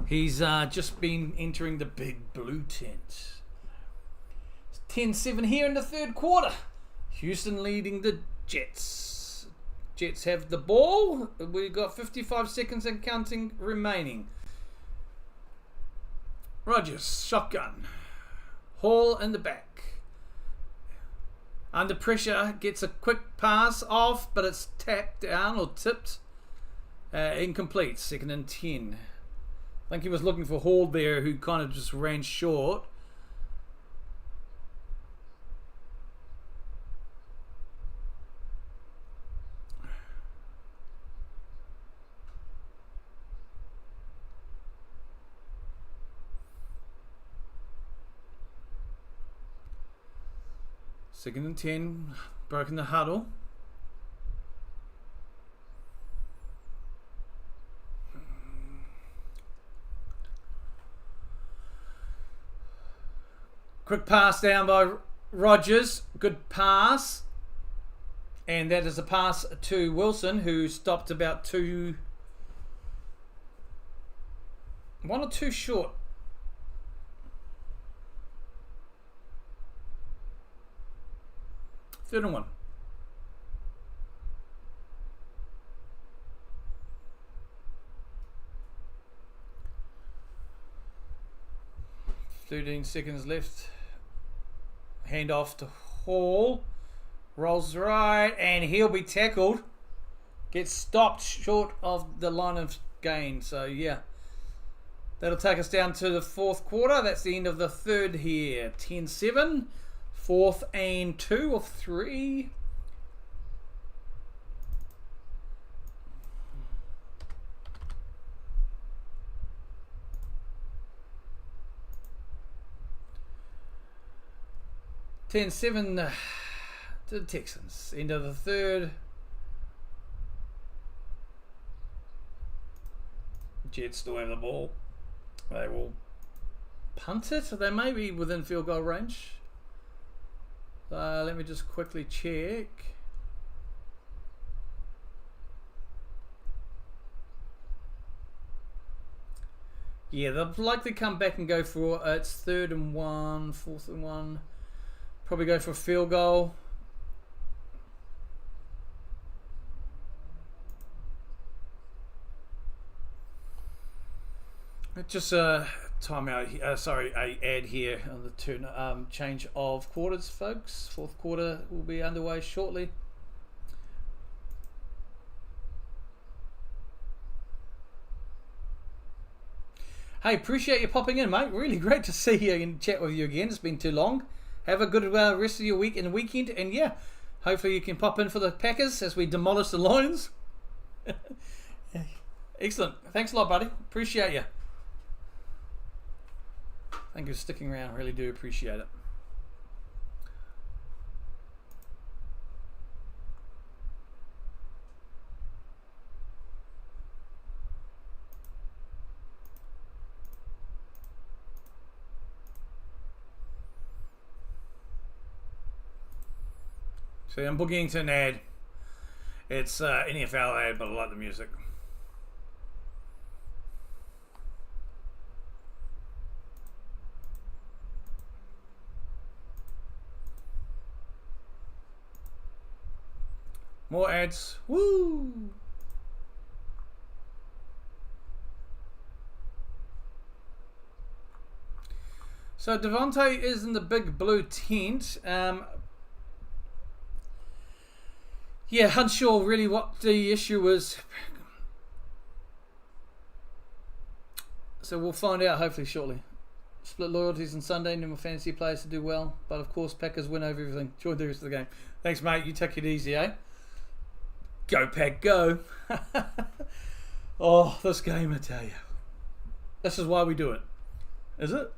He's just been entering the big blue tent. It's 10-7 here in the third quarter. Houston leading the Jets. Jets have the ball. We've got 55 seconds and counting remaining. Rodgers, shotgun. Hall in the back. Under pressure, gets a quick pass off, but it's tapped down or tipped. Incomplete, 2nd and 10. I think he was looking for Hall there, who kind of just ran short. Second and 10, broken the huddle. Quick pass down by Rodgers. Good pass. And that is a pass to Wilson, who stopped about 1 or 2 short. Third and 1. "13 seconds left. Hand off to Hall. Rolls right, and he'll be tackled. Gets stopped short of the line of gain. So, yeah. That'll take us down to the fourth quarter. That's the end of the third here. 10-7. 4th and 2 or 3. Ten seven to the Texans. End of the third. Jets still have the ball. They will punt it. They may be within field goal range. Let me just quickly check. Yeah, they'll likely come back and go for it's 3rd and 1, 4th and 1. Probably go for a field goal. Just a timeout. Sorry, a ad here on the turn. Change of quarters, folks. 4th quarter will be underway shortly. Hey, appreciate you popping in, mate. Really great to see you and chat with you again. It's been too long. Have a good rest of your week and weekend. And yeah, hopefully you can pop in for the Packers as we demolish the Lions. Excellent. Thanks a lot, buddy. Appreciate you. Thank you for sticking around. Really do appreciate it. So I'm bookings an ad. It's NFL ad, but I like the music. More ads. Woo! So Devontae is in the big blue tent. Yeah, unsure really what the issue is. So we'll find out hopefully shortly. Split loyalties on Sunday, no more fantasy players to do well. But of course, Packers win over everything. Enjoy the rest of the game. Thanks, mate. You take it easy, eh? Go, Pack, go. Oh, this game, I tell you. This is why we do it. Is it?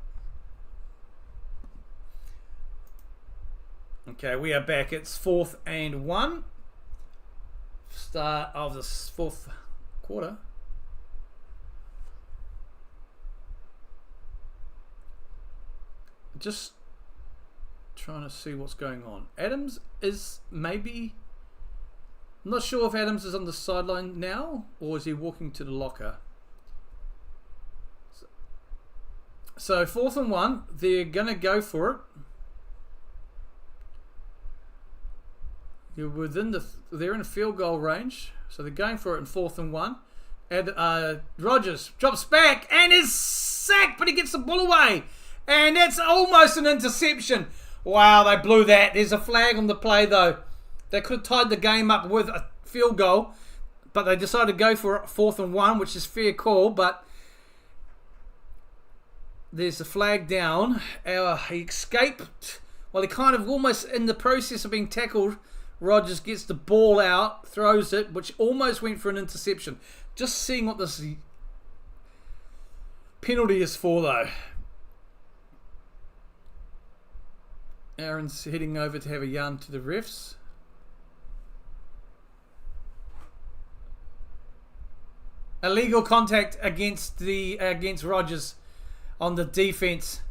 Okay, we are back. It's 4th and 1. Start of the 4th quarter. Just trying to see what's going on. Adams is maybe... I'm not sure if Adams is on the sideline now or is he walking to the locker. So 4th and 1. They're going to go for it. They're in a field goal range, so they're going for it in 4th and 1. And Rodgers drops back and is sacked, but he gets the ball away, and it's almost an interception. Wow, they blew that. There's a flag on the play though. They could have tied the game up with a field goal, but they decided to go for it 4th and 1, which is fair call. But there's a flag down. He escaped. Well, he kind of almost in the process of being tackled. Rodgers gets the ball out, throws it, which almost went for an interception. Just seeing what this penalty is for, though. Aaron's heading over to have a yarn to the refs. Illegal contact against Rodgers on the defense.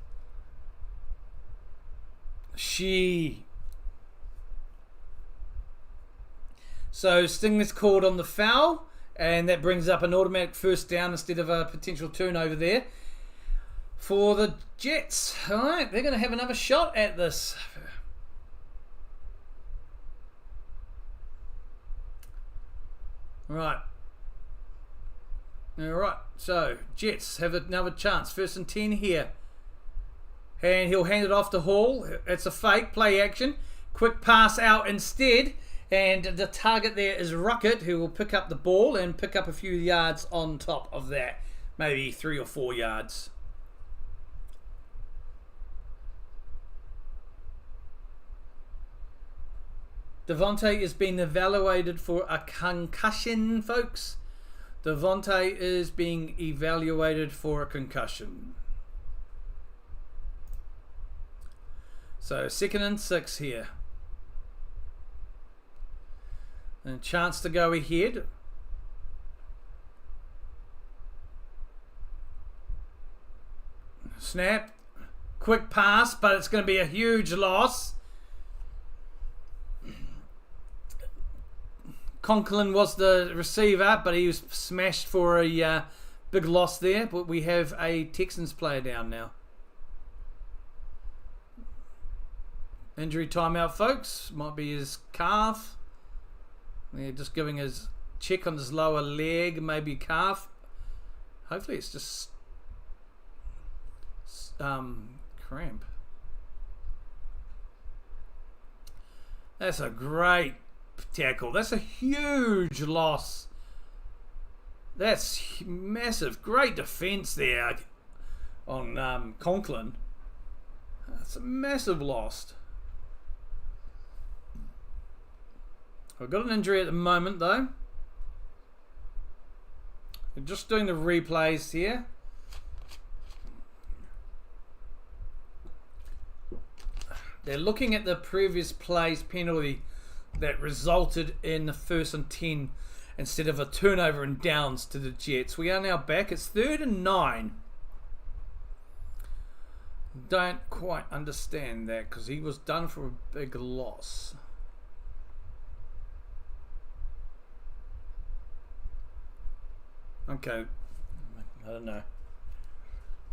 So Stingley's called on the foul, and that brings up an automatic first down instead of a potential turnover there for the Jets. All right, they're going to have another shot at this. Right. All right, so Jets have another chance. 1st and 10 here. And he'll hand it off to Hall. It's a fake play action. Quick pass out instead. And the target there is Ruckett, who will pick up the ball and pick up a few yards on top of that. Maybe 3 or 4 yards. Devontae is being evaluated for a concussion, folks. Devontae is being evaluated for a concussion. So 2nd and 6 here. And a chance to go ahead. Snap. quick pass, but it's going to be a huge loss. Conklin was the receiver, but he was smashed for a big loss there. But we have a Texans player down now. Injury timeout, folks. Might be his calf. They're just giving his check on his lower leg, maybe calf. Hopefully it's just cramp. That's a great tackle. That's a huge loss. That's massive. Great defense there on Conklin. That's a massive loss. I've got an injury at the moment though. We're just doing the replays here. They're looking at the previous play's penalty that resulted in the 1st and 10 instead of a turnover and downs to the Jets. We are now back. It's 3rd and 9. Don't quite understand that because he was done for a big loss. Okay, I don't know.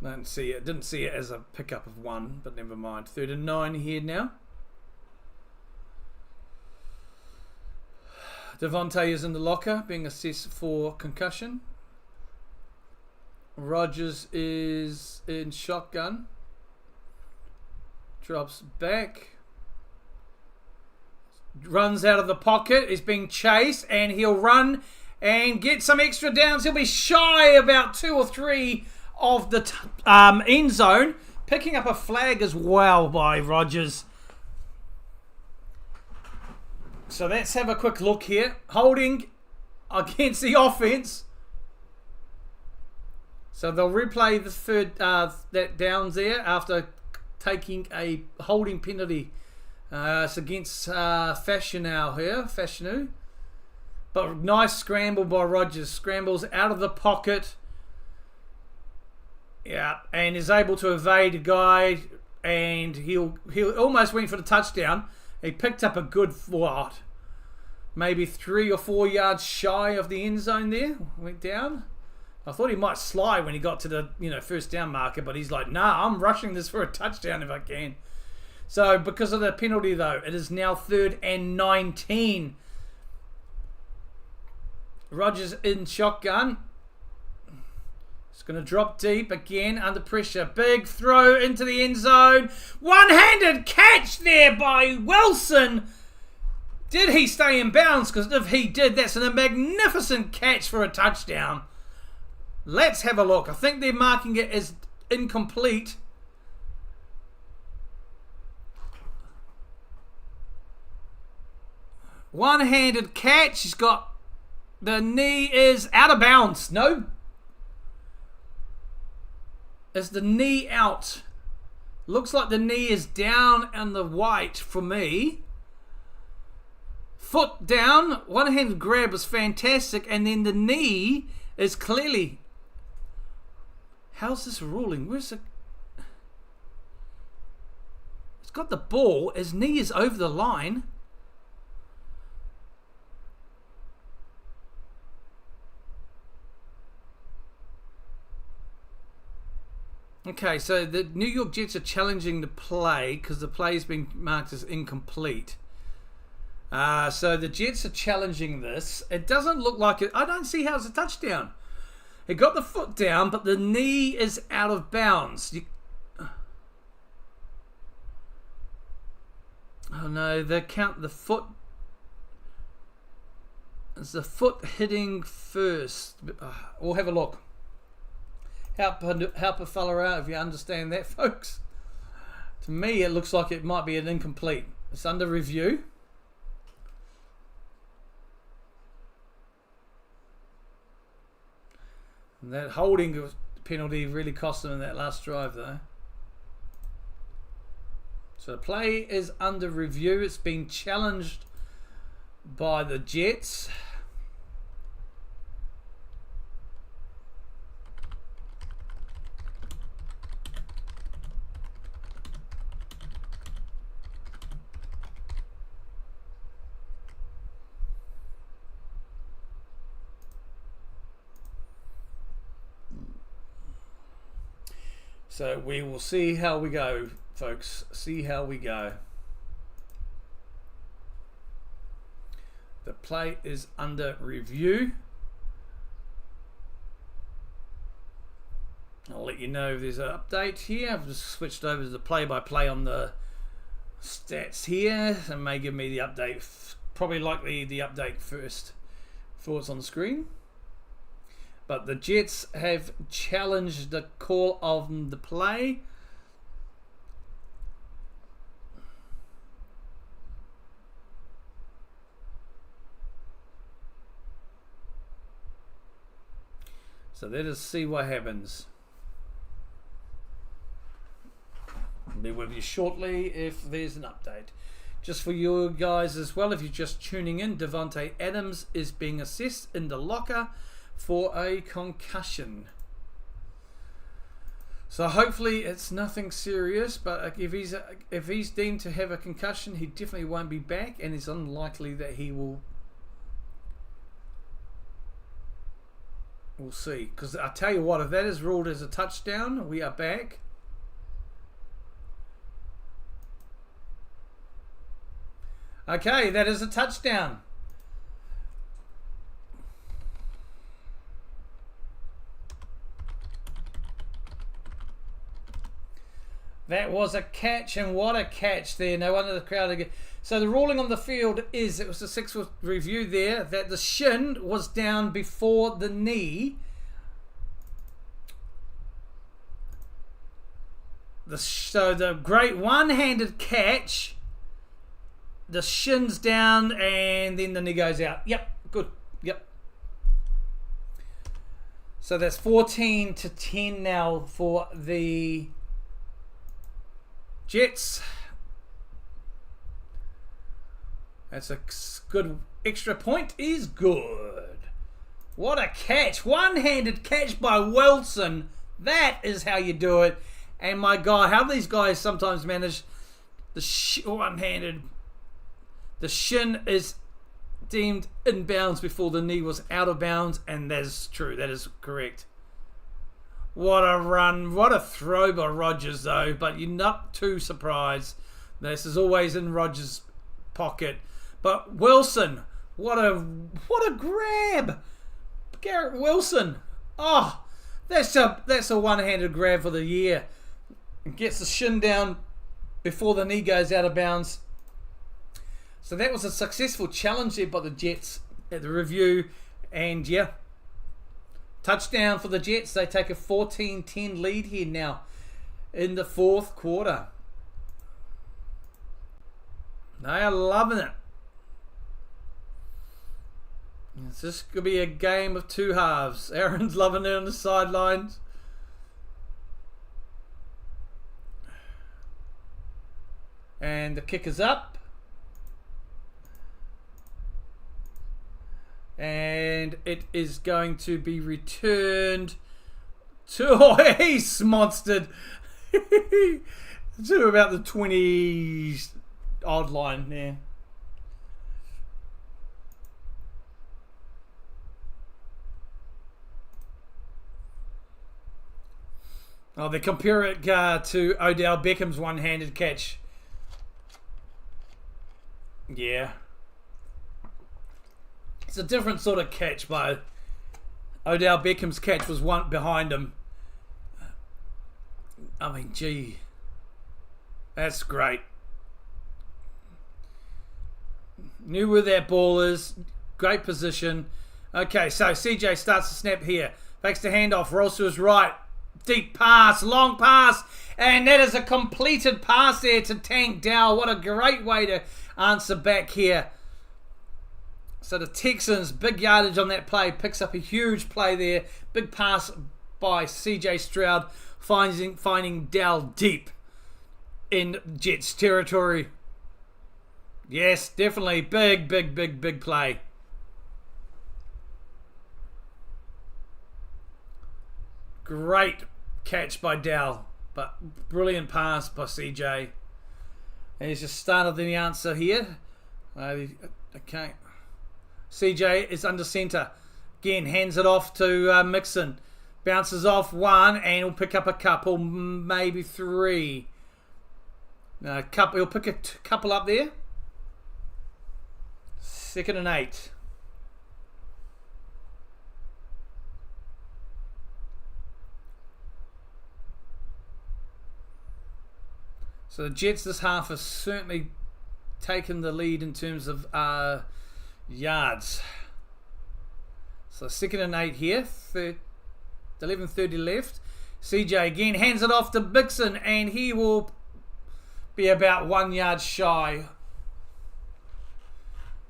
Didn't see it as a pickup of 1, but never mind. 3rd and 9 here now. Devontae is in the locker, being assessed for concussion. Rodgers is in shotgun. Drops back. Runs out of the pocket. Is being chased, and he'll run and get some extra downs. He'll be shy about 2 or 3 of the end zone. Picking up a flag as well by Rodgers. So let's have a quick look here. Holding against the offense. So they'll replay the third that downs there after taking a holding penalty. It's against Fashanu here. Fashanu. But nice scramble by Rodgers. Scrambles out of the pocket. Yeah, and is able to evade a guy, and he'll almost went for the touchdown. He picked up a good what? Maybe 3 or 4 yards shy of the end zone there. Went down. I thought he might slide when he got to the 1st down marker, but he's like, nah, I'm rushing this for a touchdown if I can. So because of the penalty though, it is now 3rd and 19. Rodgers in shotgun. It's going to drop deep again under pressure. Big throw into the end zone. One-handed catch there by Wilson. Did he stay in bounds? Because if he did, that's a magnificent catch for a touchdown. Let's have a look. I think they're marking it as incomplete. One-handed catch. He's got... The knee is out of bounds. No. Is the knee out? Looks like the knee is down and the white for me. Foot down. One-handed grab was fantastic. And then the knee is clearly... How's this ruling? Where's the... It's got the ball. His knee is over the line. Okay, so the New York Jets are challenging the play because the play has been marked as incomplete. So the Jets are challenging this. It doesn't look like it. I don't see how it's a touchdown. It got the foot down, but the knee is out of bounds. Oh no, they count the foot. Is the foot hitting first? We'll have a look. Help a fella out if you understand that, folks. To me, it looks like it might be an incomplete. It's under review. And that holding penalty really cost them in that last drive, though. So the play is under review. It's been challenged by the Jets. So we will see how we go, folks. See how we go. The play is under review. I'll let you know if there's an update here. I've just switched over to the play-by-play on the stats here. It may give me the update. Probably likely the update first before it's on the screen. But the Jets have challenged the call of the play. So let us see what happens. I'll be with you shortly if there's an update. Just for you guys as well, if you're just tuning in, Devontae Adams is being assessed in the locker for a concussion. So hopefully it's nothing serious, but if he's deemed to have a concussion, he definitely won't be back, and it's unlikely that he will. We'll see, because I tell you what, if that is ruled as a touchdown, we are back. Okay, that is a touchdown. That was a catch, and what a catch there. No wonder the crowd again. So the ruling on the field is, it was a 6-foot review there, that the shin was down before the knee. So the great one-handed catch, the shin's down, and then the knee goes out. Yep, good. Yep. So that's 14-10 now for the Jets. That's a good extra point. Is good. What a catch. One-handed catch by Wilson. That is how you do it. And my God, how these guys sometimes manage the one-handed. The shin is deemed in bounds before the knee was out of bounds, and that is true. That is correct. What a run. What a throw by Rodgers, though. But you're not too surprised. This is always in Rodgers' pocket. But Wilson, what a grab. Garrett Wilson. Oh, that's a one-handed grab for the year. Gets the shin down before the knee goes out of bounds. So that was a successful challenge there by the Jets at the review. And yeah, touchdown for the Jets. They take a 14-10 lead here now in the fourth quarter. They are loving it. It's just going to be a game of two halves. Aaron's loving it on the sidelines. And the kick is up. And it is going to be returned to... Oh, he's monstered. To about the 20s odd line there. Oh, they compare it to Odell Beckham's one-handed catch. Yeah. It's a different sort of catch, but Odell Beckham's catch was one behind him. I mean, gee. That's great. Knew where that ball is. Great position. Okay, so CJ starts to snap here. Fakes the handoff. Rolls to his right. Deep pass. Long pass. And that is a completed pass there to Tank Dowell. What a great way to answer back here. So the Texans, big yardage on that play. Picks up a huge play there. Big pass by CJ Stroud. Finding Dowell deep in Jets territory. Yes, definitely. Big play. Great catch by Dowell. But brilliant pass by CJ. And he's just started the answer here. Okay. CJ is under center. Again, hands it off to Mixon. Bounces off one, and he'll pick up a couple, maybe three. No, couple. He'll pick a couple up there. 2nd and 8. So the Jets this half have certainly taken the lead in terms of yards. So 2nd and 8 here. 11:30 left. CJ again hands it off to Mixon, and he will be about 1 yard shy.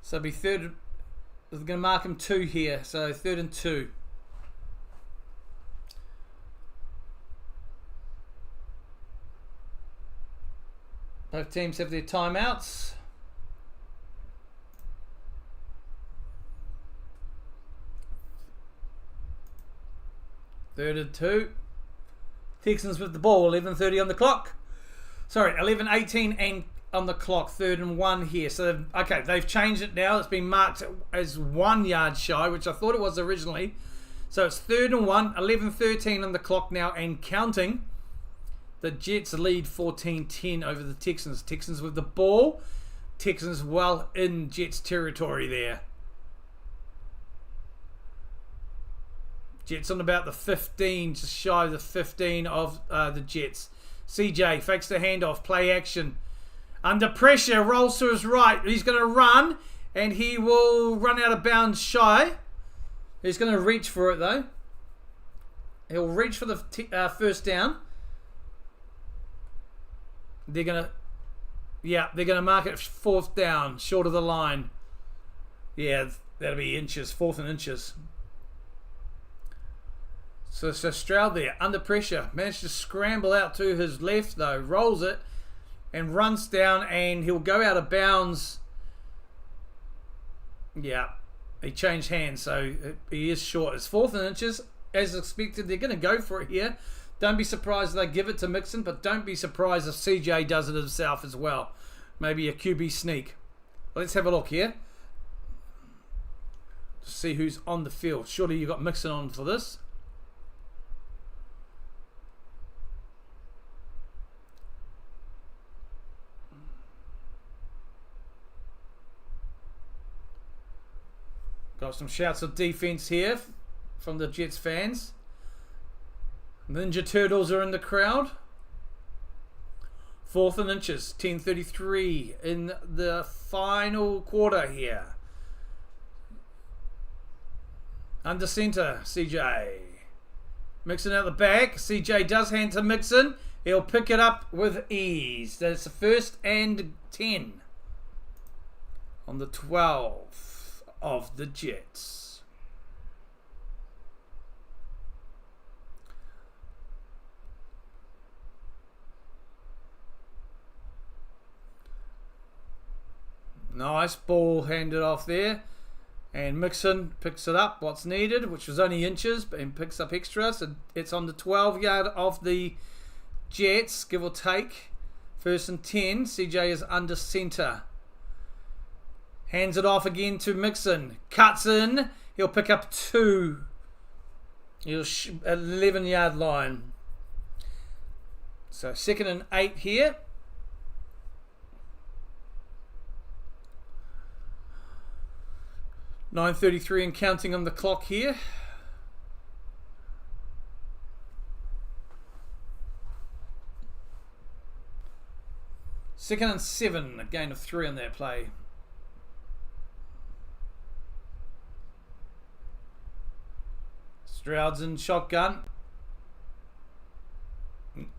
So it'll be third. We're going to mark him 2 here. So 3rd and 2. Both teams have their timeouts. Third and 2. Texans with the ball. 11:30 on the clock. Sorry, 11:18 and on the clock. 3rd and 1 here. So okay, they've changed it now. It's been marked as 1 yard shy, which I thought it was originally. So it's 3rd and 1. 11:13 on the clock now and counting. The Jets lead 14-10 over the Texans. Texans with the ball. Texans well in Jets territory there. Jets on about the 15, just shy of the 15 of the Jets. CJ fakes the handoff, play action. Under pressure, rolls to his right. He's going to run, and he will run out of bounds shy. He's going to reach for it, though. He'll reach for the first down. They're going to mark it 4th down, short of the line. Yeah, that'll be inches, 4th and inches. So Stroud there, under pressure, managed to scramble out to his left though, rolls it and runs down, and he'll go out of bounds. Yeah, he changed hands, so he is short. It's 4th and inches, as expected. They're going to go for it here. Don't be surprised if they give it to Mixon, but don't be surprised if CJ does it himself as well. Maybe a QB sneak. Let's have a look here. See who's on the field. Surely you got Mixon on for this. Got some shouts of defense here from the Jets fans. Ninja Turtles are in the crowd. 4th and inches, 10:33 in the final quarter here. Under center, CJ. Mixon out the back. CJ does hand to Mixon. He'll pick it up with ease. That's the 1st and 10 on the 12 of the Jets. Nice ball handed off there. And Mixon picks it up, what's needed, which was only inches, and picks up extra. So it's on the 12 yard of the Jets, give or take. 1st and 10. CJ is under center. Hands it off again to Mixon. Cuts in. He'll pick up 2. He'll 11 yard line. So 2nd and 8 here. $9:33 and counting on the clock here. Second and 7, a gain of 3 on that play. Stroud's in shotgun.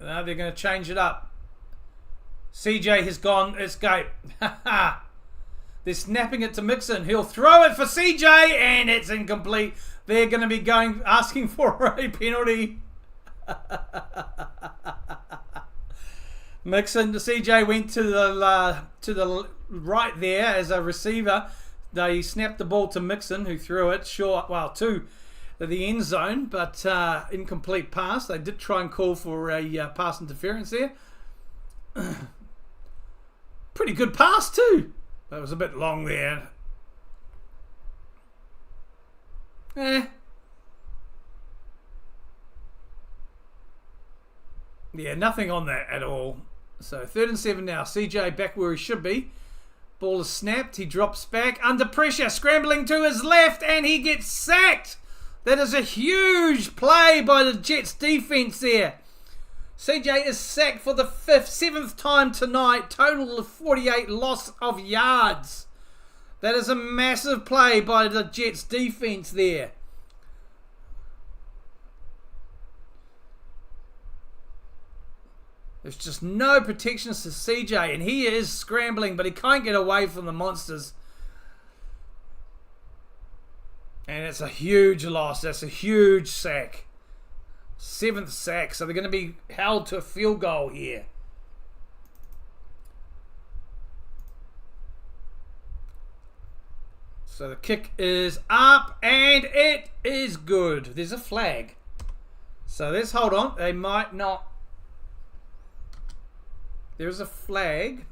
Now they're going to change it up. CJ has gone escape. They're snapping it to Mixon. He'll throw it for CJ, and it's incomplete. They're going to be asking for a penalty. Mixon to CJ went to the right there as a receiver. They snapped the ball to Mixon, who threw it short, to the end zone, but incomplete pass. They did try and call for a pass interference there. Pretty good pass too. That was a bit long there. Yeah, nothing on that at all. So 3rd and 7 now. CJ back where he should be. Ball is snapped. He drops back under pressure, scrambling to his left, and he gets sacked. That is a huge play by the Jets defense there. CJ is sacked for the 7th time tonight. Total of 48 loss of yards. That is a massive play by the Jets defense there. There's just no protections to CJ, and he is scrambling, but he can't get away from the monsters. And it's a huge loss. That's a huge sack. 7th sack, so they're going to be held to a field goal here. So the kick is up, and it is good. There's a flag. So let's hold on. They might not... There's a flag.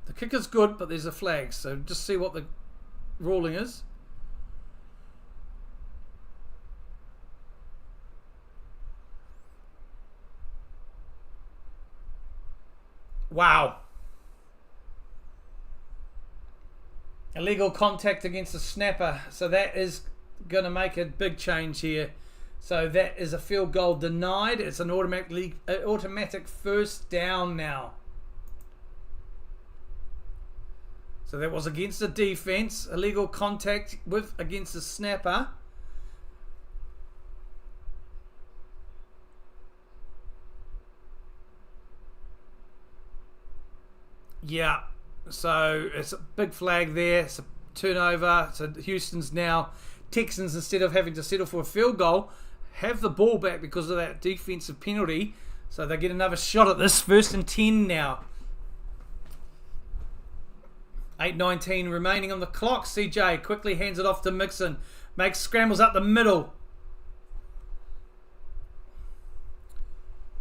The kick is good, but there's a flag. So just see what the ruling is. Wow. Illegal contact against the snapper. So that is going to make a big change here. So that is a field goal denied. It's an automatic first down now. So that was against the defense. Illegal contact against the snapper. Yeah. So it's a big flag there. It's a turnover. So Houston's now Texans, instead of having to settle for a field goal, have the ball back because of that defensive penalty. So they get another shot at this. 1st and 10 now. 8:19 remaining on the clock. CJ quickly hands it off to Mixon. Makes scrambles up the middle.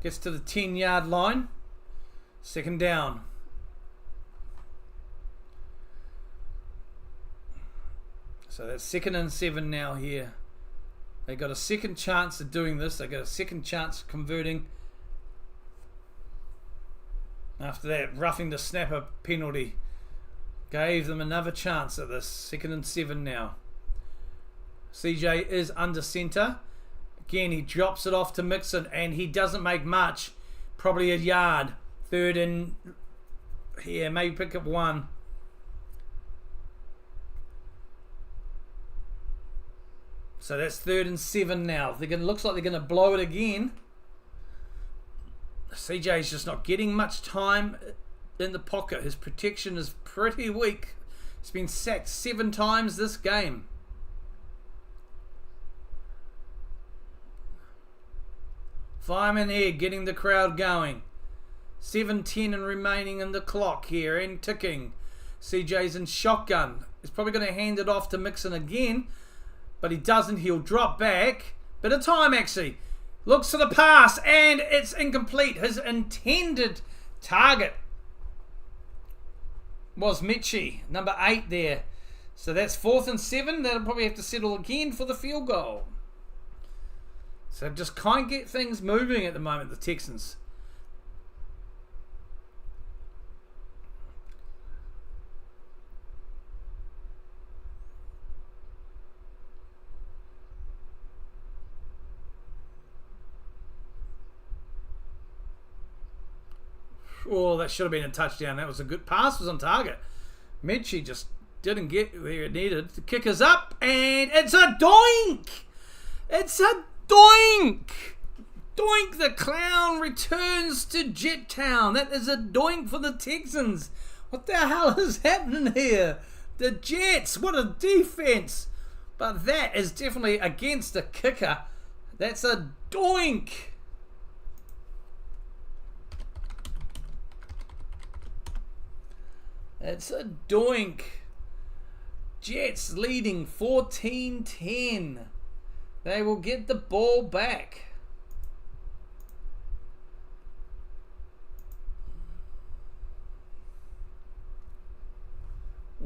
Gets to the 10-yard line. 2nd down. So that's 2nd and 7 now here. They got a second chance of doing this. They got a second chance of converting. After that roughing the snapper penalty gave them another chance at this. 2nd and 7 now. CJ is under centre. Again, he drops it off to Mixon, and he doesn't make much. Probably a yard. 3rd and... yeah, maybe pick up 1. So that's 3rd and 7 now. Looks like they're going to blow it again. CJ's just not getting much time in the pocket. His protection is pretty weak. He's been sacked 7 times this game. Fireman here getting the crowd going. 7:10 and remaining in the clock here and ticking. CJ's in shotgun. He's probably going to hand it off to Mixon again. But he doesn't. He'll drop back. Bit of time, actually. Looks for the pass, and it's incomplete. His intended target was Mitchie, number 8 there. So that's 4th and 7. They'll probably have to settle again for the field goal. So just can't get things moving at the moment, the Texans. Oh, that should have been a touchdown. That was a good pass. Was on target. Mitchie just didn't get where it needed. The kick is up, and it's a doink! It's a doink! Doink the Clown returns to Jet Town. That is a doink for the Texans. What the hell is happening here? The Jets, what a defense. But that is definitely against the kicker. That's a doink. It's a doink. Jets leading 14-10. They will get the ball back.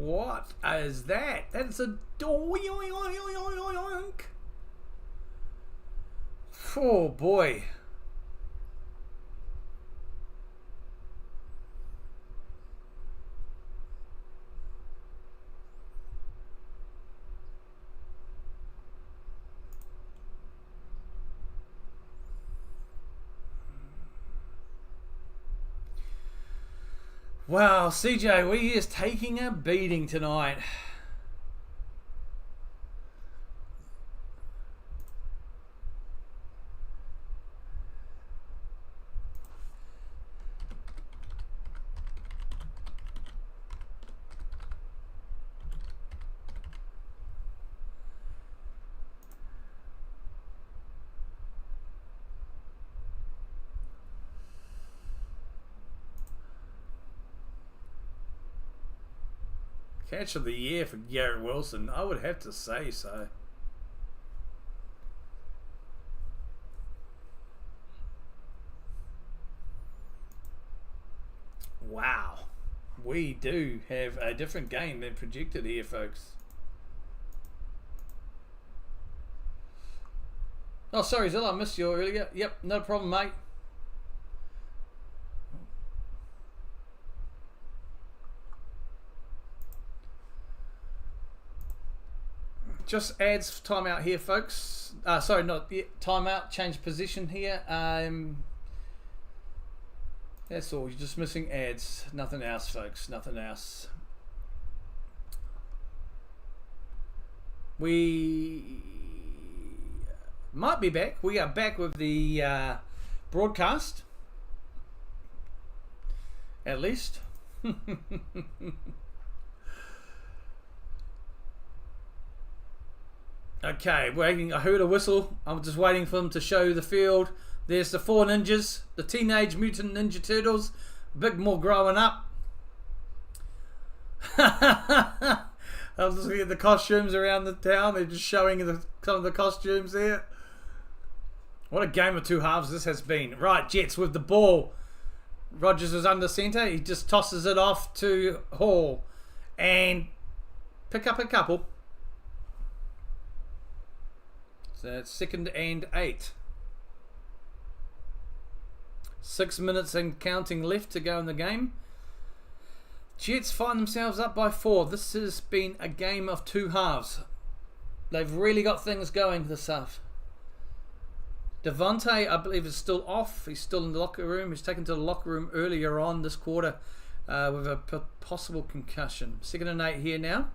What is that? That's a doink. Oh boy. Wow, CJ, we is taking a beating tonight. Catch of the year for Garrett Wilson, I would have to say so. Wow. We do have a different game than projected here, folks. Oh, sorry, Zilla, I missed you earlier. Yep, no problem, mate. Just adds timeout here, folks. Sorry, not yet. Timeout. Change position here. That's all. You're just missing ads. Nothing else, folks. Nothing else. We might be back. We are back with the broadcast. At least. Okay, waiting. I heard a whistle. I'm just waiting for them to show the field. There's the 4 ninjas, the Teenage Mutant Ninja Turtles. Big more growing up. I was just looking at the costumes around the town. They're just showing some of the costumes there. What a game of two halves this has been. Right, Jets with the ball. Rodgers is under centre. He just tosses it off to Hall. And pick up a couple. So it's 2nd and 8. 6 minutes and counting left to go in the game. Jets find themselves up by 4. This has been a game of two halves. They've really got things going this half. Devontae, I believe, is still off. He's still in the locker room. He's taken to the locker room earlier on this quarter with a possible concussion. 2nd and 8 here now.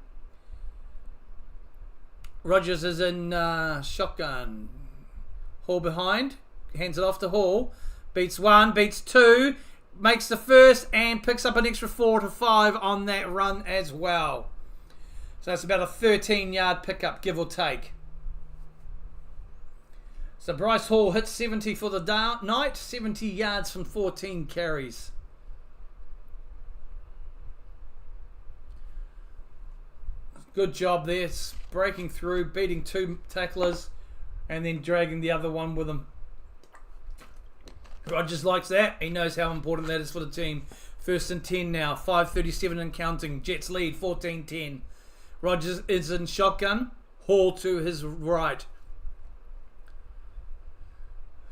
Rodgers is in shotgun. Hall behind. Hands it off to Hall. Beats 1, beats 2. Makes the first and picks up an extra 4 to 5 on that run as well. So that's about a 13-yard pickup, give or take. So Bryce Hall hits 70 for the night. 70 yards from 14 carries. Good job there. It's breaking through, beating 2 tacklers, and then dragging the other one with him. Rodgers likes that. He knows how important that is for the team. 1st and 10 now. 5:37 and counting. Jets lead 14-10. Rodgers is in shotgun. Hall to his right.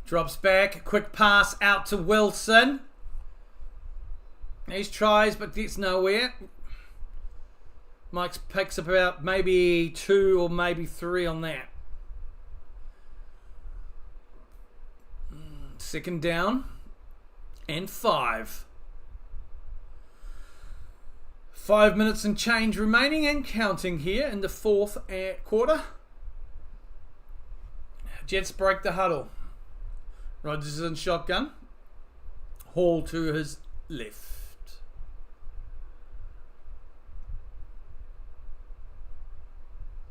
Drops back. Quick pass out to Wilson. He tries but gets nowhere. Mike picks up about maybe 2 or maybe 3 on that. 2nd down and 5. 5 minutes and change remaining and counting here in the 4th quarter. Jets break the huddle. Rodgers is in shotgun. Hall to his left.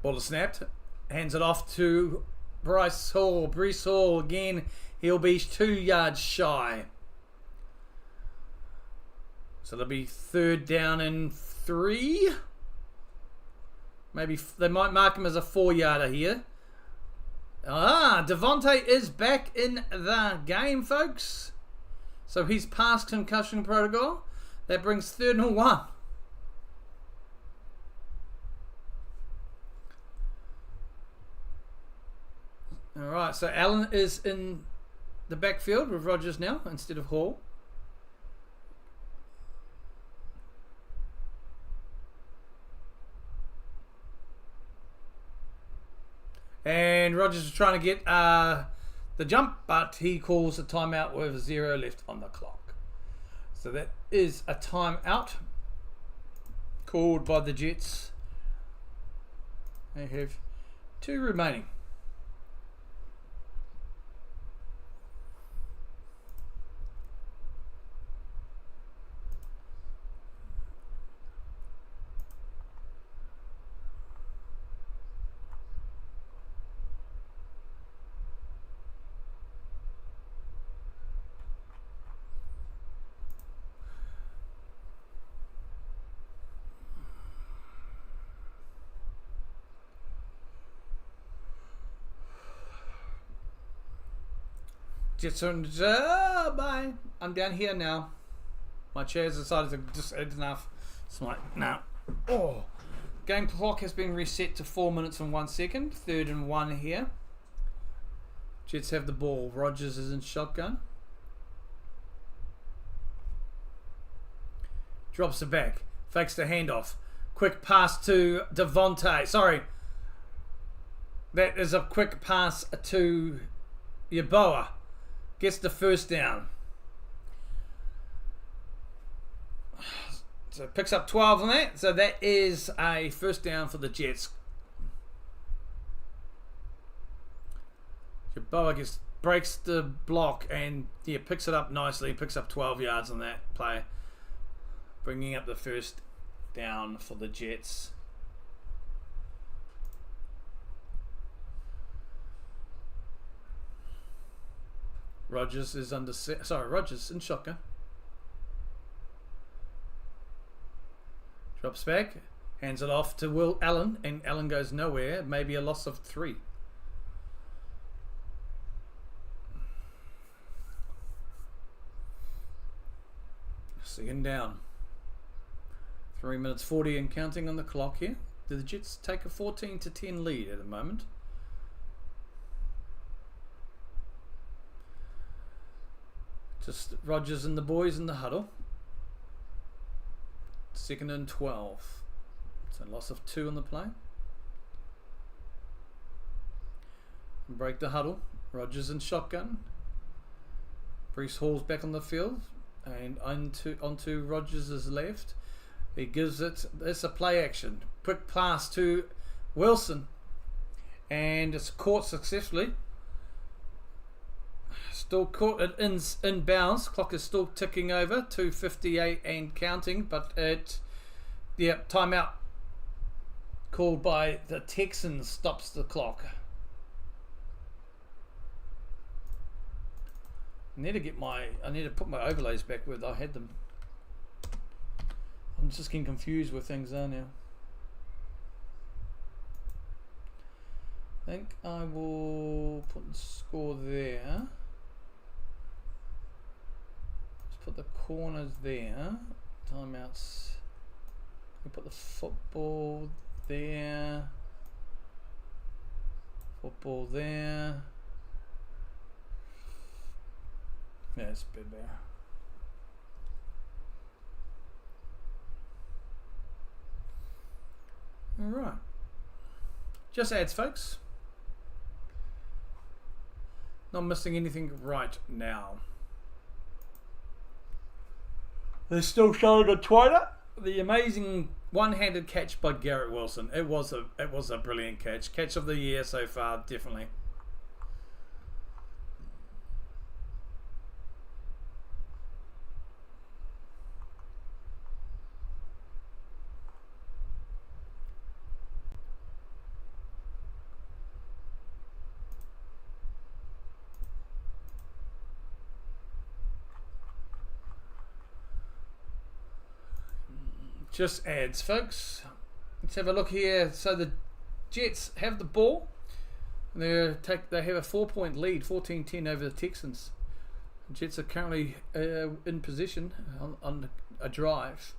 Ball is snapped. Hands it off to Bryce Hall. Bryce Hall again. He'll be 2 yards shy. So there'll be 3rd down and 3. Maybe they might mark him as a 4-yarder here. Devontae is back in the game, folks. So he's past concussion protocol. That brings 3rd and 1. Alright, so Allen is in the backfield with Rodgers now instead of Hall. And Rodgers is trying to get the jump, but he calls a timeout with 0 left on the clock. So that is a timeout called by the Jets. They have 2 remaining. Jets on, bye. I'm down here now. My chair's decided to just it's enough. It's like, no. Oh. Game clock has been reset to 4 minutes and 1 second. 3rd and 1 here. Jets have the ball. Rodgers is in shotgun. Drops the back. Fakes the handoff. Quick pass to Devontae. Sorry. That is a quick pass to Yeboah. Gets the first down. So picks up 12 on that. So that is a first down for the Jets. Yeboah breaks the block and picks it up nicely. Picks up 12 yards on that play. Bringing up the first down for the Jets. Rodgers is Rodgers in shotgun. Drops back, hands it off to Will Allen, and Allen goes nowhere. Maybe a loss of 3. Second down. 3 minutes 40 and counting on the clock here. Do the Jets take a 14-10 lead at the moment? Just Rodgers and the boys in the huddle. 2nd and 12. So loss of 2 on the play. Break the huddle. Rodgers in shotgun. Breece Hall's back on the field. And onto Rodgers' left. He gives it. It's a play action. Quick pass to Wilson. And it's caught successfully. Still caught it in bounds. Clock is still ticking over. 2:58 and counting. But timeout called by the Texans stops the clock. I need to put my overlays back where I had them. I'm just getting confused where things are now. I think I will put the score there. Put the corners there. Timeouts. We put the football there. Football there. Yeah, it's a bit better. Alright. Just ads, folks. Not missing anything right now. They're still showing on Twitter the amazing one-handed catch by Garrett Wilson. It was a brilliant catch. Catch of the year so far, definitely. Just ads, folks. Let's have a look here. So the Jets have the ball. They have a 4-point lead, 14-10 over the Texans. The Jets are currently in position on a drive.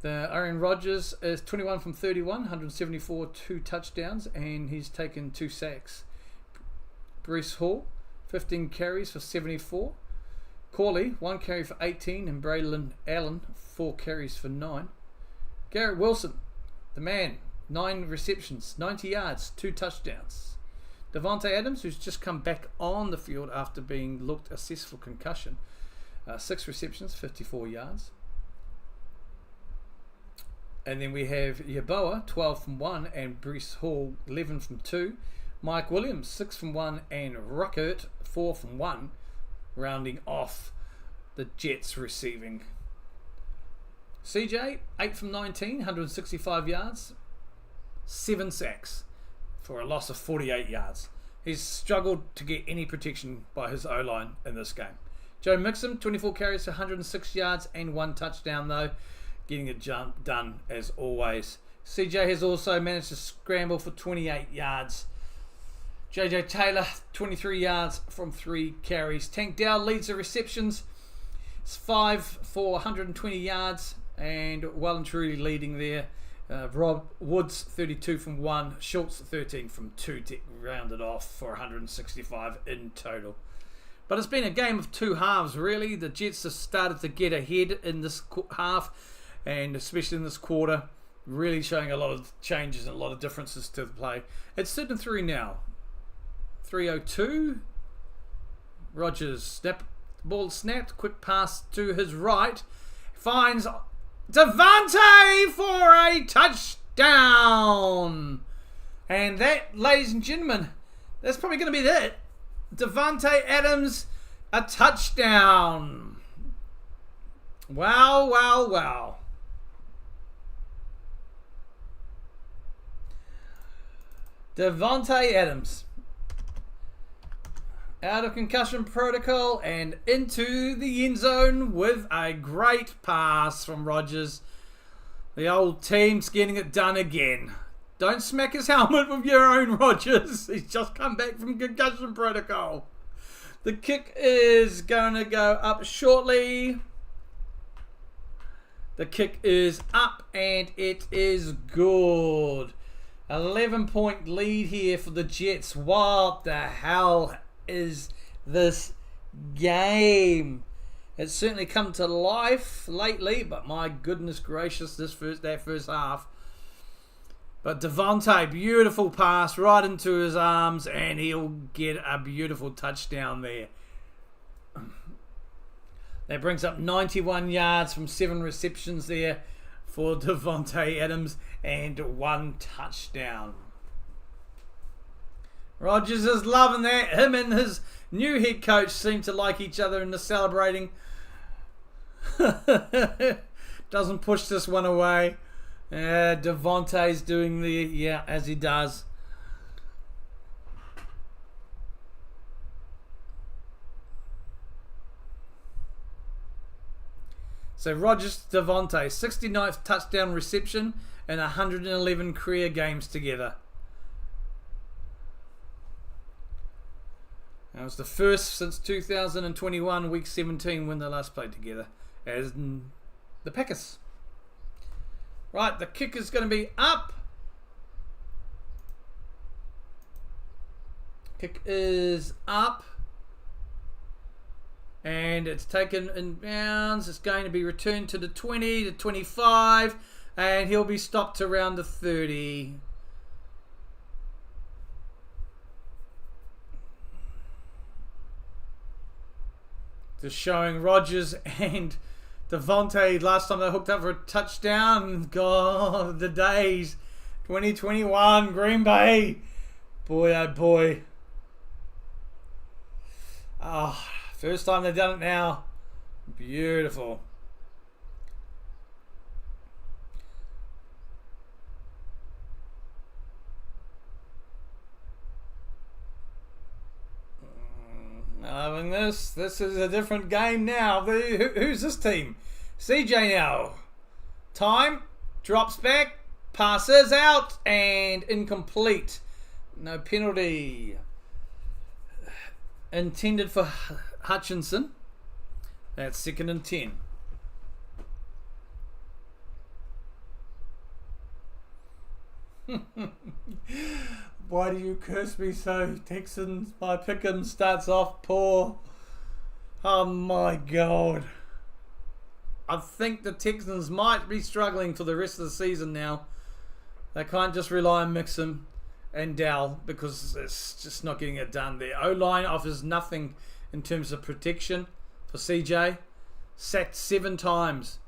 Aaron Rodgers is 21 from 31, 174, 2 touchdowns, and he's taken 2 sacks. Brees Hall, 15 carries for 74. Corley, 1 carry for 18. And Braylon Allen, 4 carries for 9. Garrett Wilson, the man, 9 receptions, 90 yards, 2 touchdowns. Davante Adams, who's just come back on the field after being assessed for concussion, 6 receptions, 54 yards. And then we have Yeboah, 12 from 1, and Brees Hall, 11 from 2. Mike Williams, 6 from 1, and Ruckert, 4 from 1, rounding off the Jets receiving. CJ, 8 from 19, 165 yards, 7 sacks for a loss of 48 yards. He's struggled to get any protection by his O-line in this game. Joe Mixon, 24 carries for 106 yards and 1 touchdown though, getting it done as always. CJ has also managed to scramble for 28 yards. JJ Taylor, 23 yards from 3 carries. Tank Dell leads the receptions. It's 5 for 120 yards and well and truly leading there. Rob Woods, 32 from 1. Schultz, 13 from 2 to round it off for 165 in total. But it's been a game of 2 halves really. The Jets have started to get ahead in this half, and especially in this quarter, really showing a lot of changes and a lot of differences to the play. It's 3 now. 3:02. Rodgers, ball snapped, quick pass to his right. Finds Davante for a touchdown. And that, ladies and gentlemen, that's probably going to be it. Davante Adams, a touchdown. Wow, wow, wow. Davante Adams out of concussion protocol and into the end zone with a great pass from Rodgers. The old team's getting it done again. Don't smack his helmet with your own, Rodgers. He's just come back from concussion protocol. The kick is going to go up shortly. The kick is up and it is good. 11-point lead here for the Jets. What the hell is this game? It's certainly come to life lately, but my goodness gracious, that first half. But Davante, beautiful pass right into his arms, and he'll get a beautiful touchdown there. That brings up 91 yards from 7 receptions there for Davante Adams and 1 touchdown. Rodgers is loving that. Him and his new head coach seem to like each other in the celebrating. Doesn't push this one away. Davante's doing as he does. So Rodgers, Davante, 69th touchdown reception and 111 career games together. That was the first since 2021, week 17, when they last played together as the Packers. Right, the kick is going to be up. Kick is up. And it's taken in bounds. It's going to be returned to the 20, to 25. And he'll be stopped around the 30. Just showing Rodgers and Davante last time they hooked up for a touchdown. God, the days. 2021, Green Bay. Boy, oh boy. Oh, first time they've done it now. Beautiful. Loving this. This is a different game now. Who's this team? CJ now. Time. Drops back. Passes out. And incomplete. No penalty. Intended for Hutchinson. That's 2nd and 10. Why do you curse me so, Texans? My Pick'em starts off poor. Oh my God. I think the Texans might be struggling for the rest of the season now. They can't just rely on Mixon and Dowell because it's just not getting it done there. O-line offers nothing in terms of protection for CJ. Sacked 7 times.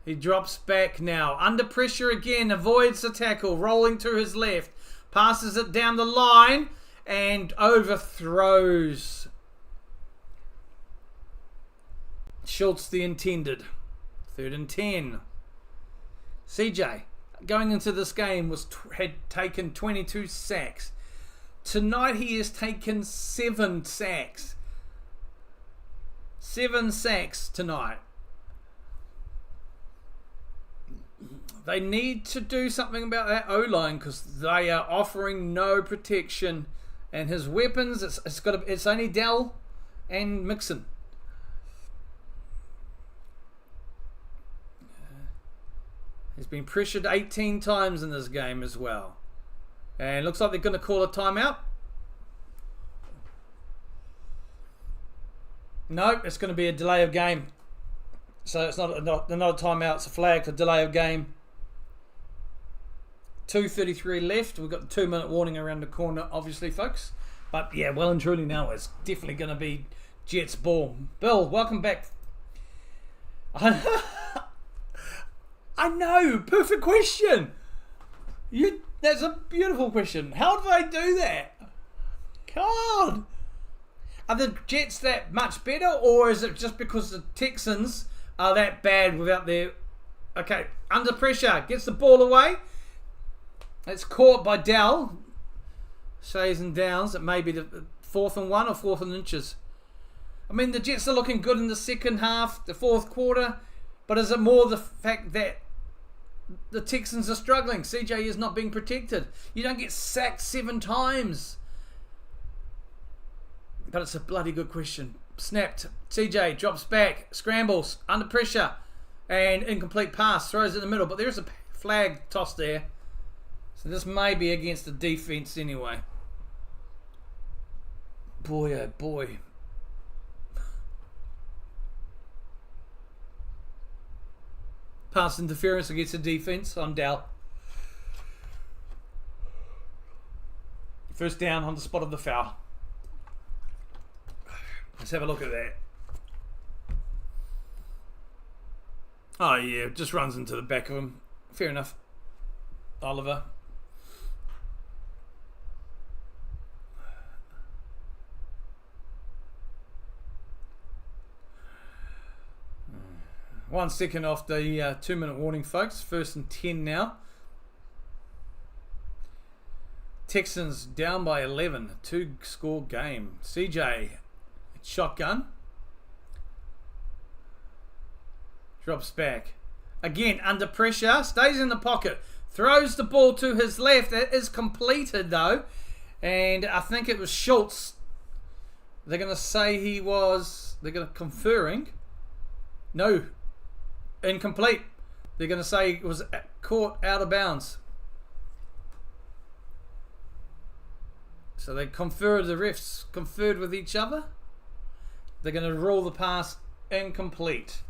He drops back now. Under pressure again. Avoids the tackle. Rolling to his left. Passes it down the line. And overthrows. Schultz the intended. 3rd and 10. CJ, going into this game, had taken 22 sacks. Tonight he has taken 7 sacks. 7 sacks tonight. They need to do something about that O-line because they are offering no protection. And his weapons, it's only Dell and Mixon. He's been pressured 18 times in this game as well. And looks like they're going to call a timeout. No, it's going to be a delay of game. So it's not a timeout, it's a flag for delay of game. 2:33 left. We've got the 2-minute warning around the corner, obviously, folks. But yeah, well and truly now, it's definitely going to be Jets ball. Bill, welcome back. I know, perfect question. That's a beautiful question. How do they do that? God. Are the Jets that much better, or is it just because the Texans are that bad without their... Okay, under pressure, gets the ball away. It's caught by Dowell. Shays and Downs. It may be the 4th and 1 or 4th and inches. I mean, the Jets are looking good in the second half, the 4th quarter. But is it more the fact that the Texans are struggling? CJ is not being protected. You don't get sacked 7 times. But it's a bloody good question. Snapped. CJ drops back. Scrambles. Under pressure. And incomplete pass. Throws it in the middle. But there's a flag tossed there. So this may be against the defense anyway. Boy, oh boy. Pass interference against the defense on Dowell. First down on the spot of the foul. Let's have a look at that. Oh yeah, just runs into the back of him. Fair enough. Oliver. One second off the 2-minute warning, folks. 1st and 10 now. Texans down by 11. 2-score game. CJ, shotgun. Drops back. Again, under pressure. Stays in the pocket. Throws the ball to his left. It is completed, though. And I think it was Schultz. They're going to say he was... They're going to conferring. No. Incomplete. They're going to say it was caught out of bounds. So they conferred, the refs conferred with each other. They're going to rule the pass incomplete.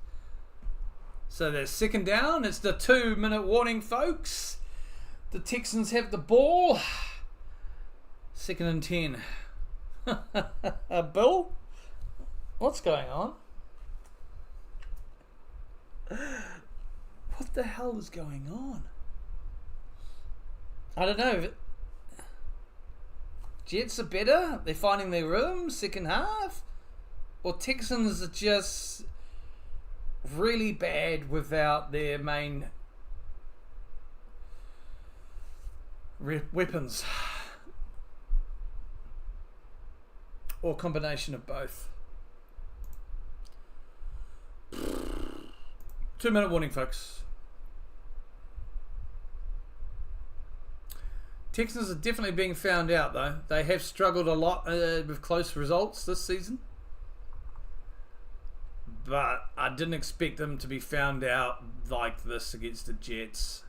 So there's 2nd down. It's the 2-minute warning, folks. The Texans have the ball. 2nd and 10. Bill? What's going on? What the hell is going on? I don't know. Jets are better? They're finding their rhythm second half? Or Texans are just really bad without their main weapons? Or combination of both? 2-minute warning, folks. Texans are definitely being found out, though. They have struggled a lot with close results this season. But I didn't expect them to be found out like this against the Jets.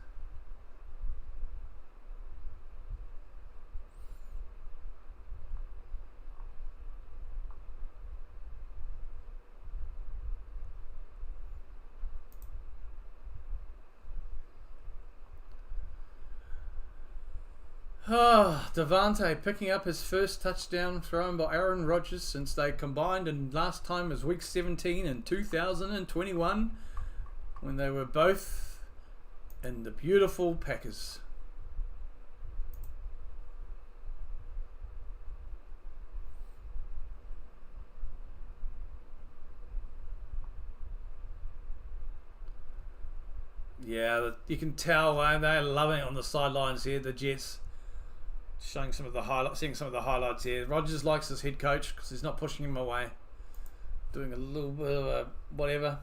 Devante picking up his first touchdown thrown by Aaron Rodgers since they combined, and last time was week 17 in 2021 when they were both in the beautiful Packers. Yeah, you can tell they're loving it on the sidelines here, the Jets. Showing some of the highlights, seeing some of the highlights here. Rodgers likes his head coach because he's not pushing him away, doing a little bit of a whatever.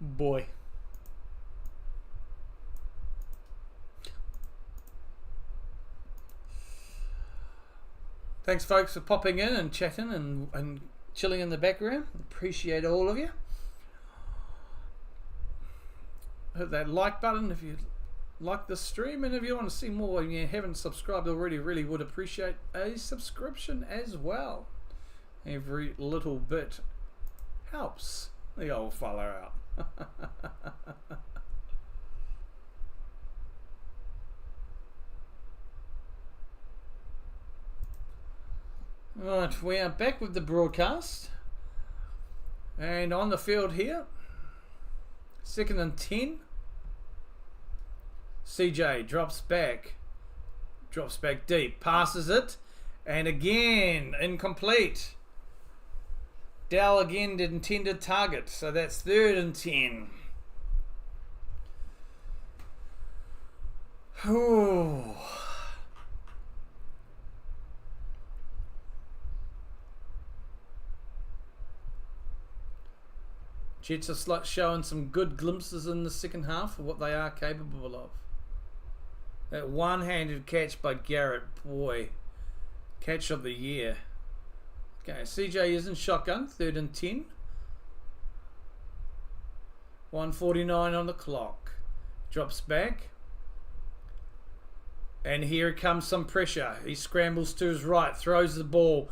Boy. Thanks, folks, for popping in and chatting and chilling in the background. Appreciate all of you. Hit that like button if you like the stream, and if you want to see more and you haven't subscribed already, really would appreciate a subscription as well. Every little bit helps the old fella out. Right, we are back with the broadcast, and on the field here, 2nd and 10. CJ drops back deep, passes it, and again incomplete. Dell again did intended target, so that's 3rd and 10. Ooh. Jets are showing some good glimpses in the second half of what they are capable of. That one-handed catch by Garrett, boy, catch of the year. Okay, CJ is in shotgun, 3rd and 10. 1:49 on the clock. Drops back. And here comes some pressure. He scrambles to his right, throws the ball,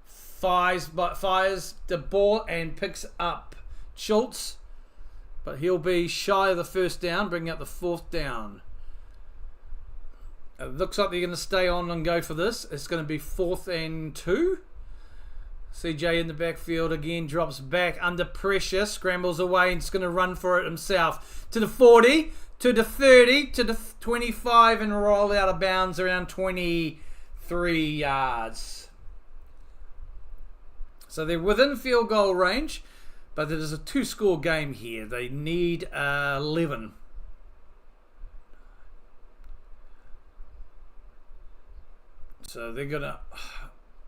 fires the ball and picks up Schultz. But he'll be shy of the first down, bringing up the 4th down. It looks like they're going to stay on and go for this. It's going to be 4th and 2. CJ in the backfield again, drops back under pressure, scrambles away, and is going to run for it himself. To the 40, to the 30, to the 25, and roll out of bounds around 23 yards. So they're within field goal range, but it is a 2-score game here. They need 11. So they're going to...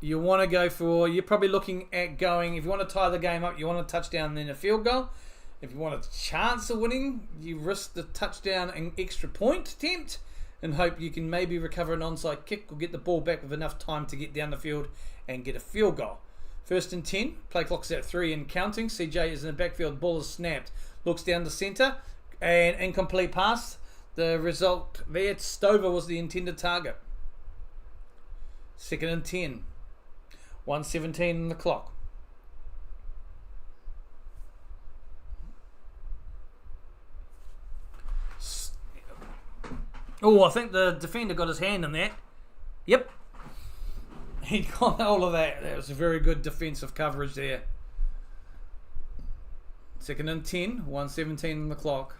You want to go for... You're probably looking at going... If you want to tie the game up, you want a touchdown and then a field goal. If you want a chance of winning, you risk the touchdown and extra point attempt and hope you can maybe recover an onside kick or get the ball back with enough time to get down the field and get a field goal. 1st and 10. Play clock's at 3 and counting. CJ is in the backfield. Ball is snapped. Looks down the centre. And incomplete pass. The result there, Stover was the intended target. 2nd and 10. 1:17 on the clock. Oh, I think the defender got his hand in that. Yep. He got all of that. That was a very good defensive coverage there. 2nd and 10. 1:17 on the clock.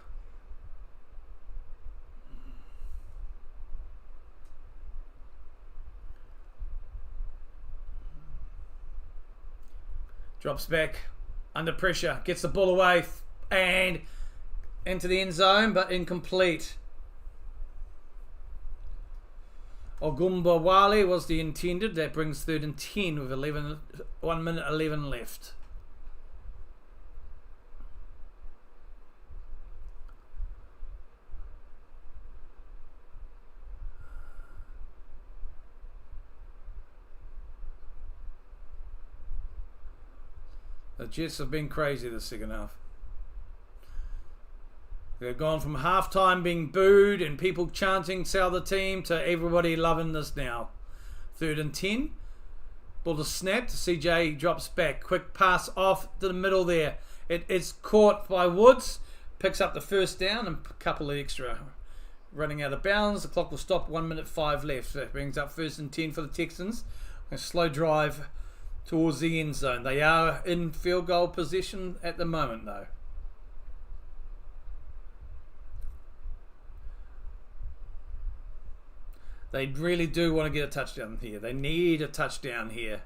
Drops back, under pressure, gets the ball away and into the end zone, but incomplete. Ogumbawale was the intended. That brings 3rd and 10 with 1 minute 11 left. The Jets have been crazy this second half. They've gone from halftime being booed and people chanting sell the team to everybody loving this now. 3rd and 10. Ball is snapped. CJ drops back. Quick pass off to the middle there. It is caught by Woods. Picks up the 1st down and a couple of extra running out of bounds. The clock will stop. 1 minute 5 left. That brings up 1st and 10 for the Texans. A slow drive towards the end zone. They are in field goal position at the moment, though. They really do want to get a touchdown here. They need a touchdown here.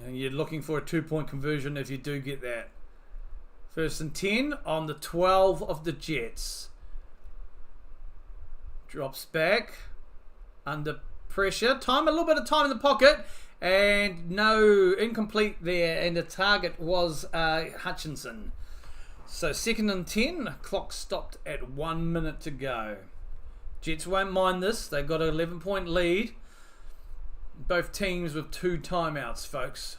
And you're looking for a 2-point conversion if you do get that. 1st and 10 on the 12 of the Jets. Drops back. Under pressure. A little bit of time in the pocket. And no, incomplete there. And the target was Hutchinson. So 2nd and 10. Clock stopped at 1 minute to go. Jets won't mind this. They've got an 11-point lead. Both teams with 2 timeouts, folks.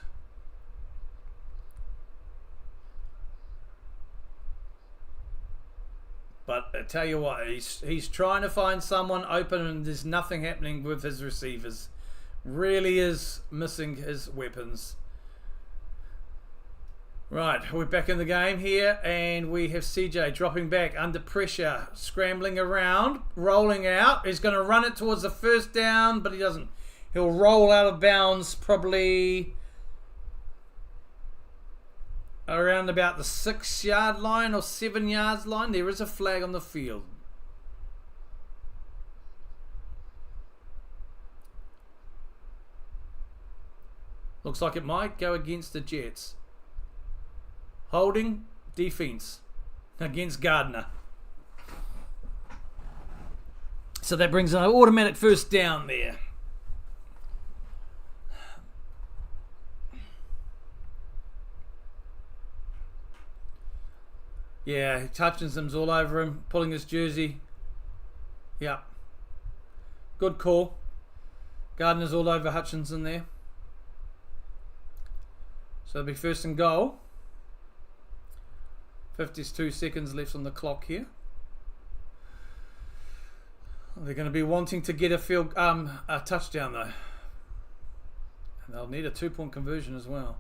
But I tell you what, he's trying to find someone open, and there's nothing happening with his receivers. Really is missing his weapons. Right, we're back in the game here, and we have CJ dropping back under pressure, scrambling around, rolling out. He's going to run it towards the 1st down, but he doesn't. He'll roll out of bounds probably around about the 6-yard line or 7 yards line. There is a flag on the field. Looks like it might go against the Jets. Holding defense against Gardner. So that brings an automatic 1st down there. Yeah, Hutchinson's all over him, pulling his jersey. Yeah. Good call. Gardner's all over Hutchinson there. So it'll be 1st and goal. 52 seconds left on the clock here. They're going to be wanting to get a touchdown though. And they'll need a 2-point conversion as well.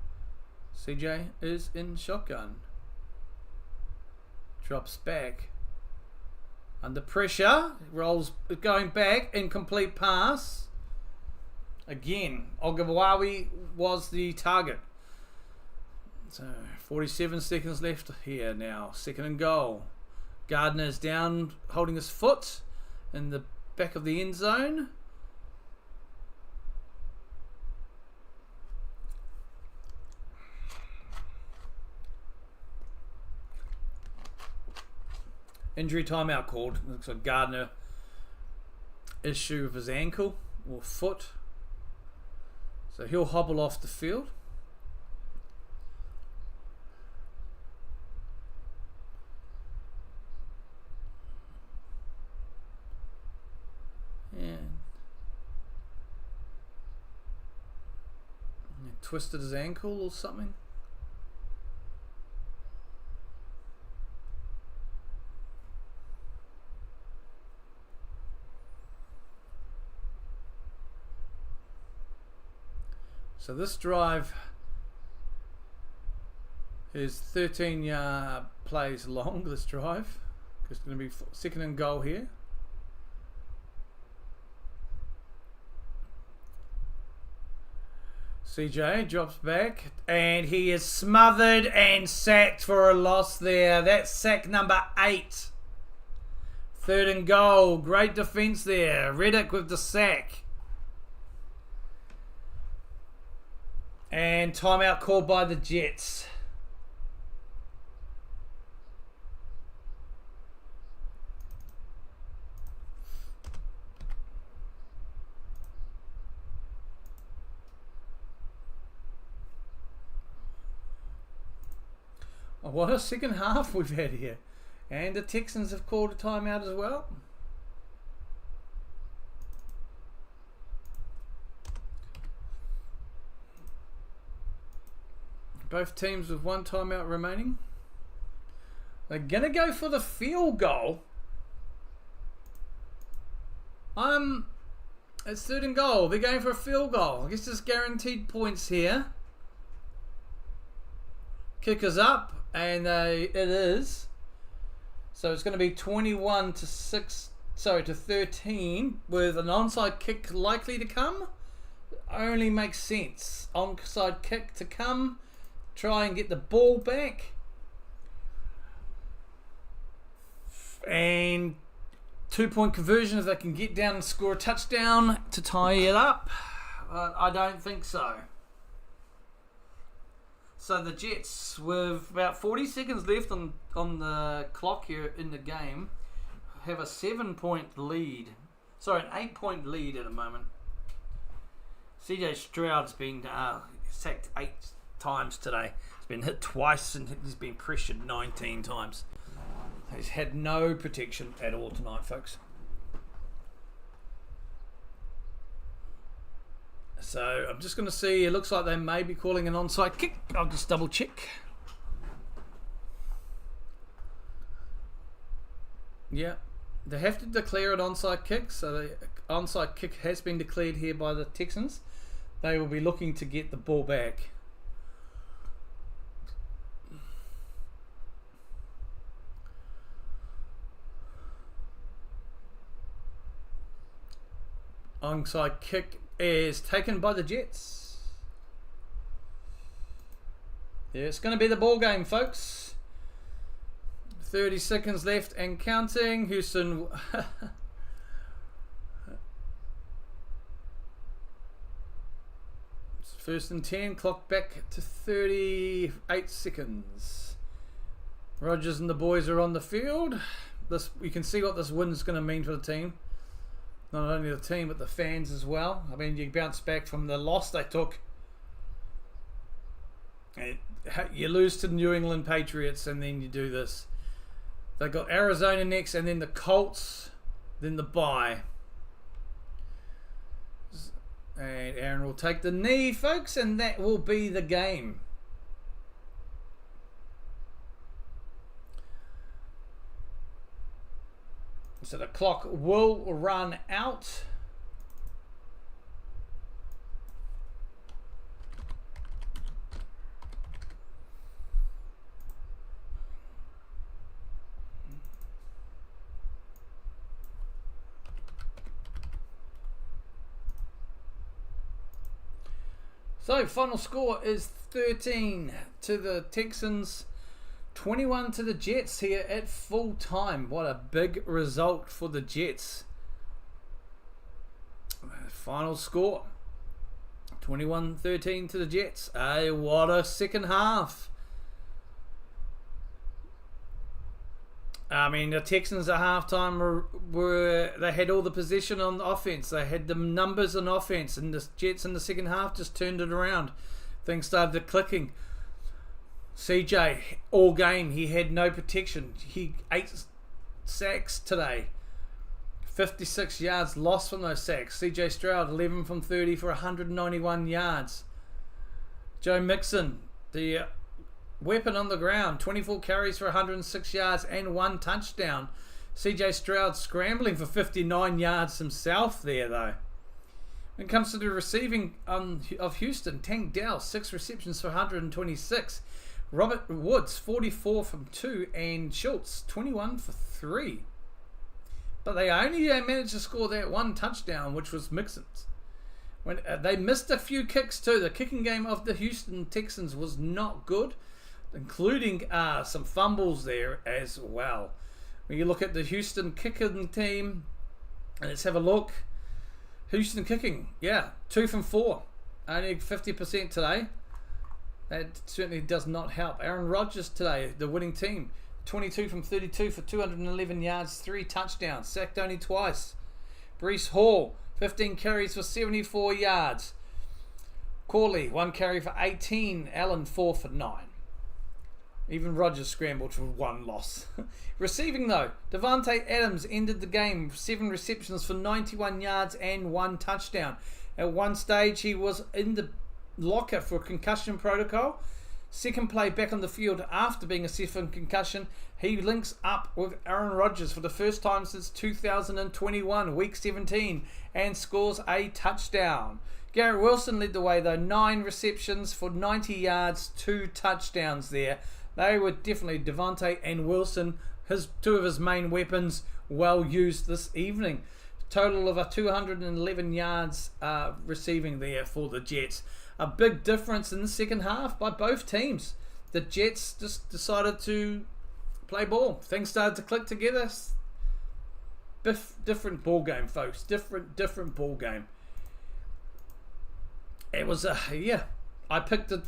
CJ is in shotgun. Drops back. Under pressure. Rolls going back. Incomplete pass. Again, Ogawawi was the target. So 47 seconds left here now. 2nd and goal. Gardner's down, holding his foot in the back of the end zone. Injury timeout called. Looks like Gardner issue with his ankle or foot. So he'll hobble off the field. Twisted his ankle or something. So this drive is 13 plays long, this drive. It's going to be 2nd and goal here. CJ drops back, and he is smothered and sacked for a loss there. That's sack number 8. 3rd and goal. Great defense there. Reddick with the sack. And timeout called by the Jets. What a second half we've had here. And the Texans have called a timeout as well. Both teams with 1 timeout remaining. They're going to go for the field goal. It's 3rd and goal. They're going for a field goal. I guess there's guaranteed points here. Kickers up. And it is. So it's going to be 21 to 6, sorry, to 13 with an onside kick likely to come. Only makes sense. Onside kick to come. Try and get the ball back. And 2-point conversion if they can get down and score a touchdown to tie it up. But I don't think so. So the Jets, with about 40 seconds left on the clock here in the game, have a 7-point lead. Sorry, an 8-point lead at the moment. CJ Stroud's been sacked 8 times today. He's been hit twice and he's been pressured 19 times. He's had no protection at all tonight, folks. So I'm just going to see. It looks like they may be calling an onside kick. I'll just double check. Yeah, they have to declare an onside kick. So the onside kick has been declared here by the Texans. They will be looking to get the ball back. Onside kick is taken by the Jets. Yeah, it's going to be the ball game, folks. 30 seconds left and counting. Houston. First and 10. Clock back to 38 seconds. Rodgers and the boys are on the field. You can see what this win is going to mean for the team. Not only the team, but the fans as well. I mean, you bounce back from the loss they took. You lose to the New England Patriots, and then you do this. They got Arizona next, and then the Colts, then the bye. And Aaron will take the knee, folks, and that will be the game. So the clock will run out. So final score is 13 to the Texans. 21 to the Jets here at full time. What a big result for the Jets. Final score 21-13 to the Jets. What a second half. I mean, the Texans at halftime they had all the possession on the offense. They had the numbers on offense, and the Jets in the second half just turned it around. Things started clicking. CJ, all game, he had no protection. He 8 sacks today. 56 yards lost from those sacks. CJ Stroud, 11 from 30 for 191 yards. Joe Mixon, the weapon on the ground, 24 carries for 106 yards and 1 touchdown. CJ Stroud scrambling for 59 yards himself there, though. When it comes to the receiving of Houston, Tank Dell, 6 receptions for 126. Robert Woods, 44 from 2, and Schultz, 21 for 3. But they only managed to score that 1 touchdown, which was Mixon's. When they missed a few kicks too. The kicking game of the Houston Texans was not good, including some fumbles there as well. When you look at the Houston kicking team, let's have a look. Houston kicking, 2 from 4, only 50% today. That certainly does not help. Aaron Rodgers today, the winning team, 22 from 32 for 211 yards, 3 touchdowns, sacked only twice. Breece Hall, 15 carries for 74 yards. Corley, 1 carry for 18. Allen, 4 for 9. Even Rodgers scrambled for 1 loss. Receiving though, Devontae Adams ended the game with 7 receptions for 91 yards and 1 touchdown. At one stage, he was in the locker for concussion protocol. Second play back on the field after being assessed for concussion, he links up with Aaron Rodgers for the first time since 2021, week 17, and scores a touchdown. Garrett Wilson led the way though, 9 receptions for 90 yards, 2 touchdowns there. They were definitely Devontae and Wilson, two of his main weapons, well used this evening. Total of 211 yards receiving there for the Jets. A big difference in the second half by both teams. The Jets just decided to play ball. Things started to click together. Different ball game, folks. Different ball game. It was I picked the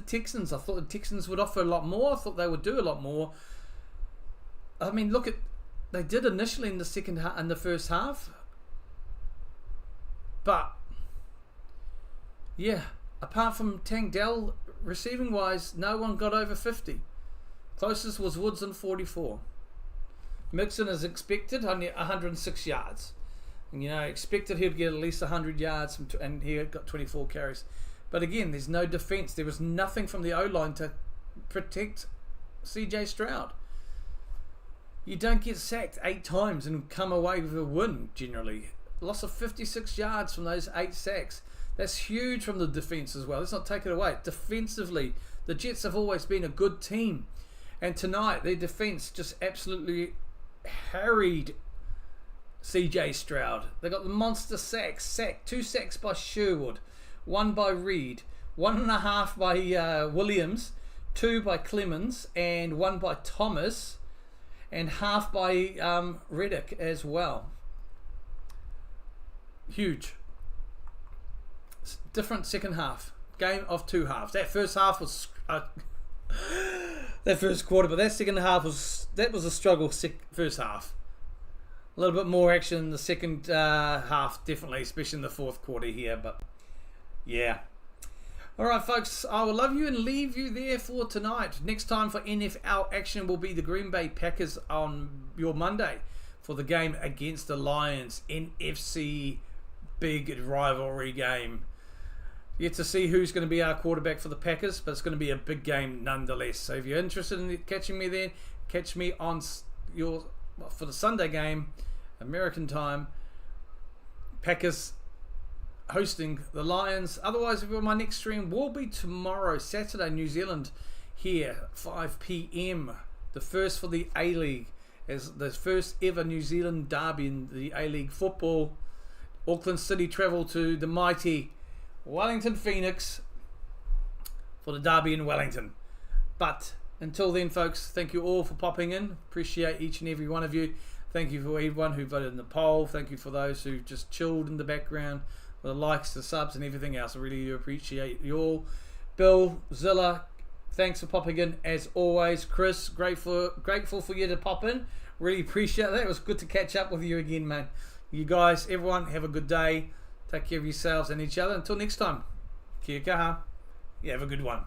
Texans. I thought the Texans would offer a lot more. I thought they would do a lot more. I mean, they did initially in the first half, but yeah, apart from Tank Dell, receiving wise, no one got over 50. Closest was Woods on 44. Mixon is expected only 106 yards. And, expected he'd get at least 100 yards, and he got 24 carries. But again, there's no defense. There was nothing from the O-line to protect CJ Stroud. You don't get sacked 8 times and come away with a win, generally. Loss of 56 yards from those 8 sacks. That's huge from the defense as well. Let's not take it away. Defensively, the Jets have always been a good team. And tonight, their defense just absolutely harried CJ Stroud. They got the monster sack. 2 sacks by Sherwood, 1 by Reed, 1.5 by Williams, 2 by Clemens, and 1 by Thomas, and half by Reddick as well. Huge. Different second half. Game of 2 halves. That first half was that first quarter, but that second half was a struggle. First half. A little bit more action in the second half, definitely, especially in the fourth quarter here. But yeah. Alright folks, I will love you and leave you there for tonight. Next time for NFL action will be the Green Bay Packers on your Monday for the game against the Lions. NFC big rivalry game. Yet to see who's going to be our quarterback for the Packers, but it's going to be a big game nonetheless. So if you're interested in catching me there, catch me on for the Sunday game, American time. Packers hosting the Lions. Otherwise, my next stream will be tomorrow, Saturday, New Zealand, here, 5 p.m. The first for the A-League, as the first ever New Zealand derby in the A-League football. Auckland City travel to the mighty Wellington Phoenix for the derby in Wellington. But until then, folks, thank you all for popping in. Appreciate each and every one of you. Thank you for everyone who voted in the poll. Thank you for those who just chilled in the background, the likes, the subs, and everything else. I really do appreciate you all. Bill, Zilla, thanks for popping in as always. Chris, grateful for you to pop in. Really appreciate that. It was good to catch up with you again, man. You guys, everyone, have a good day. Take care of yourselves and each other. Until next time, kia kaha. You have a good one.